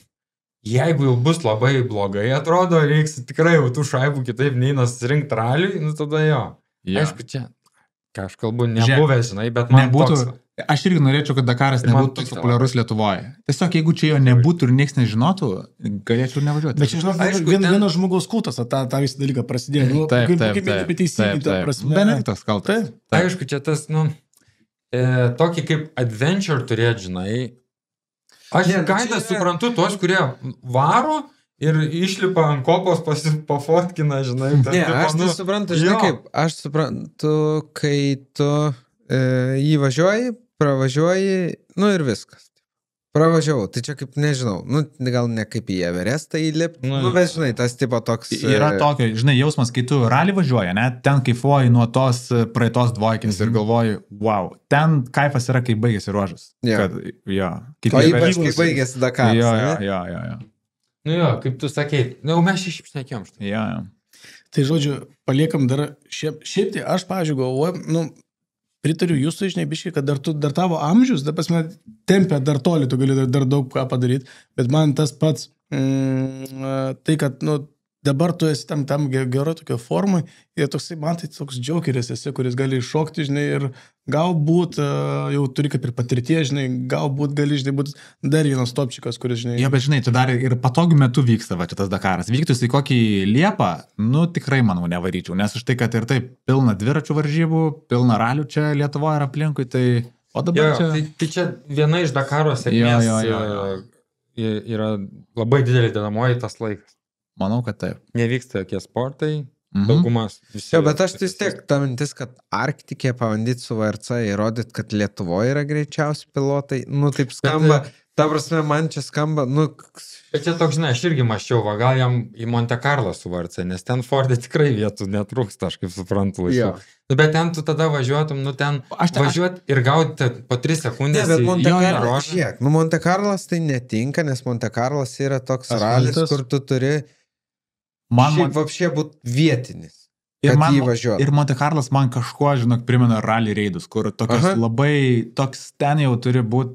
jeigu jau bus labai blogai, atrodo, reiks tikrai jau tų šaibų kitaip neįnas rinkti raliui, nu, tada jo. Aišku, čia, ką aš kalbu, nebuvęs, žinai, bet man nebūtų. toks... Aš irgi norėčiau, kad Dakaras nebūtų toks populiarus Lietuvoje. Tiesiog, jeigu čia jo nebūtų ir niekas nežinotų, galėčiau nevažiuoti. Bet čia, žinok, vienas žmogaus kultas, tą visą dalyką prasidėjo. Taip. Teisingai, ta prasme. Benediktas kaltas. Aišku, čia tas, nu, tokį kaip adventure turėt, žinai. Aš gaidą suprantu tuos, kurie varo ir išlipa ant kopos, pafotkina, žinai. Ne, aš tai suprantu, žinai kaip, aš suprantu, kai tu jį važiuoji, pravažiuoji, nu ir viskas. Pravažiavau, tai čia kaip, nežinau, nu gal ne kaip į Everestą įlipti, nu bet žinai, tas tipo toks... Yra tokio, žinai, jausmas, kai tu ralį važiuoji, ne, ten kaifuoji nuo tos praeitos dvojkins ir galvoji, wow, ten kaifas yra, kai baigėsi ruožas. Kad, jo. O ypač, kai baigėsi Dakaras. Jo. Nu jo, kaip tu sakei, nu mes iššnekėjom štai. Jo. Tai žodžiu, paliekam dar, šiaip tai aš, pavyzdžiui, galvoju, nu, pritariu jūsų, žinai, biškai, kad dar tavo amžius, dar pasme, tempia dar toli, tu gali dar daug ką padaryti, bet man tas pats, tai, kad, nu, dabar tu esi tam gero tokio formai ir toksai, man tai toks džiaukeris esi, kuris gali iššokti, žinai, ir galbūt jau turi kaip ir patirtie, žinai, galbūt gali, žinai, būti dar vienas topčikas, kuris, žinai... Jo, bet žinai, čia dar ir patogiu metu vyksta, va, čia tas Dakaras. Vyktus į kokį Liepą, nu, tikrai, manau, nevaryčiau, nes už tai, kad ir taip pilna dviračių varžybų, pilna ralių čia Lietuvoje ir aplinkui, tai... O dabar jo, čia... Tai čia viena iš Dakaro sėkmės yra labai didelį dedamoji tas laikas. Manau, kad taip. Nevyksta jokie sportai, daugumas. Jo, bet aš vis tiek ta mintis, kad Arktikė pabandyti su VRC įrodyti, kad Lietuvoje yra greičiausi pilotai, nu taip skamba, ta prasme, man čia skamba, nu... Bet čia toks, žinai, aš irgi maščiau, va, gal jam į Monte Carlo su VRC, nes ten Fordė tikrai vietų netrūksta, aš kaip suprantu laisvų. Nu, bet ten tu tada važiuotum, nu ten važiuoti ir gauti po 3 sekundės. Ne, bet Monte Carlo, žiūrėk, nu Monte Carlas tai netinka, nes Monte Carlas yra toks ralis, kur tu turi šiaip vapšė būti vietinis, kad jį važiuotų. Ir Monte Carlas man kažkuo, žinok, primena rally reidus, kur tokios labai, toks ten jau turi būti,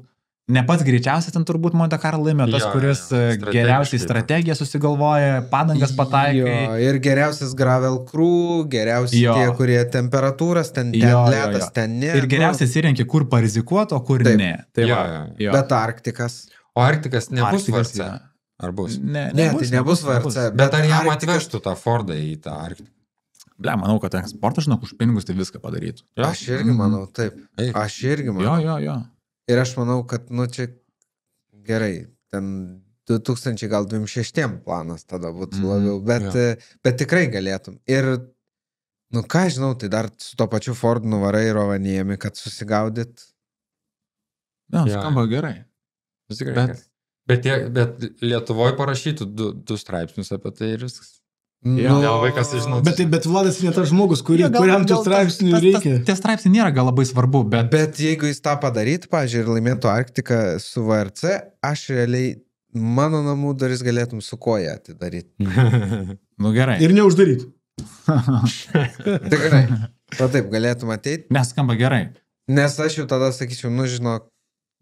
ne pats greičiausias ten turbūt Monte Carlo laimė, tas, kuris geriausiai strategiją susigalvoja, padangas pataikai. Ir geriausias gravel crew, geriausiai tie, kurie temperatūras, ten ledas, ten ne. Ir geriausiai įrenki, kur parizikuoti, o kur ne. Tai bet Arktikas. O Arktikas nebus VRC. Ar bus? Ne, tai nebus VRC. Bet ar jam atvežtų tą Fordą į tą Arktiką? Ble, manau, kad eksportas, žinok, už pinigus tai viską padarytų. Aš irgi manau, taip. Aš irgi manau. Jo. Ir aš manau, kad, nu, čia gerai, ten 2026 planas tada būtų labiau, bet tikrai galėtum. Ir, nu, ką žinau, tai dar su to pačiu Fordu nuvarai Rovaniemi, kad susigaudyt. Ne, skamba gerai. Bet Lietuvoje parašytų 2 straipsnius apie tai ir viskas. Gal vaikas žinau. Bet Vladas ne tas žmogus, kuriam tų straipsnių reikia. Tie straipsniai nėra gal labai svarbu, bet jeigu jis tą padarytų, pavyzdžiui, ir laimėtų Arktiką su VRC, aš realiai mano namų duris galėtum su koja atidaryti. Nu gerai. Ir neuždaryti. Tikrai. O taip, galėtum ateiti. Neskamba gerai. Nes aš jau tada sakyčiau, nu žinok,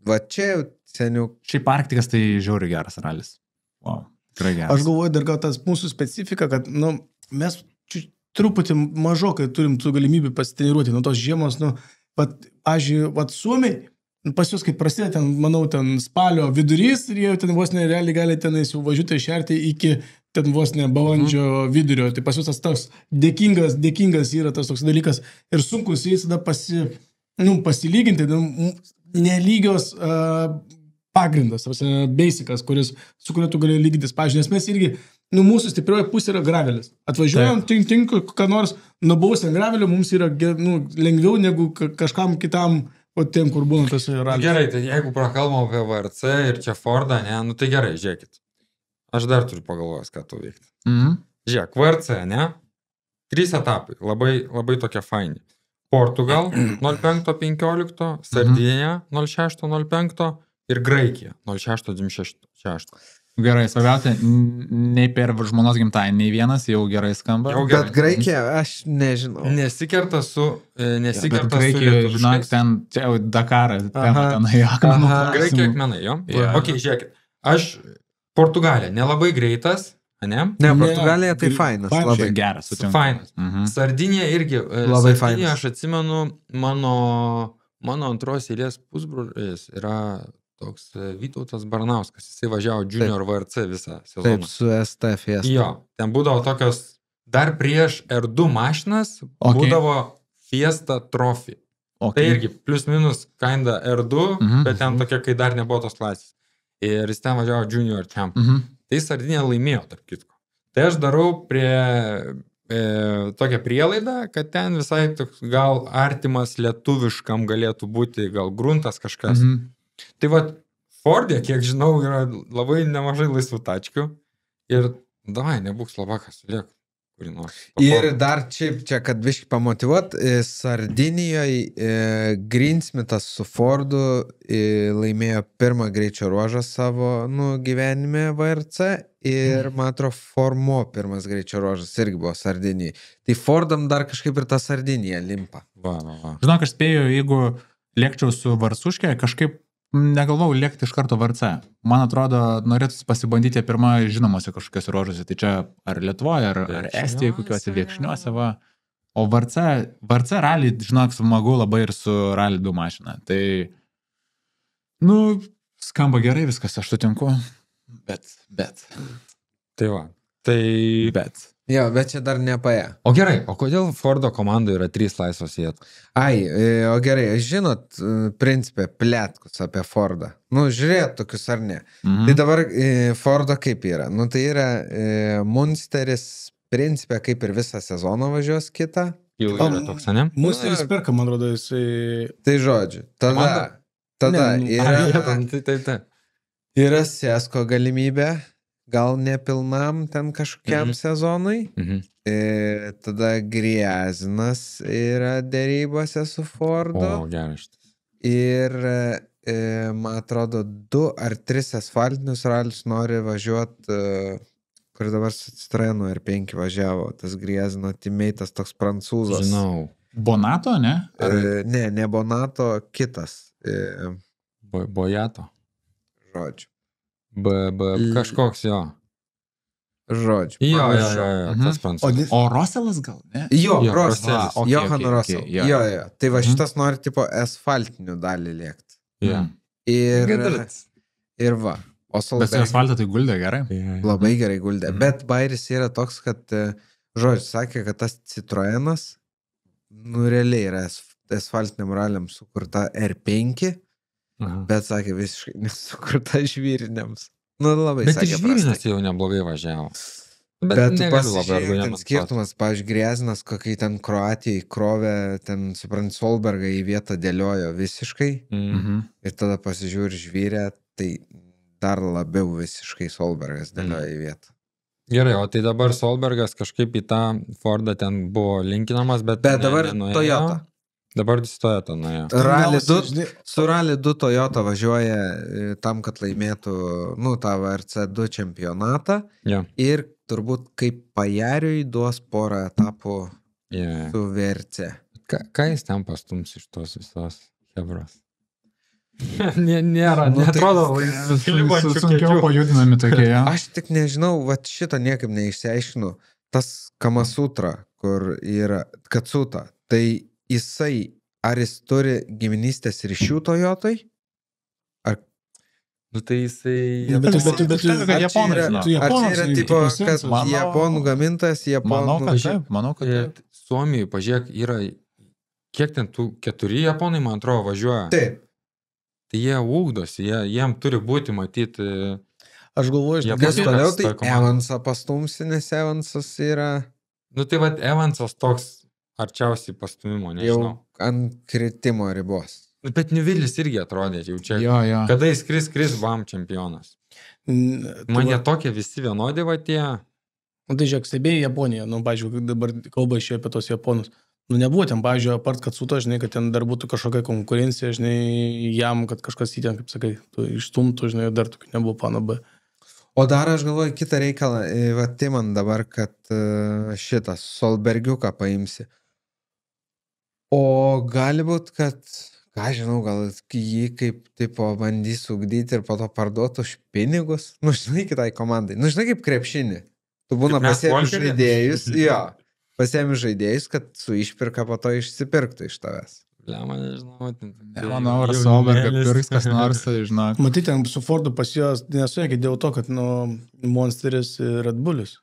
va čia jau seniau. Šiaip Arktikas tai žiauriai geras ralis. Wow. Aš galvoju, dar gal tas mūsų specifika, kad, nu, mes truputį mažokai turim tų galimybių pasitreniruoti nuo tos žiemos, nu, Suomiai, pas jūs kaip prasideda ten, manau, ten spalio vidurys ir jie ten vos nerealiai gali tenais jau važiuoti išerti iki ten vos ne balandžio vidurio, tai pas jūs tas toks dėkingas yra tas toks dalykas ir sunkus jais tada pasilyginti, nelygios pagrindas, basicas, su kuriuo tu gali lygintis. Pavyzdžiui, nes mes irgi, mūsų stiprioji pusė yra gravelis. Atvažiuojam, tink, ką nors, nubaus ant gravelio, mums yra lengviau negu kažkam kitam, o tiem, kur būna tas ralis. Gerai, tai jeigu prakalbam apie VRC ir čia Fordą, ne, nu tai gerai, žiūrėkit. Aš dar turiu pagalvojęs, ką tu veikti. Žiūrėk, VRC, ne? 3 etapai, labai tokie faini. Portugal 05-15, Sardinija 06-05 ir Graikija 06-26. Gerai, svarbiausia, nei per žmonos gimtąjį, nei vienas jau gerai skamba. Jau gerai. Bet Graikija, aš nežinau. Nesikerta su Bet Graikijoje, žinok, ten, čia jau Dakarą, tenai akmenų. Graikija akmenai, jo? Jo. Ok, žiūrėkit. Aš Portugalija, nelabai greitas, ne? Ne, Portugalija tai fainas, labai geras, sutinku. Fainas. Mhm. Sardinija irgi. Labai Sardinija, fainas. aš atsimenu, mano antros eilės pusbrolis yra toks Vytautas Baranauskas. Jisai važiavo Junior VRC visą sezoną. Taip, su ST Fiesta. Jo, ten būdavo tokios, dar prieš R2 mašinas būdavo Fiesta Trophy. Okay. Tai irgi plus minus kinda R2, bet ten tokia, kai dar nebuvo tos klasės. Ir jis ten važiavo Junior Champ. Tai Sardinija laimėjo, tarp kitko. Tai aš darau prie tokią prielaidą, kad ten visai toks gal artimas lietuviškam galėtų būti, gal gruntas kažkas. Tai va, Fordė, kiek žinau, yra labai nemažai laisvų tačkių. Ir davai, nebūk Slovakas, liek kurį nors. Ir dar čia, kad biškai pamotivuot, Sardinijoje Greensmithas su Fordu laimėjo pirmą greičio ruožą savo gyvenime VRC ir, man atrodo, Formo pirmas greičio ruožas irgi buvo Sardinijai. Tai Fordam dar kažkaip ir ta Sardinija limpa. Va. Žinok, aš spėjau, jeigu lėkčiau su Varsuškė, kažkaip negalvau lėkti iš karto VRC. Man atrodo, norėtų pasibandyti pirmą žinomose kažkokiose ruožuose. Tai čia ar Lietuvoje, ar Estijoje, kokiuose Viekšniuose, va. O VRC rally, žinok, smagu labai ir su Rally 2 mašina. Tai, skamba gerai viskas, aš sutinku. Bet. Tai va. Bet. Jo, bet čia dar nepaė. O gerai, o kodėl Fordo komandoje yra 3 laisvos vietos? O gerai, žinot, principė, plėtkus apie Fordą. Žiūrėt tokius ar ne. Tai dabar Fordo kaip yra? Tai yra Munsteris, principė, kaip ir visą sezoną važiuos kitą. Jau yra toks, ne? Munsteris perka, man rodo, jisai... Tai žodžiu, tada yra Sesko galimybė. Gal nepilnam ten kažkokiam sezonui. Tada Griezinas yra dėrybose su Fordu. O, geras. Ir, man atrodo, 2 ar 3 asfaltinius ralius nori važiuoti, kur dabar su Citroenu R5 važiavo. Tas Griezino teammate'as toks prancūzas. Žinau. Bonato, ne? Ne Bonato, kitas. Bojato. Žodžiu. Kažkoks jo. Žodžiu. Jo, tas prancūzas. O Roselas gal, ne? Jo, Roselas. Johan Rosel. Jo. Tai va šitas nori tipo asfaltinių dalį lėkti. Jo. Ir va. Bet asfaltą tai guldė gerai. Labai gerai guldė. Bet bairis yra toks, kad, žodžiu, sakė, kad tas Citroenas, realiai yra asfaltiniam raliam sukurta R5, bet sakė visiškai nesukurta žvyriniams. Labai bet sakė ir žvyrinės jau neblogai važiavo. Bet tu pasižiūrėk, ten skirtumas, pavyzdžiui, Griezinas, kokai ten Kroatijai krovė, ten, suprant, Solbergą į vietą dėliojo visiškai. Ir tada pasižiūrė žvyrę, tai dar labiau visiškai Solbergas dėliojo į vietą. Gerai, o tai dabar Solbergas kažkaip į tą Fordą ten buvo linkinamas, bet dabar Toyota. Dabar Toyota nuėjo. Su Rally 2 Toyota važiuoja tam, kad laimėtų tą VRC2 čempionatą ir turbūt kaip pajariui duos porą etapų su VRC. Ką jis ten pastums iš tos visos hebros? Nėra, netrodo sunkiau pajudinami tokie. Aš tik nežinau, šito niekaip neišsiaiškinu. Tas Kamasutra, kur yra Katsuta, tai jisai, ar jis turi giminystės ryšių Toyotai? Ar... Tai jisai... Bet Ar čia yra tipo, kad japonų gamintas, Manau, kad taip. Suomijai, pažiūrėk, yra... Kiek ten tų 4 japonai, man atrodo, važiuoja? Taip. Tai jie ūkdosi, jiem turi būti matyti... Aš galvoju, kas toliau, tai Evansą pastumsi, nes Evansas yra... Tai va, Evansas toks arčiausiai pastumimo, nežinau. Jau ant kritimo ribos. Bet Nivilis irgi atrodė, jau čia. Jo. Kada jis kris, bam, čempionas. Man jie tokie visi vienodi va tie. Tai žiūrėk, stebėjai Japoniją, pavyzdžiui, dabar kalba išėjo apie tos Japonus. Nebuvo ten, pavyzdžiui, apart Katsuto, žinai, kad ten dar būtų kažkokia konkurencija, žinai, jam, kad kažkas jį ten, kaip sakai, išstumtų, žinai, dar tokių nebuvo plano B. O dar aš galvoju kitą reikalą, va tai man dabar, kad šitas Solbergiuką paimsi. O gali būt, kad, ką žinau, gal jį kaip tipo bandys ugdyti ir po to parduoti už pinigus. Nu, žinai, kitai komandai. Nu, žinai, kaip krepšinį. Tu būna pasiemi žaidėjus, jo, pasiemi žaidėjus, kad su išpirka po to išsipirktų iš tavęs. Lemą, nežinau. Manau, ar Solbergą pirks kas nors, tai žinok. Matai, ten su Fordu pas juos nesuėkė dėl to, kad Monsteris ir Red Bullis.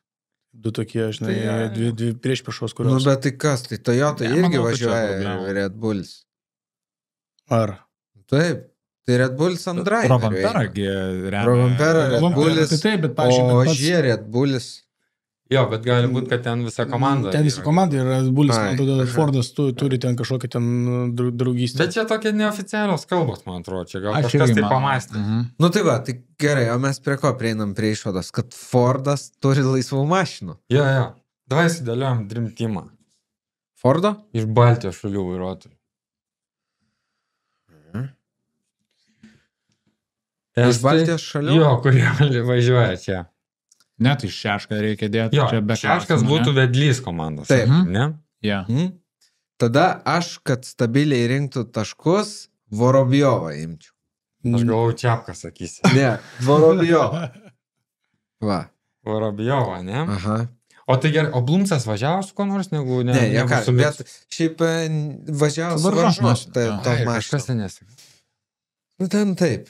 Du tokie, žinai, dvi priešpriešos, kurios... Nu, bet tai kas, tai Toyota Ne, irgi manau, kad čia važiuoja problema. Red Bullis. Ar? Taip, tai Red Bullis ant driverio. Rovanperagi remia. Rovanpera, Red Bullis, Tai taip, bet, pavyzdžiui, o pats- Žie Red Bullis. Jo, bet gali būti, kad ten visa komanda. Ten visa komanda yra Bullis, Ai, man atrodo, aha. Fordas turi ten kažkokią ten draugystę. Bet čia tokie neoficialios kalbos, man atrodo, čia gal Aš kažkas irgi tai manau. pamastė. Nu tai va, tai gerai, o mes prie ko prieinam prie išvados, kad Fordas turi laisvų mašinų. Jo. Davai sudėliojom Dream Teamą. Fordo? Iš Baltijos šalių vairuotojų. Iš Baltijos šalių? Jo, kurie važiuoja čia. Ne, tai Šešką reikia dėti. Jo, čia be Šeškas klausimų, būtų ne? vedlys komandos. Taip. Ne? Jo. Mhm. Tada aš, kad stabiliai rinktų taškus, Vorobjovą imčiau. Aš galvoju, Čiapką sakysi. Ne, Vorobjovą. Va. Vorobjovą, ne? Aha. O tai gerai, o Blumsas važiavo su ko nors, negu Ne, jie ką, su bet šiaip važiavo su Varžos varžos. mašina. Tai Jo. to kažkas mašino. ten nesakė. Nu ten taip.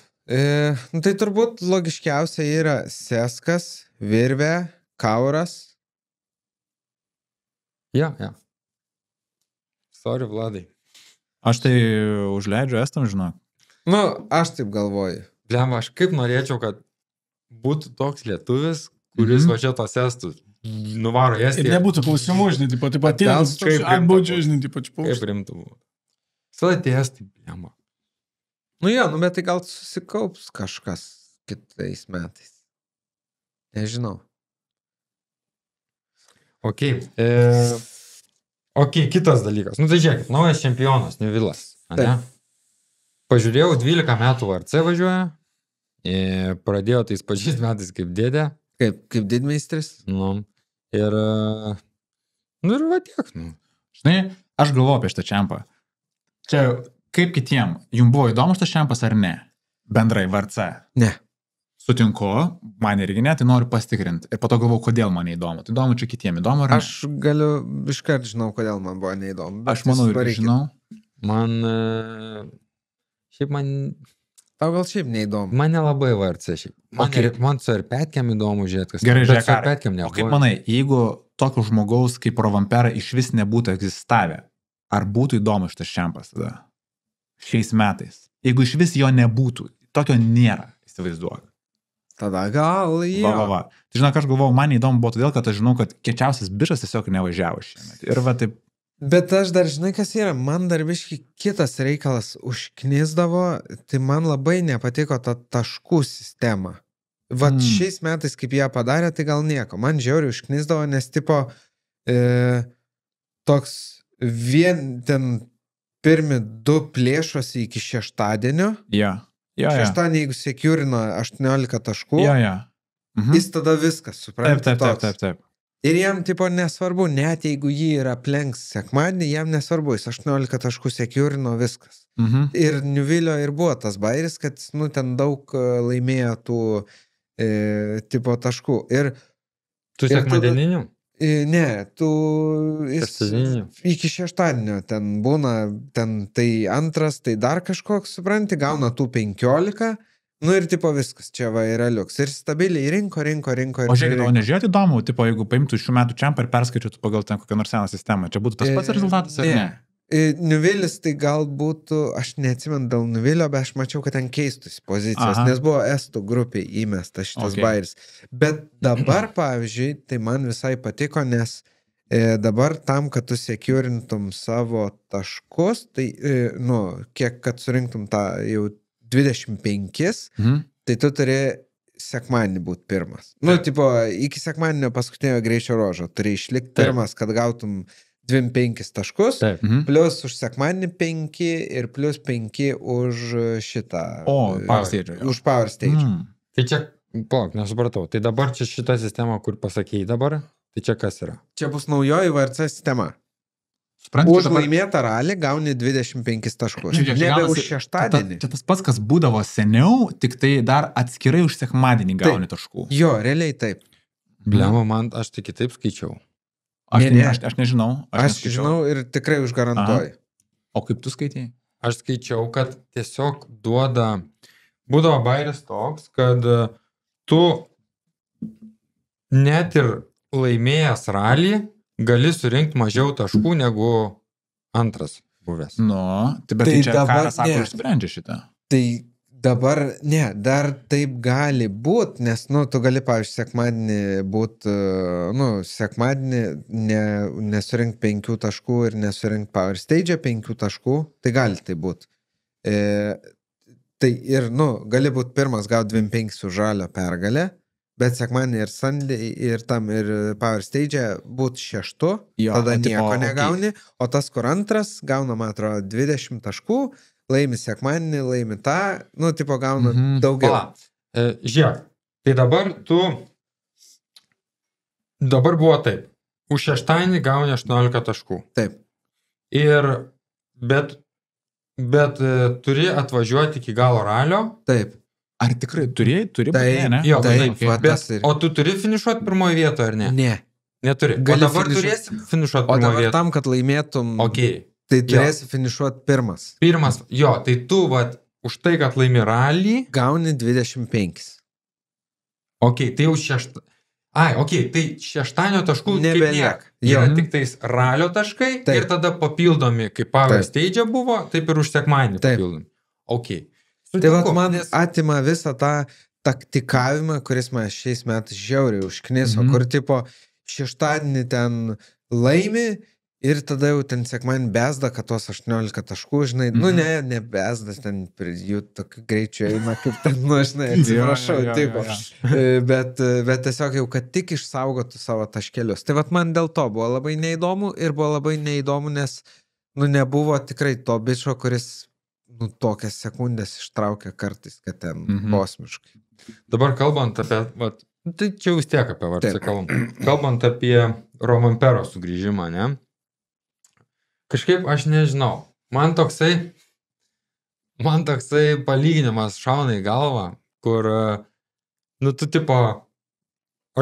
Nu tai turbūt logiškiausia yra Seskas, Virvė, Kauras. Jo. Sorry, Vladai. Aš tai užleidžiu estam, žinok. Nu, aš taip galvoju. Blem, aš kaip norėčiau, kad būtų toks lietuvis, kuris važiuoja tos estus. Nuvaro Ir Estiją. nebūtų klausimų, žinai, taip pat atėjęs, Kaip atbaudžiu, rimta žinai, taip pat Kaip paukšt. rimtų buvo. Sulatės, tai blem. Nu jo, nu bet tai gal susikaups kažkas kitais metais. Nežinau. Ok. Ok, kitas dalykas. Nu tai žiūrėkit, naujas čempionas, Nivilas. Ne? Taip. Pažiūrėjau, 12 metų VRC važiuoja. Pradėjo tais pačiais metais kaip dėdė. Kaip didmeistris? Nu, ir... Nu ir va tiek, nu. Žinai, aš galvoju apie šitą čempą. Čia kaip kitiem, jums buvo įdomus tas čempas ar ne? Bendrai VRC. Ne. Sutinku, man irgi ne, tai noriu pasitikrinti. Ir po to galvoju, kodėl man neįdomu. Tai įdomu čia kitiem, įdomu ar ne? Aš galiu iškart žinau, kodėl man buvo neįdomu. bet Aš manau jūs ir varykit. žinau. Man... Šiaip man... Tau gal šiaip neįdomu. Man nelabai VRC šiaip. Man, Okay. man su Arpetkiam įdomu žiūrėti, kas... Gerai, bet žiūrėk, su Arpetkiam o nebuvo. kaip manai, jeigu tokio žmogaus kaip Rovanpera iš vis nebūtų egzistavę, ar būtų įdomu šitas čempas tada? Šiais metais. Jeigu iš vis jo nebūtų, tokio nėra, įsivaizduok. Tada gal jo. Va. Tai žinok, aš galvojau, man įdomu buvo todėl, kad aš žinau, kad kiečiausias bišas tiesiog nevažiavo šiemet. Ir va taip, Bet aš dar žinai, kas yra. Man dar biški kitas reikalas užknisdavo, tai man labai nepatiko ta taškų sistema. Vat šiais metais, kaip ją padarė, tai gal nieko. Man žiauriai užknisdavo, nes tipo toks vien ten pirmi 2 plėšosi iki šeštadienio. jo. Šeštadienį, jeigu sekiurino 18 taškų, Jo. Mhm. jis tada viskas, suprantate. Taip. Ir jam, tipo, nesvarbu, net jeigu jį yra aplenks sekmadienį, jam nesvarbu, jis 18 taškų sekiurino viskas. Mhm. Ir Nivilio ir buvo tas bairis, kad, nu, ten daug laimėjo tų, tipo, taškų. Ir, Tu ir sekmadieninių? ne, tu, jis Šeštadieninių. iki šeštadienio ten būna, ten tai antras, tai dar kažkoks, supranti, gauna tų 15. Nu ir tipo viskas, čia va yra liuks. Ir stabiliai rinko. O žiūrėkit, o nežiūrėt įdomu, tipo, jeigu paimtų šių metų čempą ir perskaičiuotų pagal ten kokią nors seną sistemą, čia būtų tas pats rezultatas ar ne? Nivilis tai gal būtų, aš neatsimenu dėl Nivilio, bet aš mačiau, kad ten keistųsi pozicijos, Aha. nes buvo estų grupiai įmestas šitas Okay. bairis. Bet dabar, pavyzdžiui, tai man visai patiko, nes dabar tam, kad tu sekiurintum savo taškus, tai, nu, kiek kad surinktum tą jau 25, tai tu turi sekmadienį būti pirmas. Nu, tipo, iki sekmadienio paskutinio greičio ruožo turi išlikti pirmas, kad gautum 25 taškus, Taip. plus už sekmadienį 5 ir plus 5 už šitą. O, Power Stage. Už Power Stage. Tai čia Plauk, nesupratau. Tai dabar čia šita sistema, kur pasakėjai dabar, tai čia kas yra? Čia bus naujoji VRC sistema. Supranti, Už laimėtą ralį gauni 25 taškus. Nebe už šeštadienį. Čia tas pats, kas būdavo seniau, tik tai dar atskirai už sekmadienį gauni taškų. Jo, realiai taip. Blemo, man aš tik kitaip skaičiau. Aš nežinau. Aš žinau ir tikrai užgarantuoju. O kaip tu skaitai? Aš skaičiau, kad tiesiog būdavo bairis toks, kad tu net ir laimėjęs ralį gali surinkti mažiau taškų negu antras buvęs. Tai bet tai čia karas sako, išsprendžia šitą. Tai dabar, dar taip gali būt, nes, tu gali, pavyzdžiui, sekmadienį būt, sekmadienį nesurinkti 5 taškų ir nesurinkti Power Stage 5 taškų, tai gali tai būt. Tai ir, gali būt pirmas gauti 25 už žalio pergalę, bet sekmadienį ir Sunday ir Power Stage būt 6, tada nieko negauni, o tas, kur antras, gauna, man atrodo, 20 taškų, laimi sekmadienį, laimi tą, gauna daugiau. Žiūrėk, tai dabar buvo taip, už šeštadienį gauni 18 taškų. Taip. Bet turi atvažiuoti iki galo ralio. Taip. Ar tikrai turi? Ne? Jo, taip. O tu turi finišuoti pirmoje vietoje, ar ne? Ne. Neturi. O dabar turėsi finišuoti pirmoje vietoje. O dabar tam, kad laimėtum, tai turėsi finišuoti pirmas. Pirmas, tai tu, už tai, kad laimi ralį, gauni 25. Tai jau tai šeštadienio taškų nebelieka. Yra tik tais ralio taškai ir tada papildomi, kaip Power Stage buvo, taip ir už sekmadienį papildomi. Tai man atima visą tą taktikavimą, kuris man šiais metais žiauriai užkniso, kur tipo šeštadienį ten laimi ir tada jau ten sekmadienį bezda, kad tos 18 taškų, žinai, ne bezdas, ten jų tokiu greičiu eina, kaip ten, žinai, atsiprašau, tipo. Bet tiesiog jau, kad tik išsaugotų savo taškelius. Tai man dėl to buvo labai neįdomu ir buvo labai neįdomu, nes, nebuvo tikrai to bičo, kuris tokias sekundės ištraukia kartais, kad ten kosmiškai. Dabar kalbant apie, tai čia vis tiek apie VRC kalbant apie Rovanpero sugrįžimą, ne? Kažkaip aš nežinau, man toksai palyginimas šauna į galvą, kur, tu tipo,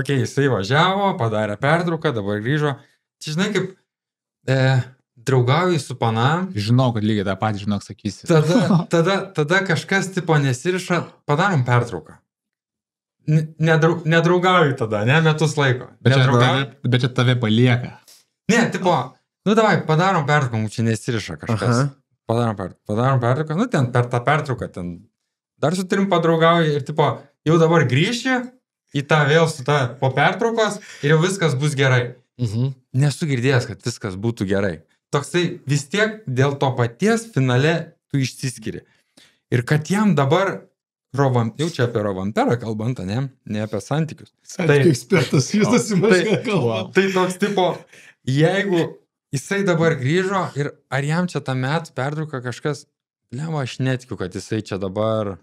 jisai važiavo, padarė pertrauką, dabar grįžo. Čia žinai, kaip draugauji su pana. Žinau, kad lygiai tą patį, sakysi. Tada kažkas tipo nesiriša, padarom pertrauką. Nedraugauji tada, ne, metus laiko. Bet čia tave palieka. Ne, tipo, davai, padarom pertrauką, mums čia nesiriša kažkas. Padarom pertrauką, ten per tą pertrauką, ten dar su trim padraugauji ir tipo, jau dabar grįši į tą vėl su tą po pertraukos ir jau viskas bus gerai. Nesu girdėjęs, kad viskas būtų gerai. Toksai vis tiek dėl to paties finale tu išsiskiri. Ir kad jam dabar, jau čia apie Rovanperą kalbant, ne apie santykius. Santykių ekspertas, jūs atsimažkai kalba. Tai toks tipo, jeigu jisai dabar grįžo ir ar jam čia tą metų pertrauką kažkas, aš netikiu, kad jisai čia dabar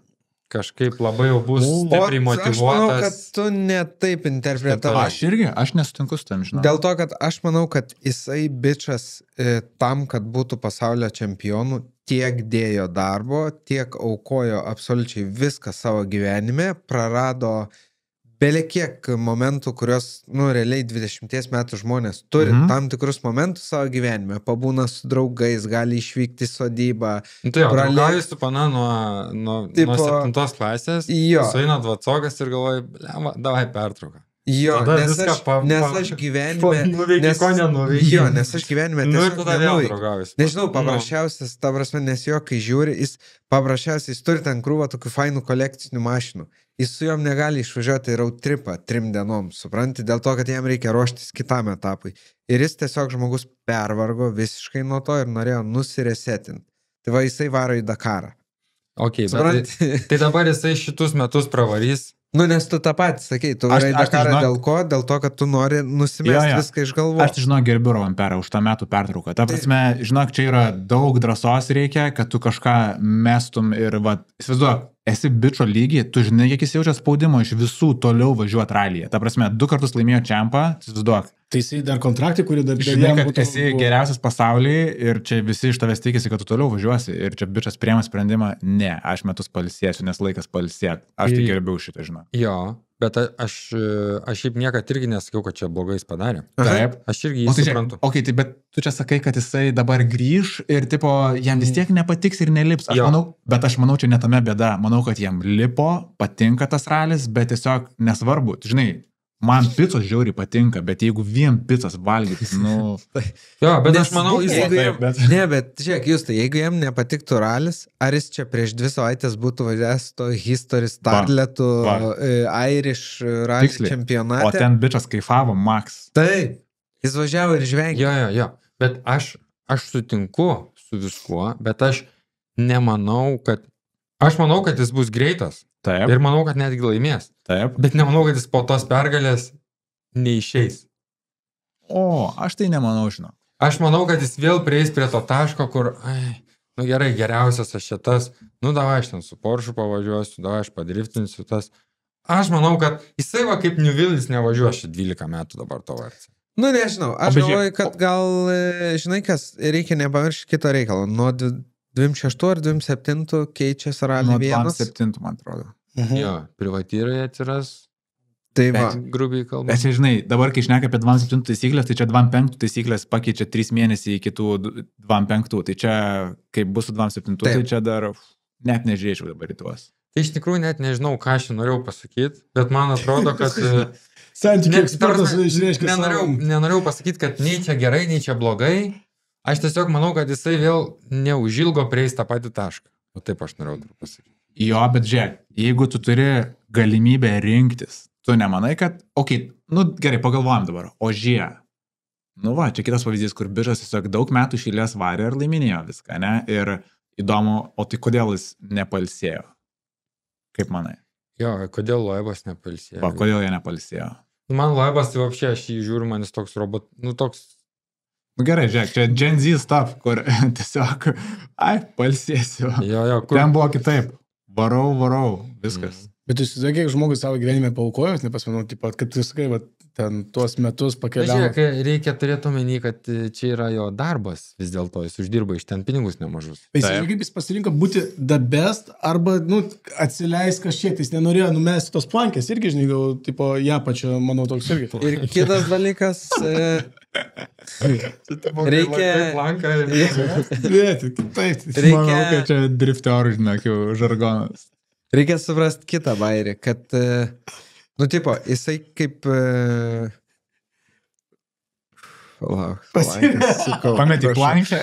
kažkaip labai jau bus stipriai motyvuotas. Aš manau, kad tu ne taip interpretavai. Aš nesutinku su tam, žinau. Dėl to, kad aš manau, kad jisai bičas tam, kad būtų pasaulio čempionų, tiek dėjo darbo, tiek aukojo absoliučiai viską savo gyvenime, prarado belekiek momentų, kurios, realiai 20 metų žmonės turi tam tikrus momentus savo gyvenime, pabūna su draugais, gali išvykti į sodybą. Tai jau, draugauji su pana nuo 7 klasės, sueina dvacogas ir galvoji, davai pertrauką. Jo, nes aš gyvenime... Nes aš gyvenime nežinau, paprasčiausias, ta prasme, nes jo, kai žiūri, jis paprasčiausiai turi ten krūvą tokių fainų kolekcinių mašinų. Jis su jom negali išvažiuoti road tripą 3 dienom, supranti, dėl to, kad jam reikia ruoštis kitam etapui. Ir jis tiesiog žmogus pervargo visiškai nuo to ir norėjo nusiresetinti. Tai va, jisai varo į Dakarą. Tai dabar jisai šitus metus pravarys Nu, nes tu tą patį sakai, tu varai Dakarą dėl ko? Dėl to, kad tu nori nusimesti viską iš galvos. Aš tai žinau, gerbiu Rovanperą už tą metų pertrauką. Ta prasme, žinok, čia yra daug drąsos reikia, kad tu kažką mestum ir, va, įsivaizduok, esi bičo lygiai, tu žinai, kiek jis jaučia spaudimo iš visų toliau važiuoti ralyje. Ta prasme, 2 kartus laimėjo čempą, įsivaizduok. Tai jisai dar kontraktį, kurį dar žinai, kad esi geriausias pasaulyje ir čia visi iš tavęs tikisi, kad tu toliau važiuosi ir čia bičas priema sprendimą, ne, aš metus pailsėsiu, nes laikas pailsėti. Aš tai gerbiau šitą, žinau. Jo, bet aš šiaip niekad irgi nesakiau, kad čia blogai jis padarė. Taip. Aš irgi jį suprantu. Ok, tai bet tu čia sakai, kad jisai dabar grįž ir tipo, jam vis tiek nepatiks ir nelips. Aš manau, čia netame bėda. Manau, kad jam lipo, patinka tas ralis, bet tiesiog nesvarbu. Žinai, man picos žiauriai patinka, bet jeigu vien picas valgyti, nu... Jo, bet aš manau, Ne, bet žiūrėk, jūs tai, jeigu jam nepatiktų ralis, ar jis čia prieš 2 savaitės būtų važiavęs to History Starletų Irish rally čempionate? O ten bičas kaifavo, Max. Taip, jis važiavo ir žvengė. Jo, bet aš sutinku su viskuo, bet aš nemanau, kad... Aš manau, kad jis bus greitas. Taip. Ir manau, kad netgi laimės. Taip. Bet nemanau, kad jis po tos pergalės neišeis. O, aš tai nemanau, žinau. Aš manau, kad jis vėl prieis prie to taško, kur, nu gerai, geriausias aš šitas, nu davai aš ten su Porsche pavažiuosiu, davai aš padriftinsiu tas. Aš manau, kad jisai va kaip Newvillis nevažiuos čia 12 metų dabar to varts. Nu, nežinau, aš galvoju, kad gal, žinai kas, reikia nepamiršti kito reikalo. Nuo 26 ar 27 keičiasi rally 1. Nuo 27, man atrodo. Jo, privatyrai atsiras. Tai va. Grubiai kalbant. Bet čia, žinai, dabar, kai šneka apie 27 taisyklės, tai čia 25 taisyklės pakeičia 3 mėnesiai iki tų 25. Tai čia, kaip bus su 27, tai čia dar net nežiūrėčiau dabar į tuos. Tai iš tikrųjų net nežinau, ką aš norėjau pasakyti, bet man atrodo, kad... Santykių ekspertas išreiškia savo. Nenorėjau pasakyti, kad nei čia gerai, nei čia blogai. Aš tiesiog manau, kad jisai vėl neužilgo prieis tą patį tašką. O taip aš norėjau pasakyti. Jo, bet žiūrėk, jeigu tu turi galimybę rinktis, tu nemanai, kad, nu gerai, pagalvojam dabar, Ožie. Nu va, čia kitas pavyzdys, kur bičas tiesiog daug metų iš eilės varė ir laiminėjo viską, ne? Ir įdomu, o tai kodėl jis nepalsėjo? Kaip manai? Jo, kodėl Loebas nepalsėjo? Va, kodėl jie nepalsėjo? Man Loebas, tai apšė, aš jį žiūriu, man jis toks robot, nu toks... Nu gerai, žiūrėk, čia Gen Z stuff, kur tiesiog, palsėsiu. Jo, kur... Ten buvo kitaip. Varau, viskas. Bet tu įsivaizduoji, kiek žmogus savo gyvenime paaukojo, nepasmanau, taip pat, kad tu sakai, va, ten tuos metus pakeliavo. Žiūrėk, reikia turėti omeny, kad čia yra jo darbas, vis dėlto jis uždirba iš ten pinigus nemažus. Jis kaip jis pasirinko būti the best, arba, nu, atsileis kažkiek, jis nenorėjo numesti tos plankės, irgi, žinai, gal, tipo, ją pačią, manau, toks irgi. Ir kitas dalykas, reikia... Taip, manau, kad čia drifteorų, žinok, jau žargonas. Reikia suprasti kitą bairį, kad, nu, tipo, jisai kaip... Pametį plankę.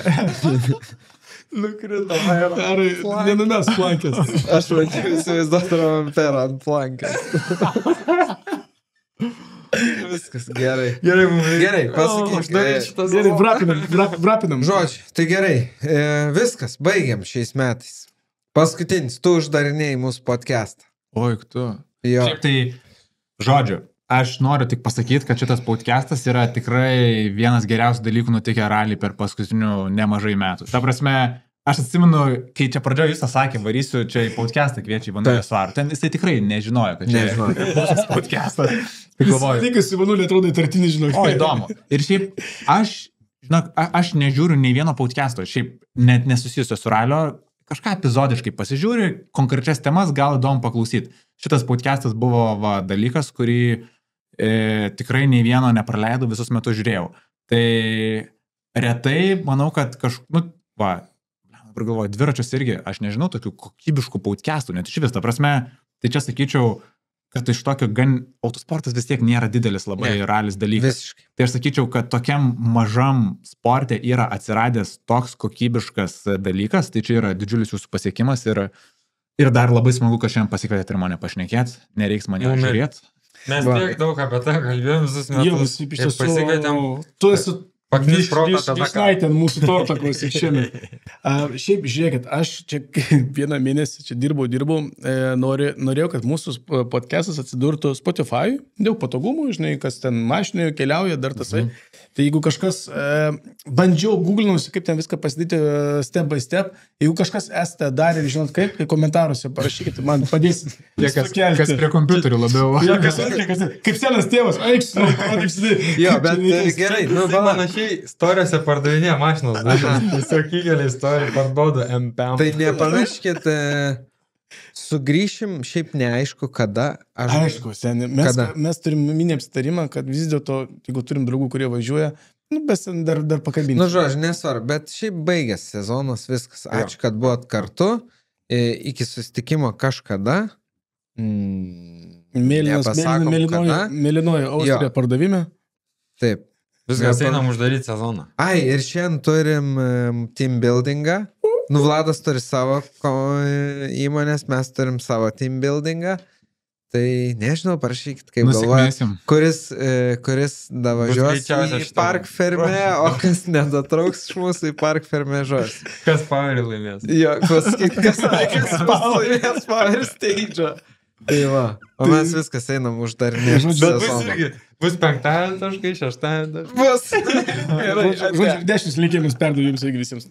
Nukrito, ar nenumes plankės. Aš vadžiu įsivaizduoti Rovanperą ant plankės. Viskas, gerai. Gerai, pasakyk. Gerai, brapinam. Žodžiu, tai gerai. Viskas, baigiam šiais metais. Paskutinis, tu uždarinėjai mūsų podcastą. Oi, tu. Jo. Šiaip tai, žodžiu, aš noriu tik pasakyti, kad šitas podcastas yra tikrai vienas geriausių dalykų nutikę rally per paskutinių nemažai metų. Ta prasme, aš atsimenu, kai čia pradžioje jis sakė, varysiu čia į podcastą, kviečia Ivanulį Svarų. Ten jisai tikrai nežinojo, kad čia yra podcastas. Tai galvoju. Tikas Ivanulį atrodo įtartinį, žinok. O, įdomu. Ir šiaip, aš nežiūriu nei vieno podcasto, šiaip net nesusijusio su ralio, kažką epizodiškai pasižiūri, konkrečias temas gal įdomu paklausyti. Šitas podcastas buvo dalykas, kurį tikrai nei vieno nepraleidau, visus metus žiūrėjau. Tai retai, manau, kad dabar galvoju, dviračius irgi, aš nežinau, tokių kokybiškų podcastų, net iš vis, ta prasme, tai čia sakyčiau, kad iš tokio gan autosportas vis tiek nėra didelis labai ralis dalykas. Visiškai. Tai aš sakyčiau, kad tokiam mažam sporte yra atsiradęs toks kokybiškas dalykas, tai čia yra didžiulis jūsų pasiekimas ir dar labai smagu, kad šiandien pasikvietėte ir mane pašnekėti, nereiks mane žiūrėti. Mes tiek daug apie tą kalbėjom visus metus. Jau, iš tiesų, tu esi Paknis protą tada ką. Išnaitė mūsų tortą klausyk šiandien. Šiaip, žiūrėkit, aš čia vieną mėnesį čia dirbau, norėjau, kad mūsų podcastas atsidurtų Spotify, dėl patogumų, žinai, kas ten mašinoje keliauja, dar tasai. Tai jeigu kažkas, bandžiau googlinausi, kaip ten viską pasidaryti step by step, jeigu kažkas esate dar ir žinot kaip, tai komentaruose parašykite, man padėsit. Kas prie kompiuterių labiau. Ja, kaip senas tėvas, aiks, Jo, bet gerai, nu, Panašiai istorijose pardavinėja mašinos. Tiesiog įgelį istoriją parduoda MPM. Tai nepamirškit, sugrįšim, šiaip neaišku, kada. Aišku, seniai. Mes turim mini apsitarimą, kad vis dėlto, jeigu turim draugų, kurie važiuoja, bet dar pakabinti. Nu, žodžiu, nesvarbu, bet šiaip baigęs sezonas, viskas. Ačiū, kad buvot kartu. Iki susitikimo kažkada. Mėlynoji Austrija pardavime. Taip. Viskas einam uždaryti sezoną. Ai, ir šiandien turim team buildingą. Nu, Vladas turi savo įmonės, mes turim savo team buildingą. Tai nežinau, parašykit, kaip galvoja, kuris davažiuos į Park Ferme, o kas nedatrauks iš mūsų į Park Ferme žos. Kas Powerį laimės? Jo, kas laimės Power Stage. Tai va, o mes viskas einam uždarinėti sezoną. Bus 5 taškai, 6 taškai. Bus. Žodžiu, 10 linkėjimus perduoju jums irgi visiems.